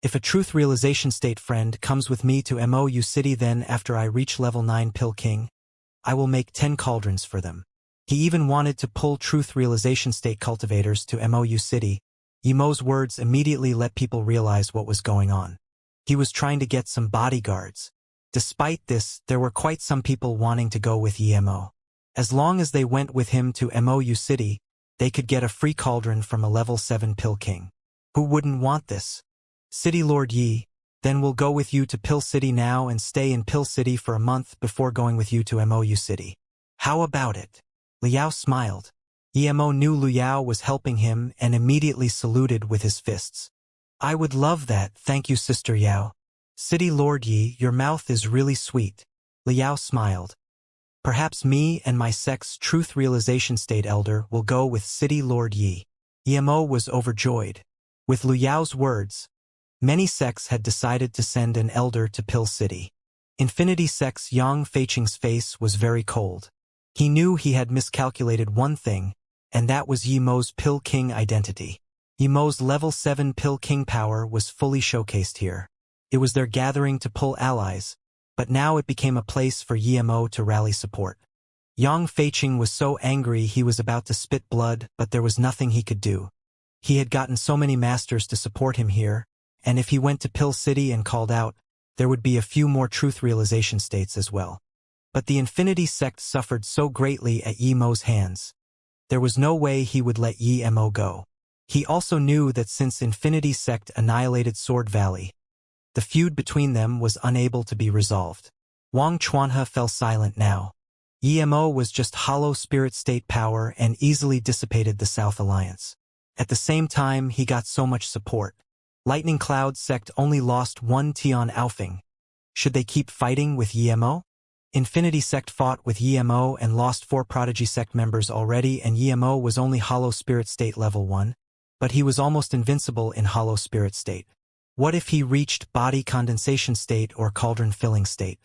If a truth realization state friend comes with me to Mou City then after I reach level 9 Pill King, I will make 10 cauldrons for them. He even wanted to pull truth realization state cultivators to Mou City. Yemo's words immediately let people realize what was going on. He was trying to get some bodyguards. Despite this, there were quite some people wanting to go with Yemo. As long as they went with him to Mou City, they could get a free cauldron from a level 7 Pill King. Who wouldn't want this? City Lord Yi, then we'll go with you to Pill City now and stay in Pill City for a month before going with you to Mou City. How about it? Liao smiled. Yemo knew Liao was helping him and immediately saluted with his fists. I would love that, thank you Sister Yao. City Lord Yi, your mouth is really sweet. Liao smiled. Perhaps me and my sect's truth realization state elder will go with City Lord Yi. Yemo was overjoyed. With Liao's words, many sects had decided to send an elder to Pill City. Infinity Sect's Yang Feiqing's face was very cold. He knew he had miscalculated one thing, and that was Yemo's Pill King identity. Yemo's level 7 Pill King power was fully showcased here. It was their gathering to pull allies, but now it became a place for Yemo to rally support. Yang Feiqing was so angry he was about to spit blood, but there was nothing he could do. He had gotten so many masters to support him here, and if he went to Pill City and called out, there would be a few more truth realization states as well. But the Infinity Sect suffered so greatly at Yemo's hands. There was no way he would let Yemo go. He also knew that since Infinity Sect annihilated Sword Valley, the feud between them was unable to be resolved. Wang Chuanhe fell silent now. Yemo was just hollow spirit state power and easily dissipated the South Alliance. At the same time, he got so much support. Lightning Cloud Sect only lost 1 Tian Alfing. Should they keep fighting with Yemo? Infinity Sect fought with Yemo and lost 4 Prodigy Sect members already, and Yemo was only Hollow Spirit State level 1, but he was almost invincible in Hollow Spirit State. What if he reached Body Condensation State or Cauldron Filling State?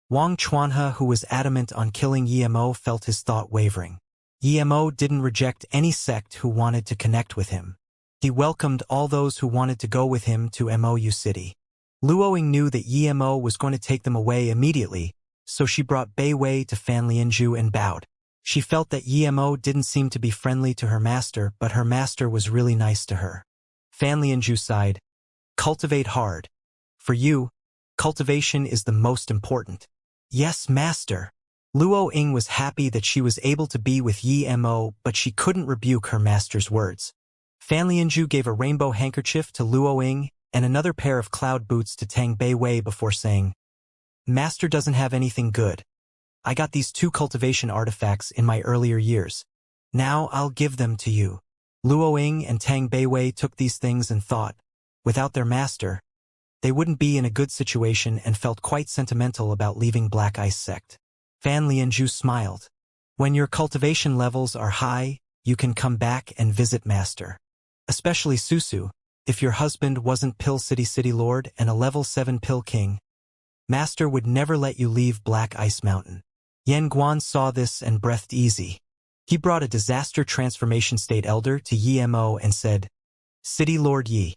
Wang Chuanhe, who was adamant on killing Yemo, felt his thought wavering. Yemo didn't reject any sect who wanted to connect with him. He welcomed all those who wanted to go with him to Mou City. Luoying knew that Yemo was going to take them away immediately, so she brought Bei Wei to Fan Lianju and bowed. She felt that Yemo didn't seem to be friendly to her master, but her master was really nice to her. Fan Lianju sighed. Cultivate hard. For you, cultivation is the most important. Yes, master. Luoying was happy that she was able to be with Yemo, but she couldn't rebuke her master's words. Fan Lianju gave a rainbow handkerchief to Luoying, and another pair of cloud boots to Tang Bei Wei before saying, "Master doesn't have anything good. I got these 2 cultivation artifacts in my earlier years. Now I'll give them to you." Luo Ying and Tang Bei Wei took these things and thought, without their master, they wouldn't be in a good situation and felt quite sentimental about leaving Black Ice Sect. Fan Lianzhu smiled. "When your cultivation levels are high, you can come back and visit Master. Especially Susu, if your husband wasn't Pill City Lord and a level 7 Pill King. Master would never let you leave Black Ice Mountain." Yan Guan saw this and breathed easy. He brought a disaster transformation state elder to Yi Mo and said, "City Lord Yi,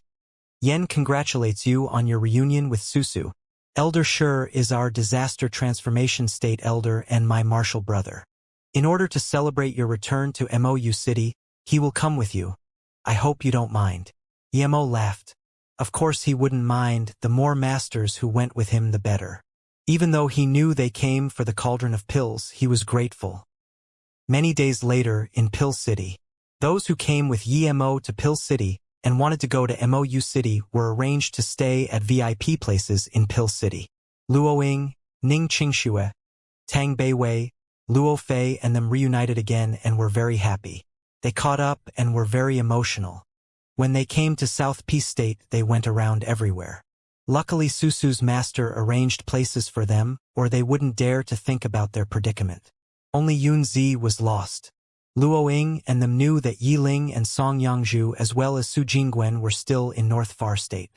Yen congratulates you on your reunion with Susu. Elder Shi is our disaster transformation state elder and my martial brother. In order to celebrate your return to Mou City, he will come with you. I hope you don't mind." Yemo laughed. Of course he wouldn't mind, the more masters who went with him the better. Even though he knew they came for the cauldron of pills, he was grateful. Many days later, in Pill City, those who came with Yi Mo to Pill City and wanted to go to Mou City were arranged to stay at VIP places in Pill City. Luo Ying, Ning Qingxue, Tang Bei Wei, Luo Fei and them reunited again and were very happy. They caught up and were very emotional. When they came to South Peace State, they went around everywhere. Luckily Susu's master arranged places for them, or they wouldn't dare to think about their predicament. Only Yun Zi was lost. Luo Ying and them knew that Yi Ling and Song Yangzhu as well as Su Jingguan were still in North Far State.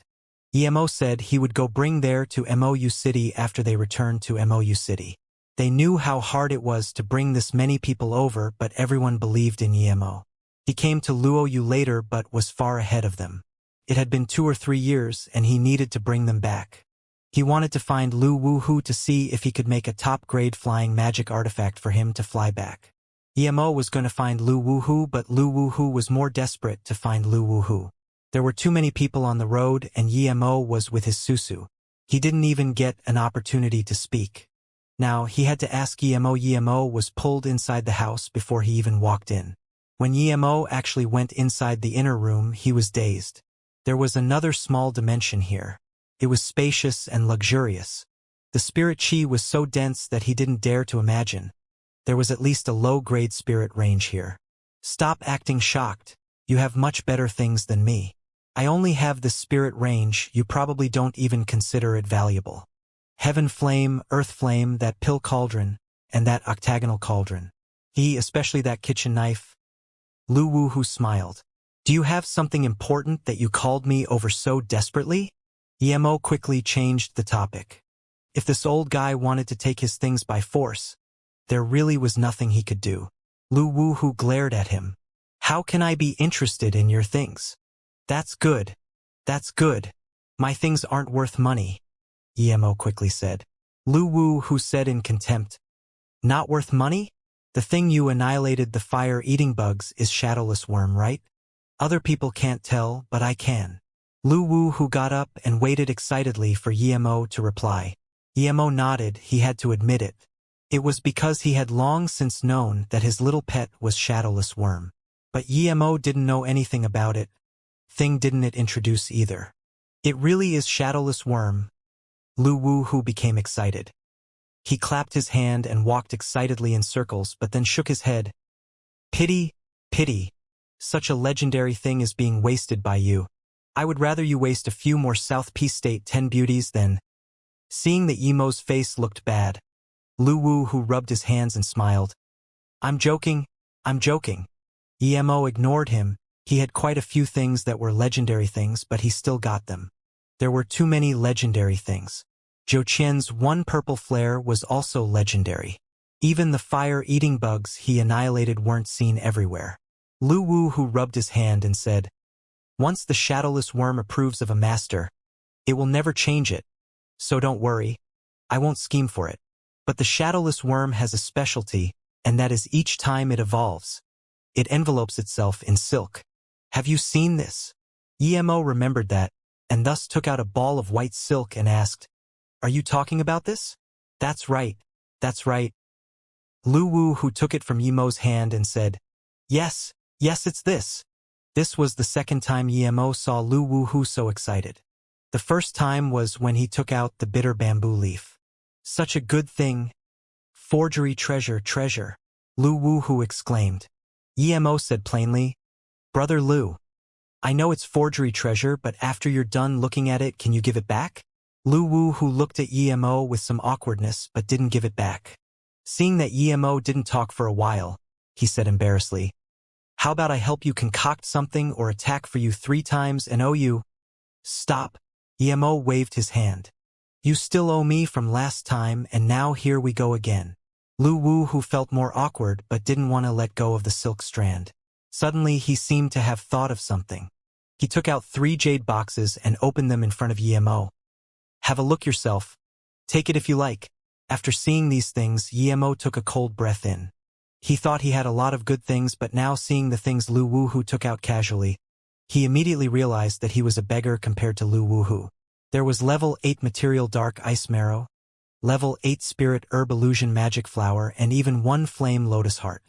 Yemo said he would go bring there to Mou City after they returned to Mou City. They knew how hard it was to bring this many people over, but everyone believed in Yemo. He came to Luo Yu later but was far ahead of them. It had been 2 or 3 years and he needed to bring them back. He wanted to find Lu Wuhu to see if he could make a top-grade flying magic artifact for him to fly back. Yemo was going to find Lu Wuhu, but Lu Wuhu was more desperate to find Lu Wuhu. There were too many people on the road and Yemo was with his Susu. He didn't even get an opportunity to speak. Now he had to ask Yemo. Yemo was pulled inside the house before he even walked in. When Yemo actually went inside the inner room, he was dazed. There was another small dimension here. It was spacious and luxurious. The spirit chi was so dense that he didn't dare to imagine. There was at least a low-grade spirit range here. "Stop acting shocked. You have much better things than me. I only have this spirit range, you probably don't even consider it valuable. Heaven flame, earth flame, that pill cauldron, and that octagonal cauldron. Especially that kitchen knife." Lu Wuhu smiled. "Do you have something important that you called me over so desperately?" Yemo quickly changed the topic. If this old guy wanted to take his things by force, there really was nothing he could do. Lu Wuhu glared at him. "How can I be interested in your things?" That's good. That's good. My things aren't worth money," Yemo quickly said. Lu Wuhu said in contempt, "Not worth money? The thing you annihilated the fire-eating bugs is shadowless worm, right? Other people can't tell, but I can." Lu Wuhu got up and waited excitedly for Yemo to reply. Yemo nodded. He had to admit it. It was because he had long since known that his little pet was shadowless worm. But Yemo didn't know anything about it. Thing didn't it introduce either. "It really is shadowless worm." Lu Wuhu became excited. He clapped his hand and walked excitedly in circles, but then shook his head. "Pity, pity. Such a legendary thing is being wasted by you. I would rather you waste a few more South Peace State 10 beauties than—" Seeing that Yemo's face looked bad, Lu Wuhu rubbed his hands and smiled. I'm joking. Yemo ignored him. He had quite a few things that were legendary things, but he still got them. There were too many legendary things. Zhou Qian's 1 purple flare was also legendary. Even the fire-eating bugs he annihilated weren't seen everywhere. Lu Wuhu rubbed his hand and said, "Once the shadowless worm approves of a master, it will never change it. So don't worry. I won't scheme for it. But the shadowless worm has a specialty, and that is each time it evolves, it envelopes itself in silk. Have you seen this?" Yemo remembered that, and thus took out a ball of white silk and asked, "Are you talking about this?" That's right. Lu Wuhu took it from Yemo's hand and said, Yes, it's this." This was the second time Yemo saw Lu Wuhu so excited. The first time was when he took out the bitter bamboo leaf. Such a good thing. Forgery treasure. Lu Wuhu exclaimed. Emo said plainly, Brother Lu, I know it's forgery treasure, but after you're done looking at it, can you give it back? Lu Wuhu looked at Emo with some awkwardness but didn't give it back. Seeing that Emo didn't talk for a while, he said embarrassedly, How about I help you concoct something or attack for you 3 times and owe you? Stop. Emo waved his hand. You still owe me from last time, and now here we go again. Lu Wuhu felt more awkward but didn't want to let go of the silk strand. Suddenly he seemed to have thought of something. He took out 3 jade boxes and opened them in front of Emo. Have a look yourself. Take it if you like. After seeing these things, Emo took a cold breath in. He thought he had a lot of good things, but now seeing the things Lu Wuhu took out casually, he immediately realized that he was a beggar compared to Lu Wuhu. There was level 8 material dark ice marrow, level 8 spirit herb illusion magic flower, and even 1 flame lotus heart.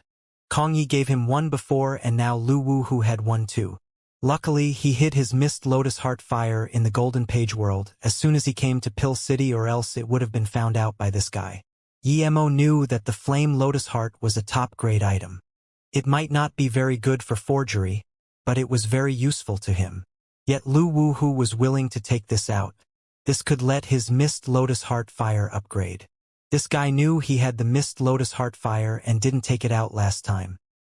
Kong Yi gave him 1 before, and now Lu Wuhu had 1 too. Luckily, he hid his mist lotus heart fire in the golden page world as soon as he came to Pill City, or else it would have been found out by this guy. Emo knew that the flame lotus heart was a top-grade item. It might not be very good for forgery, but it was very useful to him. Yet Lu Wuhu was willing to take this out. This could let his mist lotus heart fire upgrade. This guy knew he had the mist lotus heart fire and didn't take it out last time.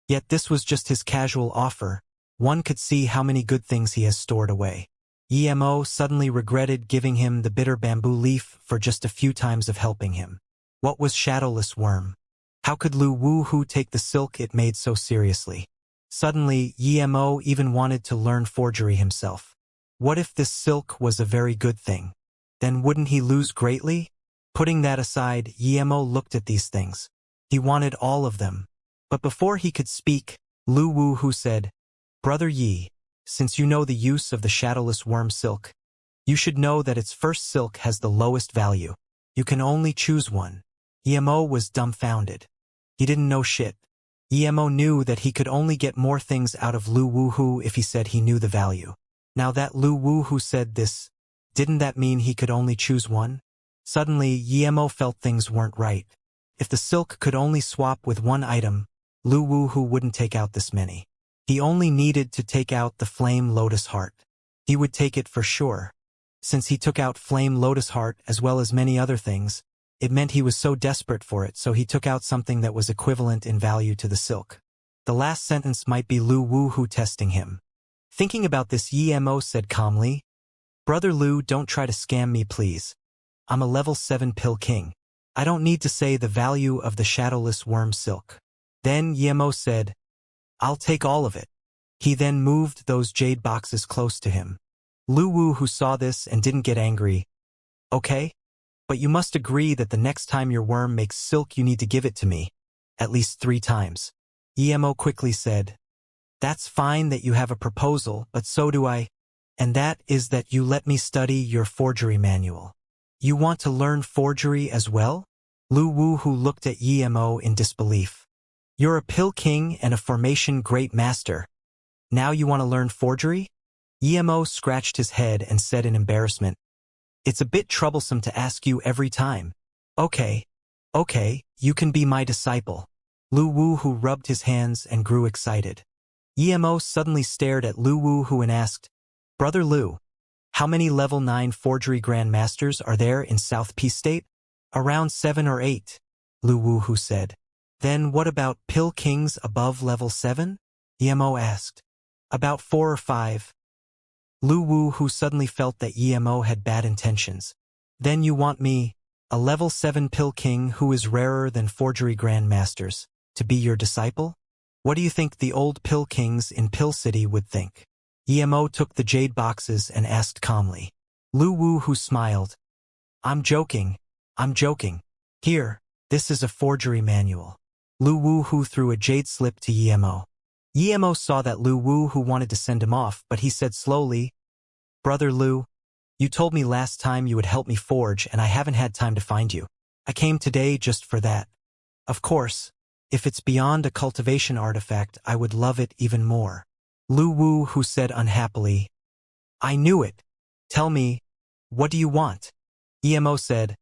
Yet this was just his casual offer. One could see how many good things he has stored away. Emo suddenly regretted giving him the bitter bamboo leaf for just a few times of helping him. What was Shadowless Worm? How could Lu Wuhu take the silk it made so seriously? Suddenly, Emo even wanted to learn forgery himself. What if this silk was a very good thing? Then wouldn't he lose greatly? Putting that aside, Emo looked at these things. He wanted all of them. But before he could speak, Lu Wuhu said, Brother Yi, since you know the use of the Shadowless Worm silk, you should know that its first silk has the lowest value. You can only choose one. Emo was dumbfounded. He didn't know shit. Emo knew that he could only get more things out of Lu Wuhu if he said he knew the value. Now that Lu Wuhu said this, didn't that mean he could only choose one? Suddenly, Emo felt things weren't right. If the silk could only swap with one item, Lu Wuhu wouldn't take out this many. He only needed to take out the Flame Lotus Heart. He would take it for sure. Since he took out Flame Lotus Heart as well as many other things, it meant he was so desperate for it, so he took out something that was equivalent in value to the silk. The last sentence might be Lu Wuhu testing him. Thinking about this, Emo said calmly, Brother Lu, don't try to scam me please. I'm a level 7 pill king. I don't need to say the value of the Shadowless Worm silk. Then Emo said, I'll take all of it. He then moved those jade boxes close to him. Lu Wuhu saw this and didn't get angry. Okay? But you must agree that the next time your worm makes silk you need to give it to me. At least 3 times. Emo quickly said, That's fine that you have a proposal, but so do I. And that is that you let me study your forgery manual. You want to learn forgery as well? Lu Wuhu looked at Emo in disbelief. You're a pill king and a formation great master. Now you want to learn forgery? Emo scratched his head and said in embarrassment, It's a bit troublesome to ask you every time. Okay, you can be my disciple. Lu Wuhu rubbed his hands and grew excited. Emo suddenly stared at Lu Wuhu and asked, Brother Lu, how many level 9 forgery grandmasters are there in South P State? Around 7 or 8, Lu Wuhu said. Then what about pill kings above level 7? Emo asked. About 4 or 5. Lu Wuhu suddenly felt that Emo had bad intentions. Then you want me, a level 7 pill king who is rarer than forgery grandmasters, to be your disciple? What do you think the old pill kings in Pill City would think? Emo took the jade boxes and asked calmly. Lu Wuhu smiled. I'm joking. Here, this is a forgery manual. Lu Wuhu threw a jade slip to Emo. Emo saw that Lu Wuhu wanted to send him off, but he said slowly, Brother Lu, you told me last time you would help me forge and I haven't had time to find you. I came today just for that. Of course, if it's beyond a cultivation artifact, I would love it even more. Lu Wuhu said unhappily, I knew it. Tell me, What do you want? Emo said,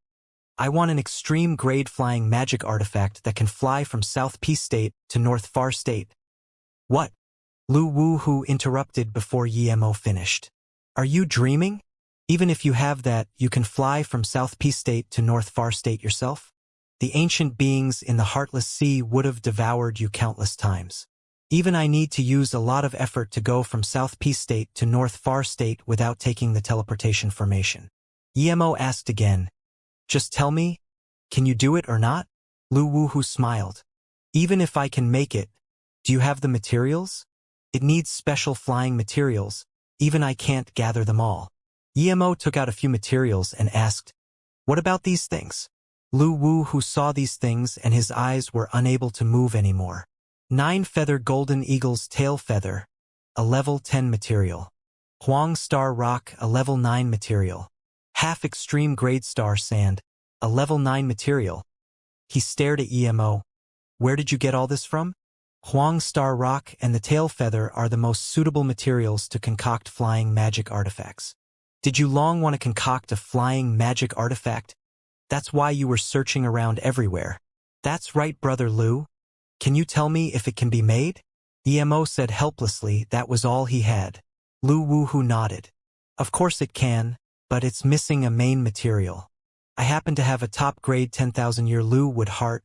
I want an extreme grade flying magic artifact that can fly from South P State to North Far State. What? Lu Wu interrupted before Emo finished. Are you dreaming? Even if you have that, you can fly from South P State to North Far State yourself? The ancient beings in the Heartless Sea would have devoured you countless times. Even I need to use a lot of effort to go from South P State to North Far State without taking the teleportation formation. Emo asked again, just tell me, can you do it or not? Lu Wu smiled. Even if I can make it, do you have the materials? It needs special flying materials, even I can't gather them all. Emo took out a few materials and asked, what about these things? Lu Wu saw these things and his eyes were unable to move anymore. 9-feather golden eagle's tail feather, a level 10 material. Huang star rock, a level 9 material. Half extreme grade star sand, a level 9 material. He stared at Emo. Where did you get all this from? Huang star rock and the tail feather are the most suitable materials to concoct flying magic artifacts. Did you long want to concoct a flying magic artifact? That's why you were searching around everywhere. That's right, Brother Lu. Can you tell me if it can be made? Emo said helplessly that was all he had. Lu Wu nodded. Of course it can, but it's missing a main material. I happen to have a top-grade 10,000-year Lu wood heart.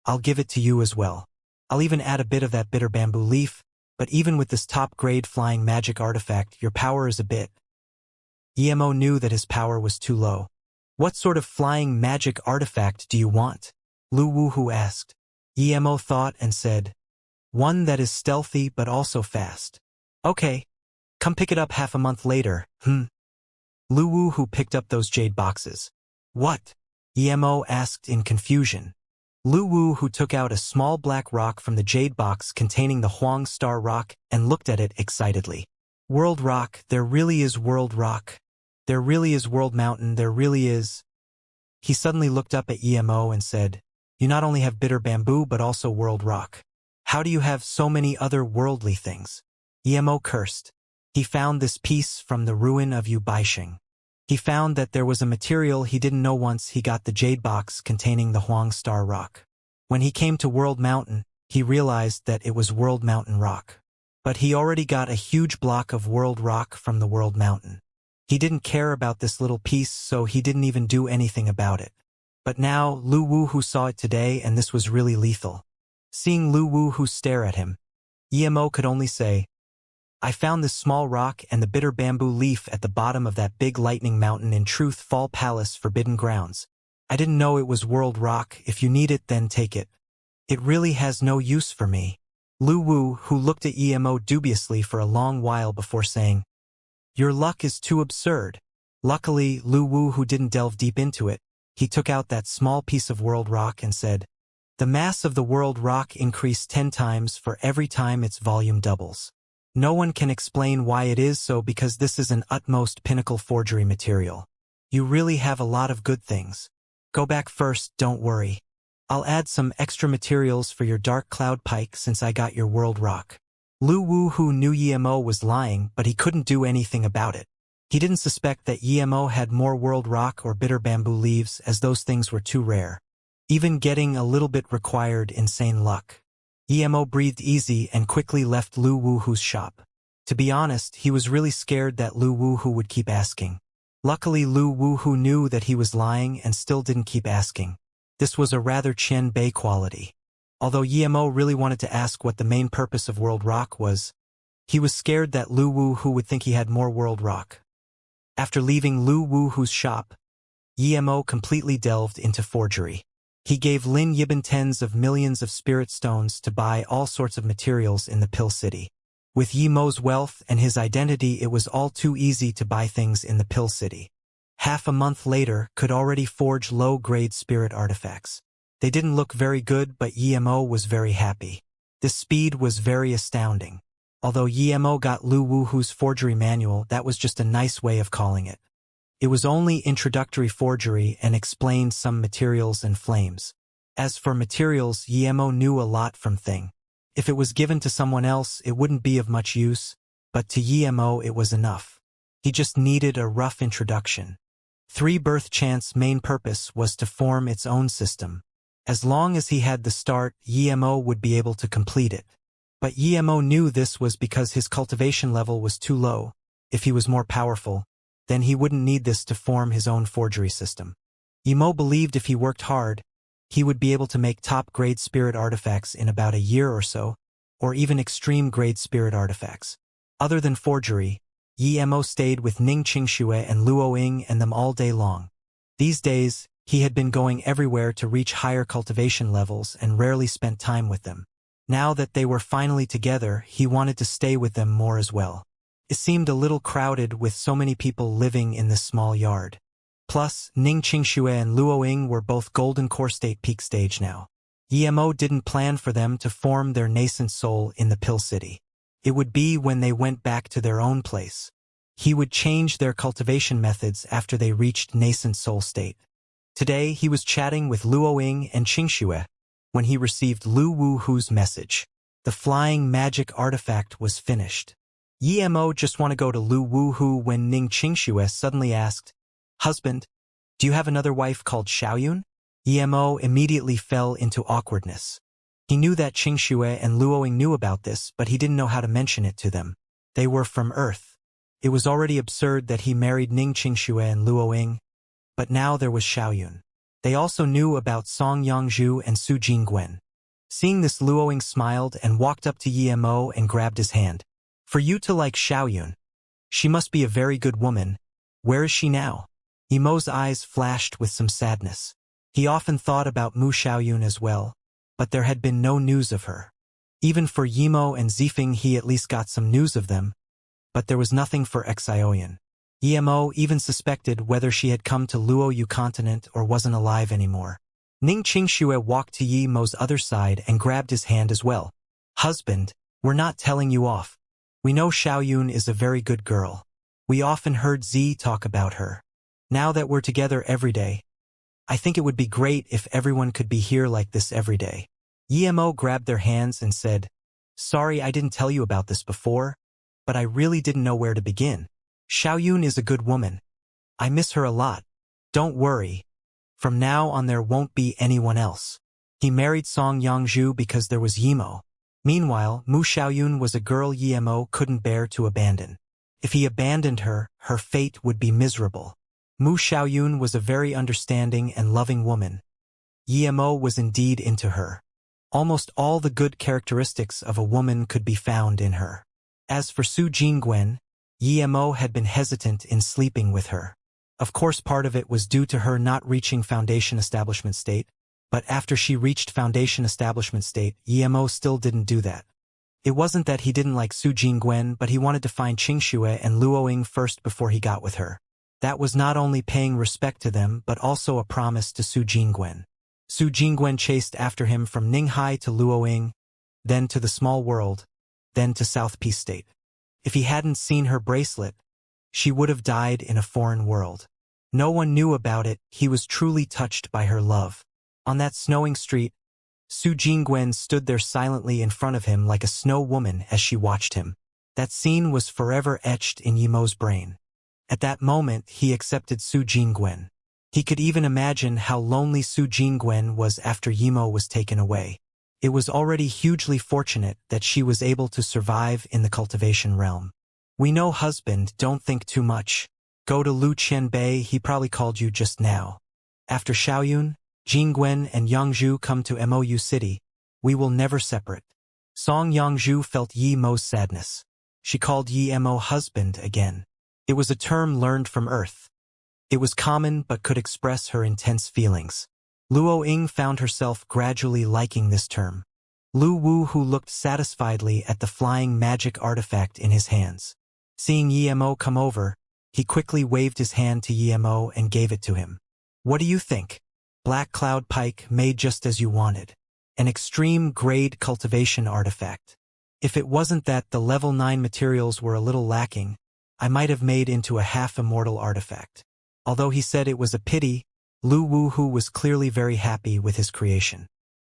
I'll give it to you as well. I'll even add a bit of that bitter bamboo leaf, but even with this top-grade flying magic artifact, your power is a bit. Emo knew that his power was too low. What sort of flying magic artifact do you want? Lu Wu asked. Emo thought and said, one that is stealthy but also fast. Okay. Come pick it up half a month later, Lu Wu picked up those jade boxes. What? Emo asked in confusion. Lu Wu took out a small black rock from the jade box containing the Huang Star Rock and looked at it excitedly. World Rock, there really is World Rock. There really is World Mountain, there really is. He suddenly looked up at Emo and said, you not only have bitter bamboo but also World Rock. How do you have so many other worldly things? Emo cursed. He found this piece from the ruin of Baisheng. He found that there was a material he didn't know once he got the jade box containing the Huang Star Rock. When he came to World Mountain, he realized that it was World Mountain Rock. But he already got a huge block of World Rock from the World Mountain. He didn't care about this little piece, so he didn't even do anything about it. But now, Lu Wu saw it today and this was really lethal. Seeing Lu Wu stare at him, Emo could only say, I found this small rock and the bitter bamboo leaf at the bottom of that big lightning mountain in Truth Fall Palace Forbidden Grounds. I didn't know it was World Rock. If you need it, then take it. It really has no use for me. Lu Wu looked at Emo dubiously for a long while before saying, your luck is too absurd. Luckily, Lu Wu didn't delve deep into it. He took out that small piece of World Rock and said, the mass of the World Rock increased 10 times for every time its volume doubles. No one can explain why it is so because this is an utmost pinnacle forgery material. You really have a lot of good things. Go back first, don't worry. I'll add some extra materials for your Dark Cloud Pike since I got your World Rock. Lu Wu knew Emo was lying, but he couldn't do anything about it. He didn't suspect that Emo had more World Rock or bitter bamboo leaves as those things were too rare. Even getting a little bit required insane luck. Emo breathed easy and quickly left Lu Wu's shop. To be honest, he was really scared that Lu Wu would keep asking. Luckily, Lu Wu knew that he was lying and still didn't keep asking. This was a rather Qian Bei quality. Although Emo really wanted to ask what the main purpose of World Rock was, he was scared that Lu Wu would think he had more World Rock. After leaving Lu Wu's shop, Emo completely delved into forgery. He gave Lin Yibin tens of millions of spirit stones to buy all sorts of materials in the Pill City. With Yemo's wealth and his identity, it was all too easy to buy things in the Pill City. Half a month later, could already forge low-grade spirit artifacts. They didn't look very good, but Emo was very happy. The speed was very astounding. Although Emo got Lu Wu's forgery manual, that was just a nice way of calling it. It was only introductory forgery and explained some materials and flames. As for materials, Emo knew a lot from Thing. If it was given to someone else, it wouldn't be of much use, but to Emo it was enough. He just needed a rough introduction. Three Birth Chant's main purpose was to form its own system. As long as he had the start, Yemo would be able to complete it. But Yemo knew this was because his cultivation level was too low. If he was more powerful, then he wouldn't need this to form his own forgery system. Yemo believed if he worked hard, he would be able to make top-grade spirit artifacts in about a year or so, or even extreme-grade spirit artifacts. Other than forgery, Yemo stayed with Ning Qingxue and Luo Ying and them all day long. These days, he had been going everywhere to reach higher cultivation levels and rarely spent time with them. Now that they were finally together, he wanted to stay with them more as well. It seemed a little crowded with so many people living in this small yard. Plus, Ning Qingxue and Luo Ying were both golden core state peak stage now. Yemo didn't plan for them to form their nascent soul in the Pill City. It would be when they went back to their own place. He would change their cultivation methods after they reached nascent soul state. Today, he was chatting with Luo Ying and Qingxue when he received Lu Wuhu's message. The flying magic artifact was finished. Yemo just want to go to Lu Wuhu when Ning Qingxue suddenly asked, "Husband, do you have another wife called Xiaoyun?" Yemo immediately fell into awkwardness. He knew that Qingxue and Luo Ying knew about this, but he didn't know how to mention it to them. They were from Earth. It was already absurd that he married Ning Qingxue and Luo Ying, but now there was Xiaoyun. They also knew about Song Yangzhu and Su Jingwen. Seeing this, Luo Ying smiled and walked up to Yemo and grabbed his hand. "For you to like Xiaoyun, she must be a very good woman. Where is she now?" Yemo's eyes flashed with some sadness. He often thought about Mu Xiaoyun as well, but there had been no news of her. Even for Yemo and Zifeng, he at least got some news of them, but there was nothing for Xiaoyun. Yemo even suspected whether she had come to Luo Yu continent or wasn't alive anymore. Ning Qingxue walked to Yemo's other side and grabbed his hand as well. "Husband, we're not telling you off. We know Xiaoyun is a very good girl. We often heard Z talk about her. Now that we're together every day, I think it would be great if everyone could be here like this every day." Yemo grabbed their hands and said, "Sorry I didn't tell you about this before, but I really didn't know where to begin. Xiaoyun is a good woman. I miss her a lot. Don't worry. From now on there won't be anyone else." He married Song Yangzhu because there was Yemo. Meanwhile, Mu Xiaoyun was a girl Yemo couldn't bear to abandon. If he abandoned her, her fate would be miserable. Mu Xiaoyun was a very understanding and loving woman. Yemo was indeed into her. Almost all the good characteristics of a woman could be found in her. As for Su Jingwen, Yemo had been hesitant in sleeping with her. Of course, part of it was due to her not reaching Foundation Establishment State, but after she reached Foundation Establishment State, Yemo still didn't do that. It wasn't that he didn't like Su Jingwen, but he wanted to find Qingxue and Luo Ying first before he got with her. That was not only paying respect to them, but also a promise to Su Jingwen. Su Jingwen chased after him from Ninghai to Luo Ying, then to the small world, then to South Peace State. If he hadn't seen her bracelet, she would have died in a foreign world. No one knew about it. He was truly touched by her love. On that snowing street, Su Jingwen stood there silently in front of him like a snow woman as she watched him. That scene was forever etched in Yemo's brain. At that moment, he accepted Su Jingwen. He could even imagine how lonely Su Jingwen was after Yemo was taken away. It was already hugely fortunate that she was able to survive in the cultivation realm. "We know, husband, don't think too much. Go to Lu Qianbei, he probably called you just now. After Xiaoyun, Jingwen and Yangzhu come to Mou City, we will never separate." Song Yangzhu felt Yemo's sadness. She called Yemo husband again. It was a term learned from Earth. It was common but could express her intense feelings. Luo Ying found herself gradually liking this term. Lu Wuhu looked satisfiedly at the flying magic artifact in his hands. Seeing Yemo come over, he quickly waved his hand to Yemo and gave it to him. "What do you think?" "Black Cloud Pike, made just as you wanted. An extreme grade cultivation artifact. If it wasn't that the level 9 materials were a little lacking, I might have made into a half-immortal artifact." Although he said it was a pity, Lu Wuhu was clearly very happy with his creation.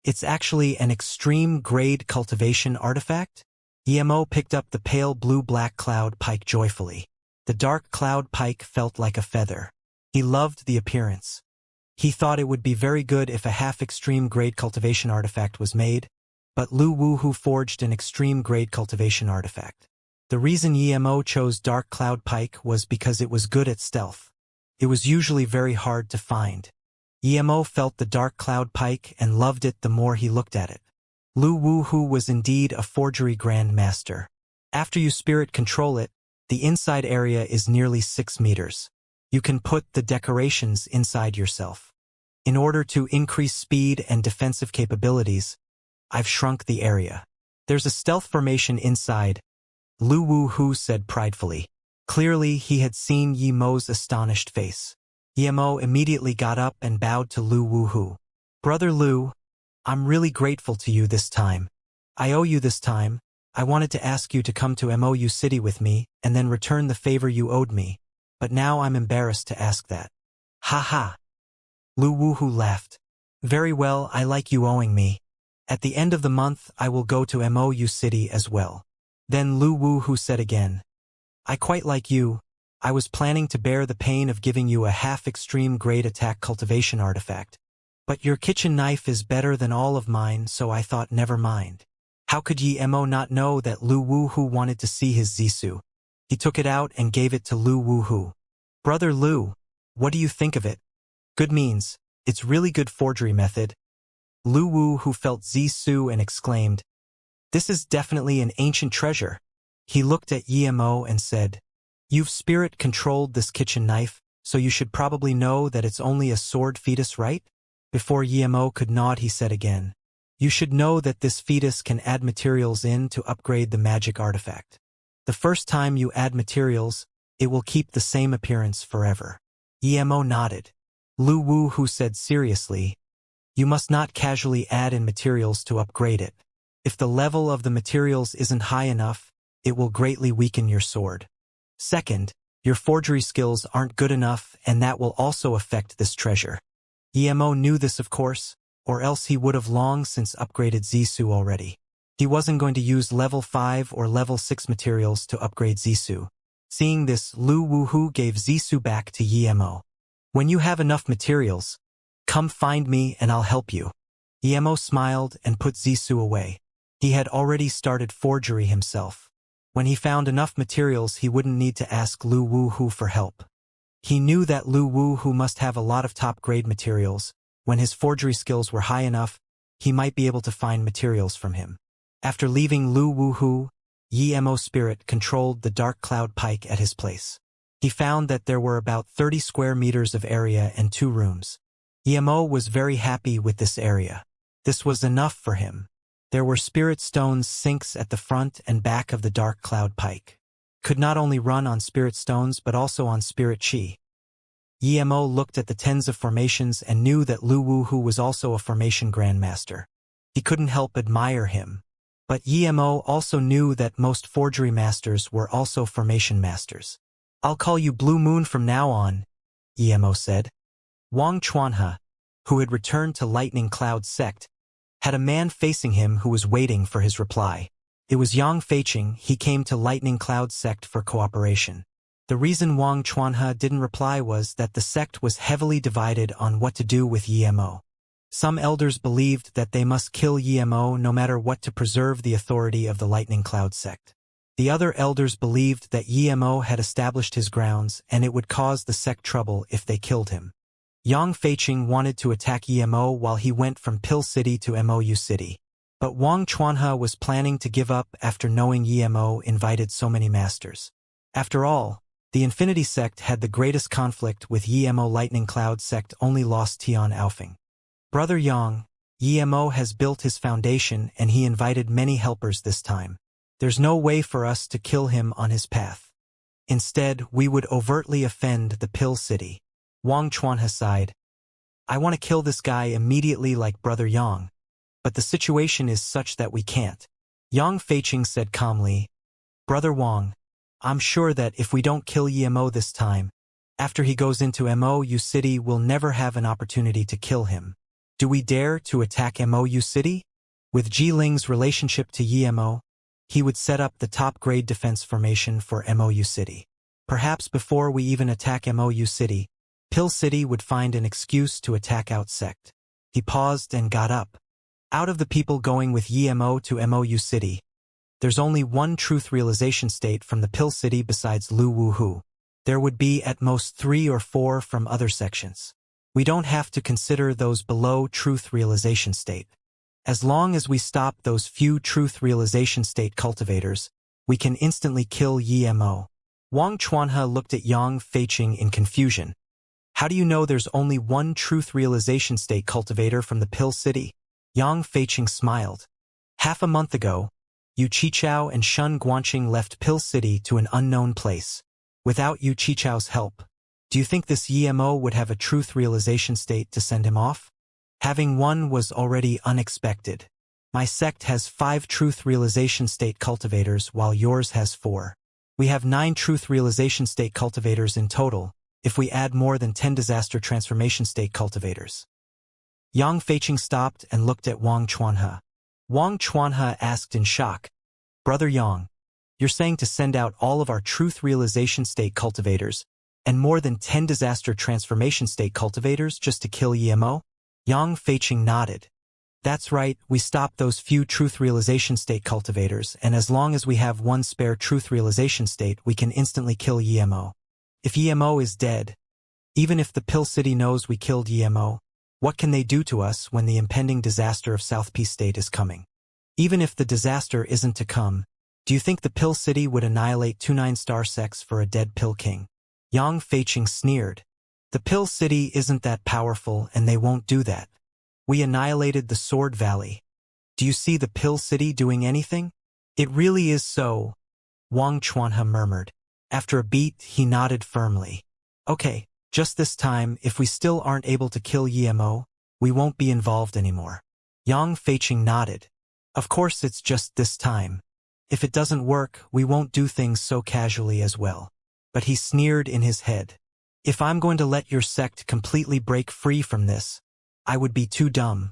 "It's actually an extreme grade cultivation artifact?" Yemo picked up the pale blue black cloud pike joyfully. The dark cloud pike felt like a feather. He loved the appearance. He thought it would be very good if a half-extreme grade cultivation artifact was made, but Lu Wuhu forged an extreme grade cultivation artifact. The reason Emo chose Dark Cloud Pike was because it was good at stealth. It was usually very hard to find. Emo felt the Dark Cloud Pike and loved it the more he looked at it. Lu Wuhu was indeed a forgery grandmaster. After you spirit control it, the inside area is nearly 6 meters. You can put the decorations inside yourself. In order to increase speed and defensive capabilities, I've shrunk the area. There's a stealth formation inside, Lu Wuhu said pridefully. Clearly, he had seen Yemo's astonished face. Yemo immediately got up and bowed to Lu Wuhu. Brother Lu, I'm really grateful to you this time. I owe you this time. I wanted to ask you to come to Mou City with me and then return the favor you owed me, but now I'm embarrassed to ask that. Ha ha. Lu Wuhu laughed. Very well, I like you owing me. At the end of the month, I will go to Mou City as well. Then Lu Wuhu said again. I quite like you. I was planning to bear the pain of giving you a half-extreme grade attack cultivation artifact. But your kitchen knife is better than all of mine, so I thought never mind. How could Mo not know that Lu Wuhu wanted to see his Zisu? He took it out and gave it to Lu Wuhu. Brother Lu, what do you think of it? Good means, it's really good forgery method. Lu Wuhu felt Zisu and exclaimed, this is definitely an ancient treasure. He looked at Mo and said, you've spirit-controlled this kitchen knife, so you should probably know that it's only a sword fetus, right? Before Mo could nod, he said again, you should know that this fetus can add materials in to upgrade the magic artifact. The first time you add materials, it will keep the same appearance forever. Mo nodded. Lu Wuhu said seriously, you must not casually add in materials to upgrade it. If the level of the materials isn't high enough, it will greatly weaken your sword. Second, your forgery skills aren't good enough, and that will also affect this treasure. Mo knew this, of course, or else he would have long since upgraded Zisu already. He wasn't going to use level 5 or level 6 materials to upgrade Zisu. Seeing this, Lu Wuhu gave Zisu back to Mo. When you have enough materials, come find me and I'll help you. Mo smiled and put Zisu away. He had already started forgery himself. When he found enough materials, he wouldn't need to ask Lu Wuhu for help. He knew that Lu Wuhu must have a lot of top-grade materials. When his forgery skills were high enough, he might be able to find materials from him. After leaving Lu Wuhu, Mo spirit controlled the Dark Cloud Pike at his place. He found that there were about 30 square meters of area and 2 rooms. Mo was very happy with this area. This was enough for him. There were spirit stones sinks at the front and back of the Dark Cloud Pike. Could not only run on spirit stones but also on spirit chi. Mo looked at the tens of formations and knew that Lu Wuhu was also a formation grandmaster. He couldn't help admire him. But Mo also knew that most forgery masters were also formation masters. I'll call you Blue Moon from now on, Mo said. Wang Chuanhe, who had returned to Lightning Cloud sect, had a man facing him who was waiting for his reply. It was Yang Feiqing. He came to Lightning Cloud sect for cooperation. The reason Wang Chuanhe didn't reply was that the sect was heavily divided on what to do with Mo. Some elders believed that they must kill Mo no matter what to preserve the authority of the Lightning Cloud sect. The other elders believed that Mo had established his grounds and it would cause the sect trouble if they killed him. Yang Feiqing wanted to attack Mo while he went from Pill City to Mou City. But Wang Chuanhe was planning to give up after knowing Mo invited so many masters. After all, the Infinity sect had the greatest conflict with Mo. Lightning Cloud sect only lost Tian Aofeng. Brother Yang, Mo has built his foundation and he invited many helpers this time. There's no way for us to kill him on his path. Instead, we would overtly offend the Pill City. Wang Chuanhe sighed. I want to kill this guy immediately like Brother Yang, but the situation is such that we can't. Yang Feiqing said calmly, Brother Wang, I'm sure that if we don't kill Mo this time, after he goes into Mou City, we'll never have an opportunity to kill him. Do we dare to attack Mou City? With Jiling's relationship to Mo, he would set up the top-grade defense formation for Mou City. Perhaps before we even attack Mou City, Pill City would find an excuse to attack out sect. He paused and got up. Out of the people going with YMO to MOU City, there's only one truth realization state from the Pill City besides Lu Wuhu. There would be at most 3 or 4 from other sections. We don't have to consider those below truth realization state. As long as we stop those few truth realization state cultivators, we can instantly kill YMO. Wang Chuanhe looked at Yang Feiqing in confusion. How do you know there's only one truth realization state cultivator from the Pill City? Yang Feiqing smiled. Half a month ago, Yu Qichao and Shun Guanqing left Pill City to an unknown place. Without Yu Qichao's help, do you think this YMO would have a truth realization state to send him off? Having one was already unexpected. My sect has 5 truth realization state cultivators while yours has 4. We have 9 truth realization state cultivators in total, if we add more than 10 disaster transformation state cultivators. Yang Feiqing stopped and looked at Wang Chuanhe. Wang Chuanhe asked in shock, Brother Yang, you're saying to send out all of our truth realization state cultivators and more than 10 disaster transformation state cultivators just to kill YMO? Yang Feiqing nodded. That's right, we stopped those few truth realization state cultivators, and as long as we have one spare truth realization state, we can instantly kill YMO. If YMO is dead, even if the Pill City knows we killed YMO, what can they do to us when the impending disaster of South P State is coming? Even if the disaster isn't to come, do you think the Pill City would annihilate 2 9-star sects for a dead Pill King? Yang Feiqing sneered. The Pill City isn't that powerful and they won't do that. We annihilated the Sword Valley. Do you see the Pill City doing anything? It really is so, Wang Chuanhe murmured. After a beat, he nodded firmly. Okay, just this time, if we still aren't able to kill YMO, we won't be involved anymore. Yang Feiqing nodded. Of course it's just this time. If it doesn't work, we won't do things so casually as well. But he sneered in his head. If I'm going to let your sect completely break free from this, I would be too dumb.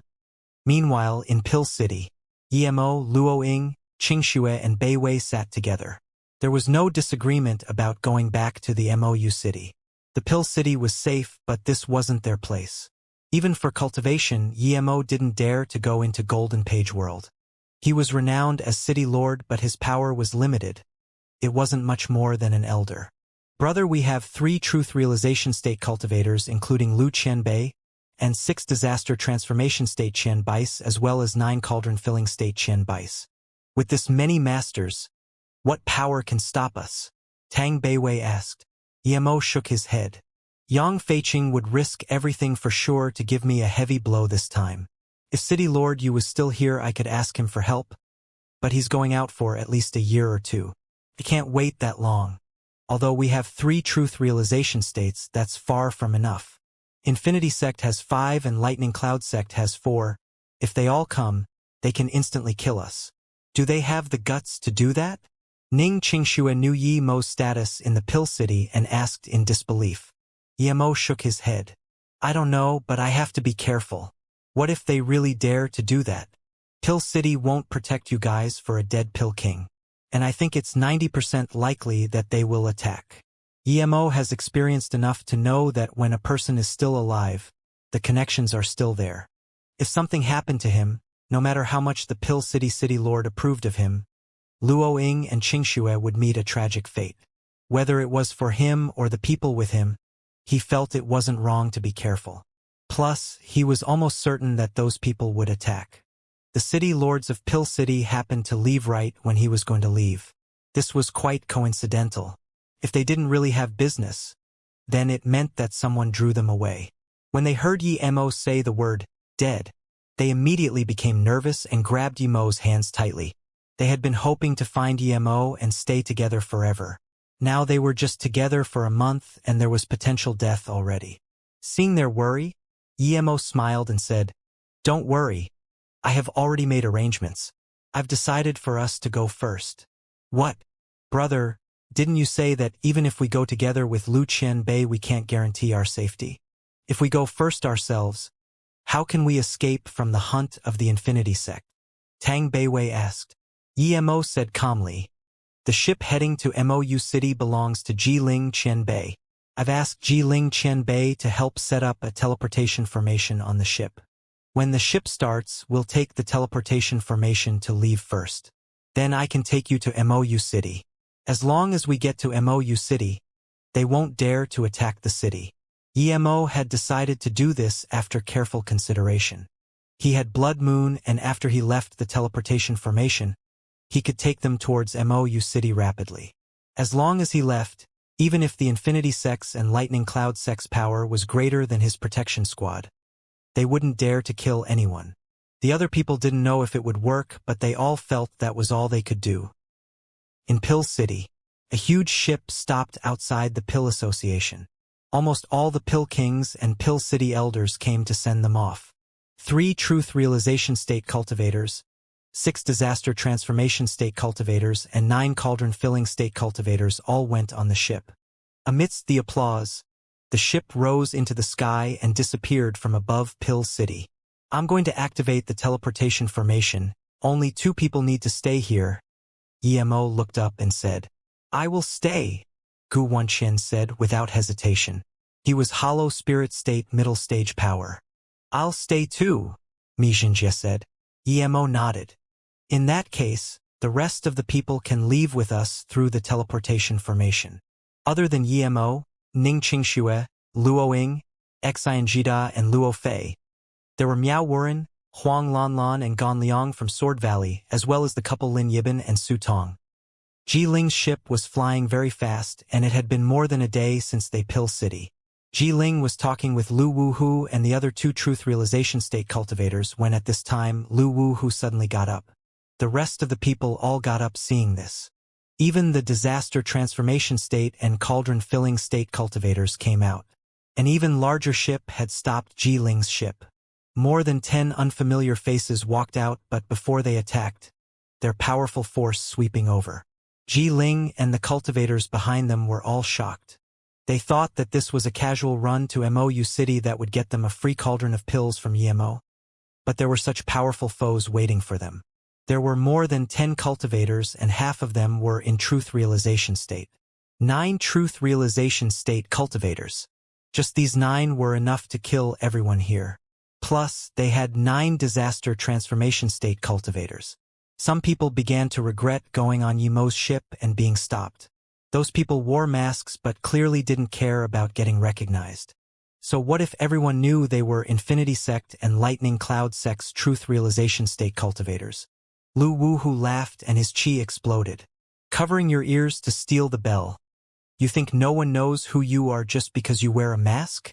Meanwhile, in Pill City, YMO, Luoying, Qingxue and Beiwei sat together. There was no disagreement about going back to the MOU City. The Pill City was safe, but this wasn't their place. Even for cultivation, YMO didn't dare to go into Golden Page World. He was renowned as City Lord, but his power was limited. It wasn't much more than an elder. Brother, we have 3 truth realization state cultivators, including Lu Qianbei, and 6 disaster transformation state Qianbais, as well as 9 cauldron filling state Qianbais. With this many masters, what power can stop us? Tang Beiwei asked. YMO shook his head. Yang Feiqing would risk everything for sure to give me a heavy blow this time. If City Lord Yu was still here, I could ask him for help. But he's going out for at least a year or 2. I can't wait that long. Although we have 3 truth realization states, that's far from enough. Infinity Sect has 5 and Lightning Cloud Sect has 4. If they all come, they can instantly kill us. Do they have the guts to do that? Ning Qingxue knew Yi Mo's status in the Pill City and asked in disbelief. YMO shook his head. I don't know, but I have to be careful. What if they really dare to do that? Pill City won't protect you guys for a dead Pill King. And I think it's 90% likely that they will attack. YMO has experienced enough to know that when a person is still alive, the connections are still there. If something happened to him, no matter how much the Pill City City Lord approved of him, Luoying and Qingxue would meet a tragic fate. Whether it was for him or the people with him, he felt it wasn't wrong to be careful. Plus, he was almost certain that those people would attack. The City Lords of Pill City happened to leave right when he was going to leave. This was quite coincidental. If they didn't really have business, then it meant that someone drew them away. When they heard YMO say the word, dead, they immediately became nervous and grabbed YMO's hands tightly. They had been hoping to find YMO and stay together forever. Now they were just together for a month and there was potential death already. Seeing their worry, YMO smiled and said, Don't worry. I have already made arrangements. I've decided for us to go first. What? Brother, didn't you say that even if we go together with Lu Qianbei we can't guarantee our safety? If we go first ourselves, how can we escape from the hunt of the Infinity Sect? Tang Beiwei asked. YMO said calmly, The ship heading to MOU City belongs to Jiling Qianbei. I've asked Jiling Qianbei to help set up a teleportation formation on the ship. When the ship starts, we'll take the teleportation formation to leave first. Then I can take you to MOU City. As long as we get to MOU City, they won't dare to attack the city. EMO had decided to do this after careful consideration. He had Blood Moon, and after he left the teleportation formation, he could take them towards MOU City rapidly. As long as he left, even if the Infinity Sex and Lightning Cloud Sex power was greater than his protection squad, they wouldn't dare to kill anyone. The other people didn't know if it would work, but they all felt that was all they could do. In Pill City, a huge ship stopped outside the Pill Association. Almost all the Pill Kings and Pill City Elders came to send them off. 3 Truth Realization State Cultivators, 6 Disaster Transformation State Cultivators, and 9 Cauldron Filling State Cultivators all went on the ship. Amidst the applause, the ship rose into the sky and disappeared from above Pill City. I'm going to activate the teleportation formation. Only 2 people need to stay here. EMO looked up and said, I will stay, Gu Wenqian said without hesitation. He was Hollow Spirit State Middle Stage Power. I'll stay too, Mi Xianxia said. EMO nodded. In that case, the rest of the people can leave with us through the teleportation formation. Other than EMO, Ning Qingxue, Luo Ying, Xian Jida, and Luo Fei, there were Miao Wuren, Huang Lanlan, and Gan Liang from Sword Valley, as well as the couple Lin Yibin and Su Tong. Ji Ling's ship was flying very fast, and it had been more than a day since they Pill City. Ji Ling was talking with Lu Wuhu and the other 2 Truth Realization State cultivators when at this time Lu Wuhu suddenly got up. The rest of the people all got up seeing this. Even the Disaster Transformation State and Cauldron Filling State cultivators came out. An even larger ship had stopped Ji Ling's ship. More than 10 unfamiliar faces walked out, but before they attacked, their powerful force sweeping over. Ji Ling and the cultivators behind them were all shocked. They thought that this was a casual run to MOU City that would get them a free cauldron of pills from EMO. But there were such powerful foes waiting for them. There were more than 10 cultivators, and half of them were in Truth Realization State. 9 Truth Realization State cultivators. Just these 9 were enough to kill everyone here. Plus, they had 9 Disaster Transformation State cultivators. Some people began to regret going on Yemo's ship and being stopped. Those people wore masks but clearly didn't care about getting recognized. So what if everyone knew they were Infinity Sect and Lightning Cloud Sect's Truth Realization State cultivators? Lu Wuhu laughed and his chi exploded. Covering your ears to steal the bell. You think no one knows who you are just because you wear a mask?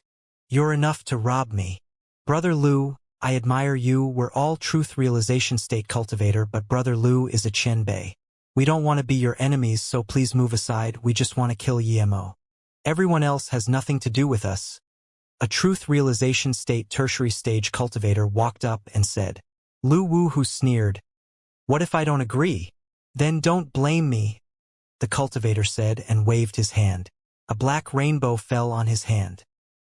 You're enough to rob me. Brother Lu, I admire you. We're all Truth Realization State cultivator, but Brother Lu is a Qianbei. We don't want to be your enemies, so please move aside. We just want to kill EMO. Everyone else has nothing to do with us. A Truth Realization State Tertiary Stage cultivator walked up and said. Lu Wuhu sneered. What if I don't agree? Then don't blame me, the cultivator said and waved his hand. A black rainbow fell on his hand.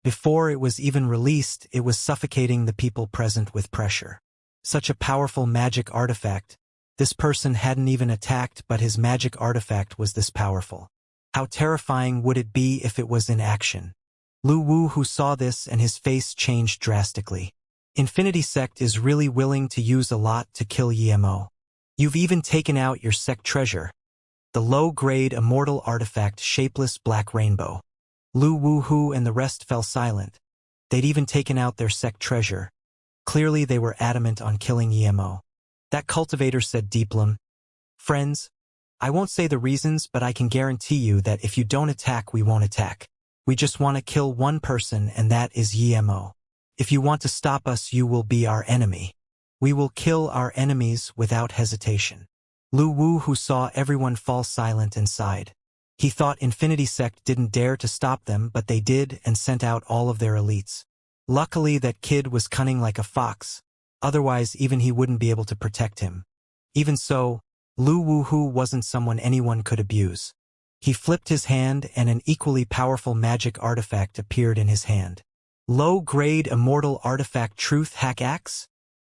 Before it was even released, it was suffocating the people present with pressure. Such a powerful magic artifact. This person hadn't even attacked, but his magic artifact was this powerful. How terrifying would it be if it was in action? Lu Wuhu saw this and his face changed drastically. Infinity Sect is really willing to use a lot to kill EMO. You've even taken out your sect treasure. The low-grade immortal artifact Shapeless Black Rainbow. Lu Wuhu and the rest fell silent. They'd even taken out their sect treasure. Clearly they were adamant on killing EMO. That cultivator said deeply, Friends, I won't say the reasons, but I can guarantee you that if you don't attack, we won't attack. We just want to kill one person, and that is EMO. If you want to stop us, you will be our enemy. We will kill our enemies without hesitation. Lu Wuhu saw everyone fall silent and sighed. He thought Infinity Sect didn't dare to stop them, but they did and sent out all of their elites. Luckily that kid was cunning like a fox. Otherwise even he wouldn't be able to protect him. Even so, Lu Wuhu wasn't someone anyone could abuse. He flipped his hand and an equally powerful magic artifact appeared in his hand. Low-grade immortal artifact Truth Hack Axe?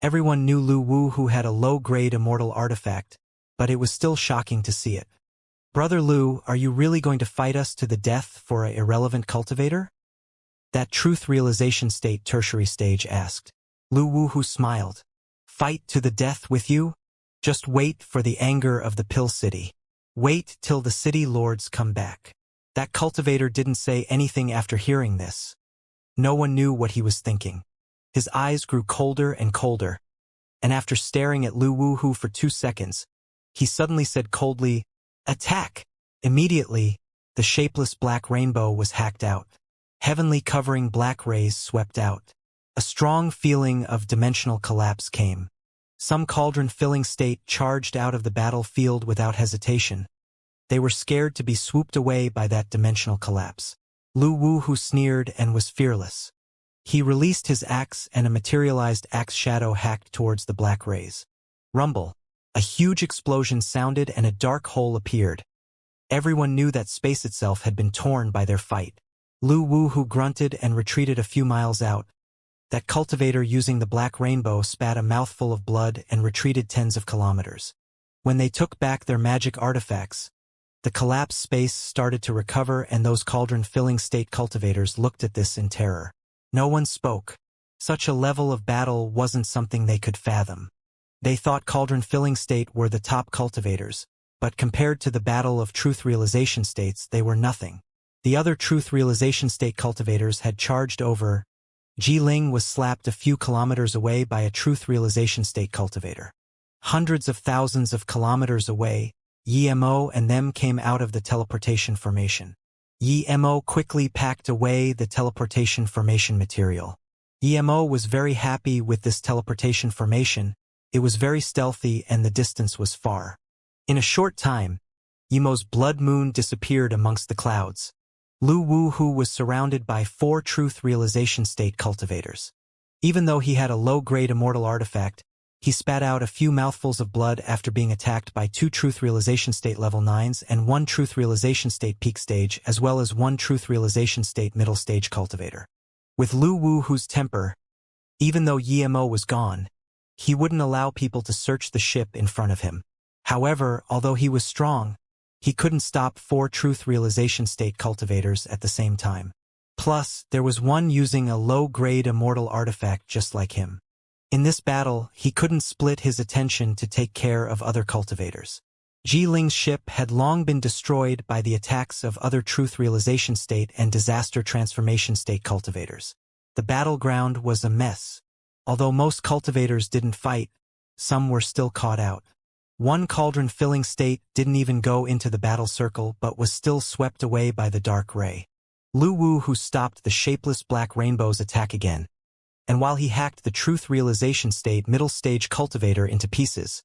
Everyone knew Lu Wuhu had a low-grade immortal artifact, but it was still shocking to see it. Brother Lu, are you really going to fight us to the death for a irrelevant cultivator? That truth realization state tertiary stage asked. Lu Wuhu smiled. Fight to the death with you? Just wait for the anger of the Pill City. Wait till the city lords come back. That cultivator didn't say anything after hearing this. No one knew what he was thinking. His eyes grew colder and colder, and after staring at Lu Wuhu for 2 seconds, he suddenly said coldly, "Attack!" Immediately, the shapeless black rainbow was hacked out. Heavenly covering black rays swept out. A strong feeling of dimensional collapse came. Some cauldron-filling state charged out of the battlefield without hesitation. They were scared to be swooped away by that dimensional collapse. Lu Wuhu sneered and was fearless. He released his axe and a materialized axe shadow hacked towards the black rays. Rumble. A huge explosion sounded and a dark hole appeared. Everyone knew that space itself had been torn by their fight. Lu Wuhu grunted and retreated a few miles out. That cultivator using the black rainbow spat a mouthful of blood and retreated tens of kilometers. When they took back their magic artifacts, the collapsed space started to recover, and those cauldron-filling state cultivators looked at this in terror. No one spoke. Such a level of battle wasn't something they could fathom. They thought cauldron-filling state were the top cultivators, but compared to the battle of truth realization states, they were nothing. The other truth realization state cultivators had charged over. Jiling was slapped a few kilometers away by a truth realization state cultivator. Hundreds of thousands of kilometers away, Yimo and them came out of the teleportation formation. Yimo quickly packed away the teleportation formation material. Yimo was very happy with this teleportation formation. It was very stealthy and the distance was far. In a short time, Yimo's blood moon disappeared amongst the clouds. Lu Wuhu was surrounded by 4 truth realization state cultivators. Even though he had a low-grade immortal artifact, he spat out a few mouthfuls of blood after being attacked by 2 truth realization state level 9s and 1 truth realization state peak stage, as well as 1 truth realization state middle stage cultivator. With Lu Wuhu's temper, even though Yimo was gone, he wouldn't allow people to search the ship in front of him. However, although he was strong, he couldn't stop 4 truth realization state cultivators at the same time. Plus, there was one using a low-grade immortal artifact just like him. In this battle, he couldn't split his attention to take care of other cultivators. Jiling's ship had long been destroyed by the attacks of other truth realization state and disaster transformation state cultivators. The battleground was a mess. Although most cultivators didn't fight, some were still caught out. One cauldron-filling state didn't even go into the battle circle but was still swept away by the dark ray. Lu Wuhu stopped the shapeless black rainbow's attack again, and while he hacked the truth realization state middle stage cultivator into pieces,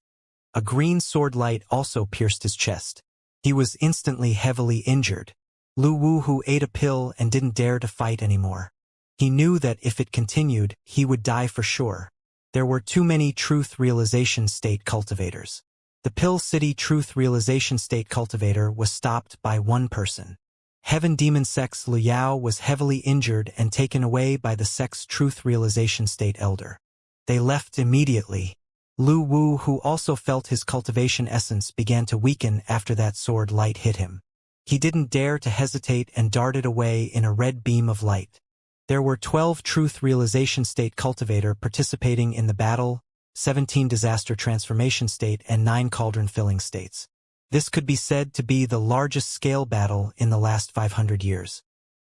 a green sword light also pierced his chest. He was instantly heavily injured. Lu Wuhu ate a pill and didn't dare to fight anymore. He knew that if it continued, he would die for sure. There were too many truth realization state cultivators. The Pill City Truth Realization State Cultivator was stopped by one person. Heaven Demon Sex Lu Yao was heavily injured and taken away by the Sex Truth Realization State Elder. They left immediately. Lu Wu, who also felt his cultivation essence, began to weaken after that sword light hit him. He didn't dare to hesitate and darted away in a red beam of light. There were 12 Truth Realization State Cultivator participating in the battle, 17 Disaster Transformation State, and 9 Cauldron-Filling States. This could be said to be the largest scale battle in the last 500 years.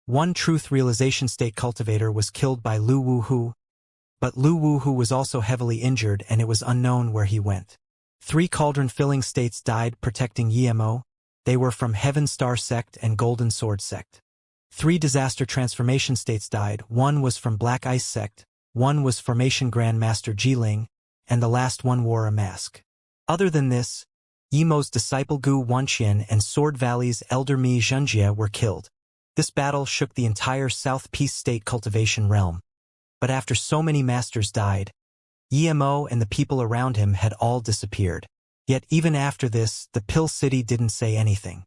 One Truth Realization State Cultivator was killed by Lu Wuhu, but Lu Wuhu was also heavily injured and it was unknown where he went. 3 Cauldron-Filling States died protecting Yimo. They were from Heaven Star Sect and Golden Sword Sect. 3 Disaster Transformation States died. 1 was from Black Ice Sect, 1 was Formation Grandmaster Jiling, and the last one wore a mask. Other than this, Yimo's disciple Gu Wanqian and Sword Valley's elder Mi Xianxia were killed. This battle shook the entire South Peace State cultivation realm. But after so many masters died, Yimo and the people around him had all disappeared. Yet even after this, the Pill City didn't say anything.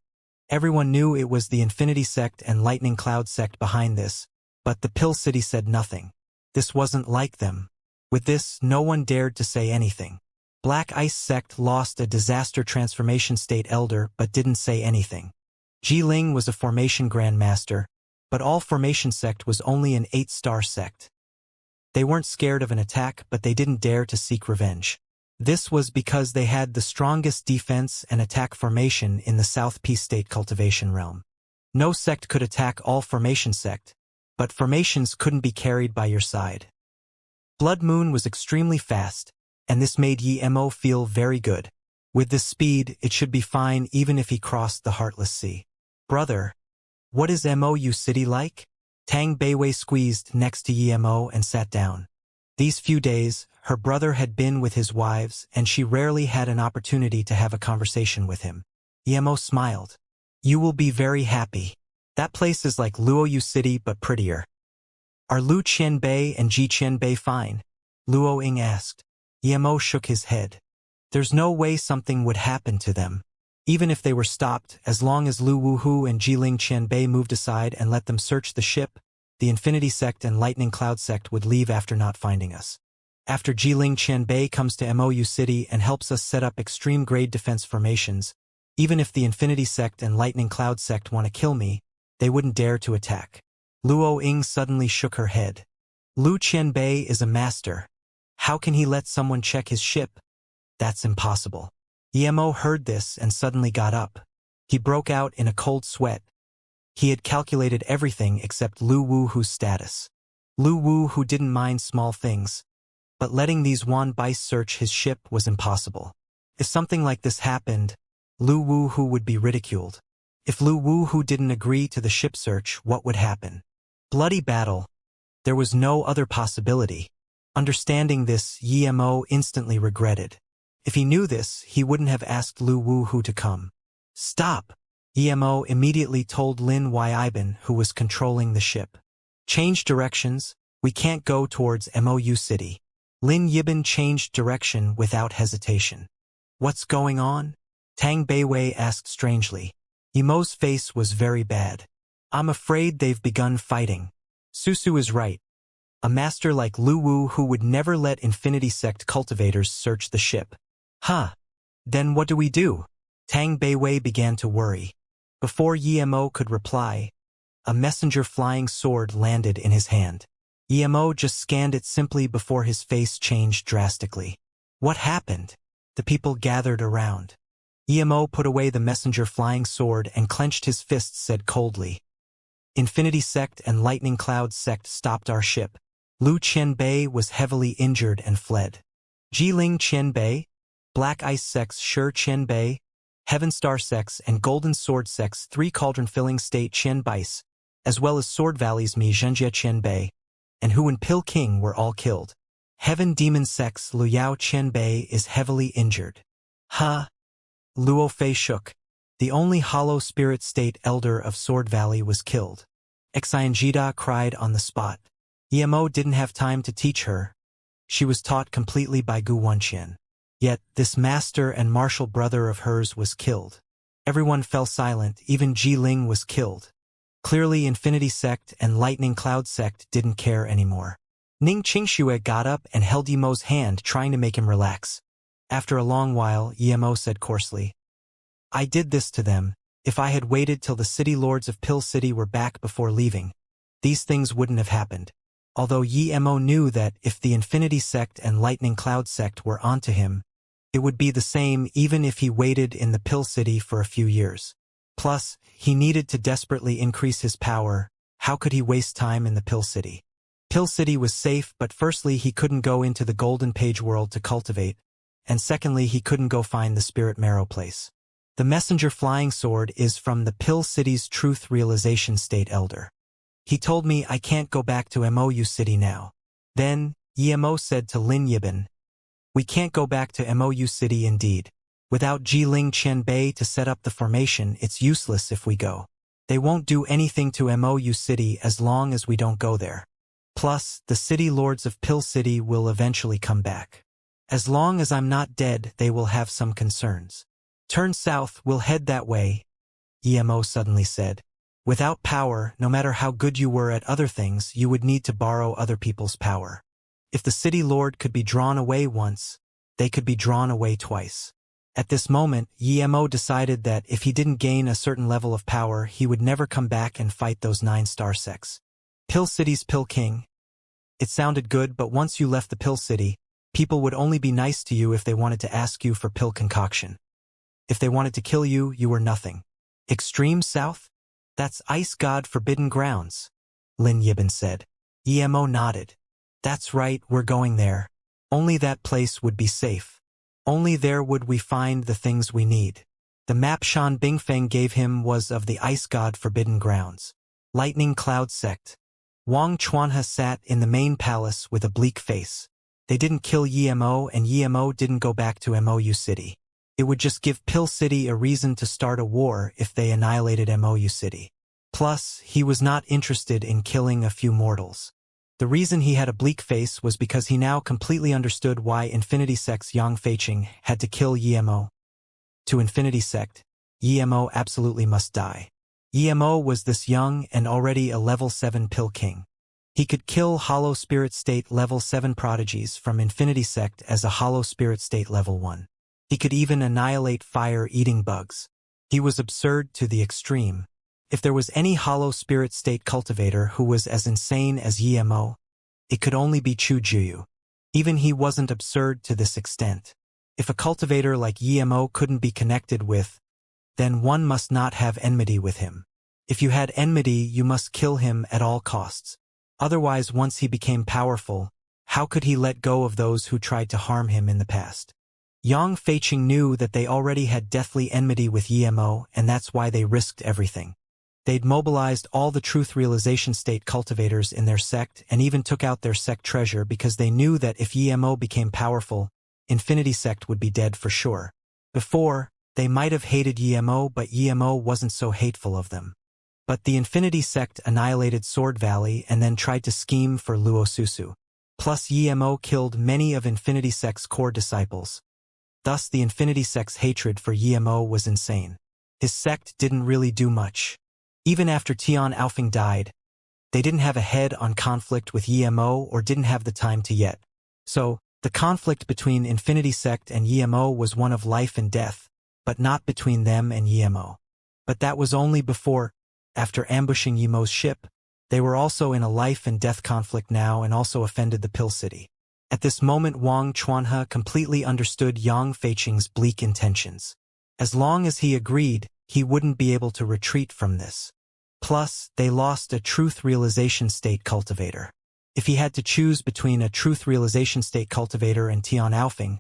Everyone knew it was the Infinity Sect and Lightning Cloud Sect behind this, but the Pill City said nothing. This wasn't like them. With this, no one dared to say anything. Black Ice Sect lost a disaster transformation state elder but didn't say anything. Jiling was a formation grandmaster, but all formation sect was only an 8-star sect. They weren't scared of an attack, but they didn't dare to seek revenge. This was because they had the strongest defense and attack formation in the South Peace State cultivation realm. No sect could attack all formation sect, but formations couldn't be carried by your side. Blood Moon was extremely fast, and this made Yi Mo feel very good. With this speed, it should be fine even if he crossed the Heartless Sea. Brother, what is Mou City like? Tang Beiwei squeezed next to Yi Mo and sat down. These few days, her brother had been with his wives, and she rarely had an opportunity to have a conversation with him. Yi Mo smiled. You will be very happy. That place is like Luoyu City but prettier. Are Lu Qianbei and Ji Qianbei fine? Luo Ying asked. Yi Mo shook his head. There's no way something would happen to them. Even if they were stopped, as long as Lu Wuhu and Jiling Qianbei moved aside and let them search the ship, the Infinity Sect and Lightning Cloud Sect would leave after not finding us. After Jiling Qianbei comes to Mou City and helps us set up extreme-grade defense formations, even if the Infinity Sect and Lightning Cloud Sect want to kill me, they wouldn't dare to attack. Luo Ying suddenly shook her head. Lu Qianbei is a master. How can he let someone check his ship? That's impossible. Yi Mo heard this and suddenly got up. He broke out in a cold sweat. He had calculated everything except Lu Wuhu's status. Lu Wuhu didn't mind small things, but letting these Wan Bai search his ship was impossible. If something like this happened, Lu Wuhu would be ridiculed. If Lu Wuhu didn't agree to the ship search, what would happen? Bloody battle. There was no other possibility. Understanding this, Yi Mo instantly regretted. If he knew this, he wouldn't have asked Lu Wuhu to come. Stop! Yi Mo immediately told Lin Yiben, who was controlling the ship. Change directions, we can't go towards Mou City. Lin Yiben changed direction without hesitation. What's going on? Tang Beiwei asked strangely. Yi Mo's face was very bad. I'm afraid they've begun fighting. Susu is right. A master like Lu Wuhu would never let Infinity Sect cultivators search the ship. Huh. Then what do we do? Tang Beiwei began to worry. Before Yi Mo could reply, a messenger flying sword landed in his hand. Yi Mo just scanned it simply before his face changed drastically. What happened? The people gathered around. Yi Mo put away the messenger flying sword and clenched his fists, said coldly. Infinity Sect and Lightning Cloud Sect stopped our ship. Lu Qianbei was heavily injured and fled. Jiling Qianbei, Black Ice Sect's Shi Qianbei, Heaven Star Sect's and Golden Sword Sect's 3 cauldron-filling state Qianbais, as well as Sword Valley's Mi Xianxia Qianbei, and Hu and Pill King were all killed. Heaven Demon Sect's Luyao Qianbei is heavily injured. Huh? Luo Fei shook. The only hollow spirit state elder of Sword Valley was killed. Xianxia cried on the spot. Yi Mo didn't have time to teach her. She was taught completely by Gu Wanqian. Yet, this master and martial brother of hers was killed. Everyone fell silent, even Ji Ling was killed. Clearly Infinity Sect and Lightning Cloud Sect didn't care anymore. Ning Qingxue got up and held Yi Mo's hand, trying to make him relax. After a long while, Yi Mo said coarsely, I did this to them. If I had waited till the city lords of Pill City were back before leaving, these things wouldn't have happened. Although Yi Mo knew that if the Infinity Sect and Lightning Cloud Sect were onto him, it would be the same even if he waited in the Pill City for a few years. Plus, he needed to desperately increase his power. How could he waste time in the Pill City? Pill City was safe, but firstly he couldn't go into the Golden Page world to cultivate, and secondly he couldn't go find the Spirit Marrow place. The messenger flying sword is from the Pill City's Truth Realization State Elder. He told me I can't go back to Mou City now. Then, Yi Mo said to Lin Yiben, we can't go back to Mou City indeed. Without Jiling Qianbei to set up the formation, it's useless if we go. They won't do anything to Mou City as long as we don't go there. Plus, the city lords of Pill City will eventually come back. As long as I'm not dead, they will have some concerns. Turn south, we'll head that way, Yi Mo suddenly said. Without power, no matter how good you were at other things, you would need to borrow other people's power. If the city lord could be drawn away once, they could be drawn away twice. At this moment, Yemo decided that if he didn't gain a certain level of power, he would never come back and fight those 9-star sects. Pill City's Pill King. It sounded good, but once you left the Pill City, people would only be nice to you if they wanted to ask you for pill concoction. If they wanted to kill you, you were nothing. Extreme South? That's Ice God Forbidden Grounds, Lin Yibin said. Yemo nodded. That's right, we're going there. Only that place would be safe. Only there would we find the things we need. The map Shan Bingfeng gave him was of the Ice God Forbidden Grounds. Lightning Cloud Sect. Wang Chuanhe sat in the main palace with a bleak face. They didn't kill Yemo, and Yemo didn't go back to Mou City. It would just give Pill City a reason to start a war if they annihilated Mou City. Plus, he was not interested in killing a few mortals. The reason he had a bleak face was because he now completely understood why Infinity Sect's Yang Feiqing had to kill Yemo. To Infinity Sect, Yemo absolutely must die. Yemo was this young and already a level 7 Pill King. He could kill Hollow Spirit State level 7 prodigies from Infinity Sect as a Hollow Spirit State level 1. He could even annihilate fire-eating bugs. He was absurd to the extreme. If there was any Hollow Spirit State cultivator who was as insane as Yemo, it could only be Chu Juyu. Even he wasn't absurd to this extent. If a cultivator like Yemo couldn't be connected with, then one must not have enmity with him. If you had enmity, you must kill him at all costs. Otherwise, once he became powerful, how could he let go of those who tried to harm him in the past? Yang Feiqing knew that they already had deathly enmity with Yemo, and that's why they risked everything. They'd mobilized all the truth realization state cultivators in their sect and even took out their sect treasure because they knew that if Yemo became powerful, Infinity Sect would be dead for sure. Before, they might have hated Yemo, but Yemo wasn't so hateful of them. But the Infinity Sect annihilated Sword Valley and then tried to scheme for Luo Susu. Plus Yemo killed many of Infinity Sect's core disciples. Thus the Infinity Sect's hatred for Yemo was insane. His sect didn't really do much. Even after Tian Alfing died, they didn't have a head-on conflict with Yemo or didn't have the time to yet. So, the conflict between Infinity Sect and Yemo was one of life and death, but not between them and Yemo. But that was only before, after ambushing Yemo's ship, they were also in a life and death conflict now and also offended the Pill City. At this moment Wang Chuanhe completely understood Yang Feiqing's bleak intentions. As long as he agreed, he wouldn't be able to retreat from this. Plus, they lost a truth realization state cultivator. If he had to choose between a truth realization state cultivator and Tian Alfing,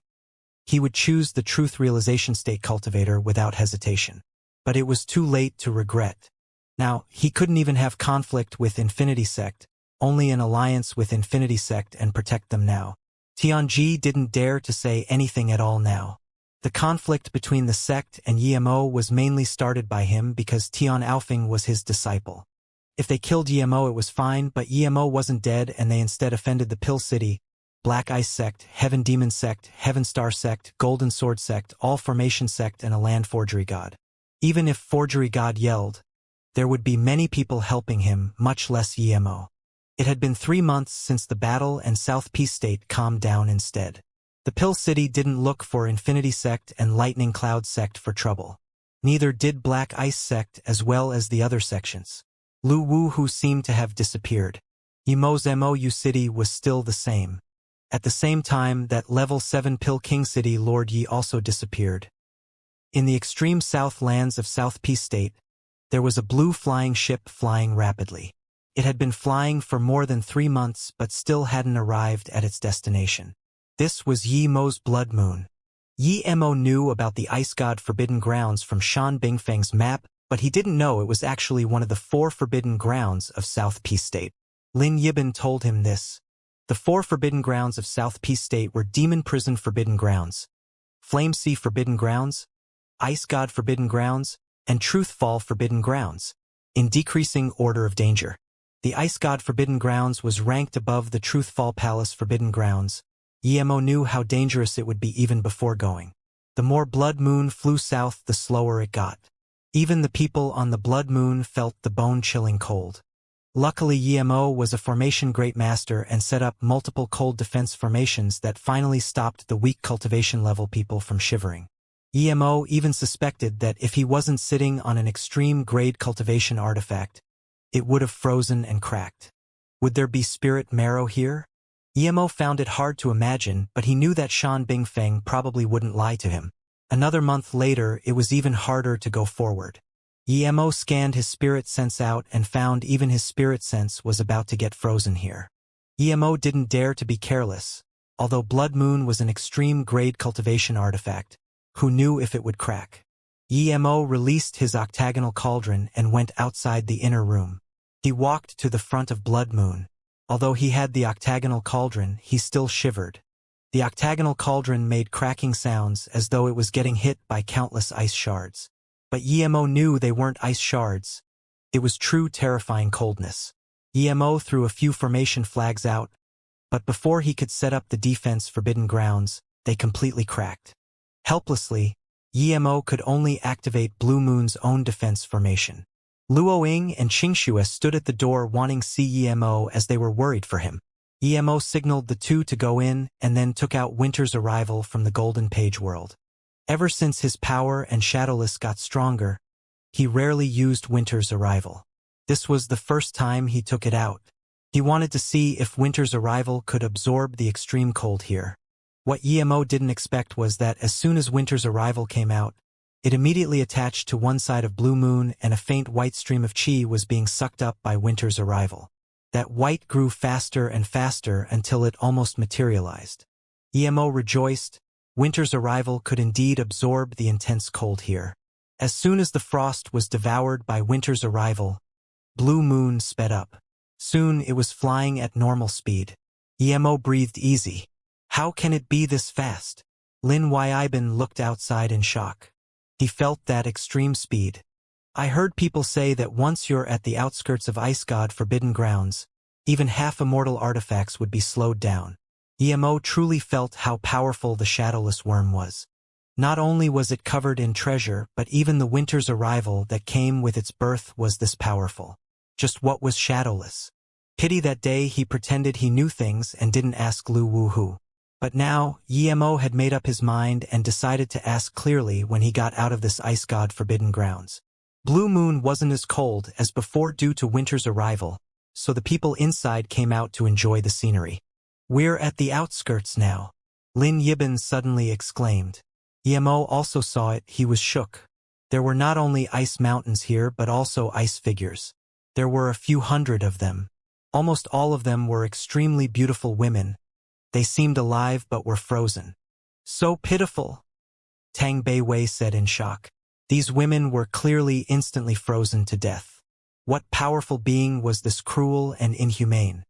he would choose the truth realization state cultivator without hesitation. But it was too late to regret. Now, he couldn't even have conflict with Infinity Sect, only an alliance with Infinity Sect and protect them now. Tianji didn't dare to say anything at all now. The conflict between the sect and Yemo was mainly started by him because Tian Alfing was his disciple. If they killed Yemo it was fine, but Yemo wasn't dead and they instead offended the Pill City, Black Ice Sect, Heaven Demon Sect, Heaven Star Sect, Golden Sword Sect, All Formation Sect and a Land Forgery God. Even if Forgery God yelled, there would be many people helping him, much less Yemo. It had been 3 months since the battle and South Peace State calmed down instead. The Pill City didn't look for Infinity Sect and Lightning Cloud Sect for trouble. Neither did Black Ice Sect as well as the other sections. Lu Wu who seemed to have disappeared. Yemo's Mou City was still the same. At the same time that level 7 Pill King City Lord Yi also disappeared. In the extreme south lands of South Peace State, there was a blue flying ship flying rapidly. It had been flying for more than 3 months but still hadn't arrived at its destination. This was Yemo's Blood Moon. Yemo knew about the Ice God Forbidden Grounds from Shan Bingfeng's map, but he didn't know it was actually one of the 4 forbidden grounds of South Peace State. Lin Yibin told him this. The 4 forbidden grounds of South Peace State were Demon Prison Forbidden Grounds, Flame Sea Forbidden Grounds, Ice God Forbidden Grounds, and Truth Fall Forbidden Grounds, in decreasing order of danger. The Ice God Forbidden Grounds was ranked above the Truth Fall Palace Forbidden Grounds. Yemo knew how dangerous it would be even before going. The more Blood Moon flew south, the slower it got. Even the people on the Blood Moon felt the bone-chilling cold. Luckily Emo was a formation great master and set up multiple cold defense formations that finally stopped the weak cultivation level people from shivering. Emo even suspected that if he wasn't sitting on an extreme grade cultivation artifact, it would have frozen and cracked. Would there be spirit marrow here? Emo found it hard to imagine, but he knew that Shan Bingfeng probably wouldn't lie to him. Another month later, it was even harder to go forward. Emo scanned his spirit sense out and found even his spirit sense was about to get frozen here. Emo didn't dare to be careless. Although Blood Moon was an extreme grade cultivation artifact, who knew if it would crack? Emo released his octagonal cauldron and went outside the inner room. He walked to the front of Blood Moon. Although he had the octagonal cauldron, he still shivered. The octagonal cauldron made cracking sounds as though it was getting hit by countless ice shards. But Emo knew they weren't ice shards. It was true terrifying coldness. Emo threw a few formation flags out, but before he could set up the defense Forbidden Grounds, they completely cracked. Helplessly, Emo could only activate Blue Moon's own defense formation. Luo Ying and Xianxia stood at the door wanting to see Emo as they were worried for him. Emo signaled the two to go in and then took out Winter's Arrival from the Golden Page world. Ever since his power and Shadowless got stronger, he rarely used Winter's Arrival. This was the first time he took it out. He wanted to see if Winter's Arrival could absorb the extreme cold here. What Emo didn't expect was that as soon as Winter's Arrival came out, it immediately attached to one side of Blue Moon and a faint white stream of chi was being sucked up by Winter's Arrival. That white grew faster and faster until it almost materialized. Emo rejoiced. Winter's Arrival could indeed absorb the intense cold here. As soon as the frost was devoured by Winter's Arrival, Blue Moon sped up. Soon it was flying at normal speed. Emo breathed easy. How can it be this fast? Lin Yiben looked outside in shock. He felt that extreme speed. I heard people say that once you're at the outskirts of Ice God Forbidden Grounds, even half-immortal artifacts would be slowed down. Emo truly felt how powerful the Shadowless Worm was. Not only was it covered in treasure, but even the Winter's Arrival that came with its birth was this powerful. Just what was Shadowless? Pity that day he pretended he knew things and didn't ask Lu Wuhu. But now, Emo had made up his mind and decided to ask clearly when he got out of this Ice God Forbidden Grounds. Blue Moon wasn't as cold as before due to Winter's Arrival, so the people inside came out to enjoy the scenery. We're at the outskirts now, Lin Yiben suddenly exclaimed. Emo also saw it. He was shook. There were not only ice mountains here but also ice figures. There were a few hundred of them. Almost all of them were extremely beautiful women. They seemed alive but were frozen. So pitiful, Tang Beiwei said in shock. These women were clearly instantly frozen to death. What powerful being was this cruel and inhumane?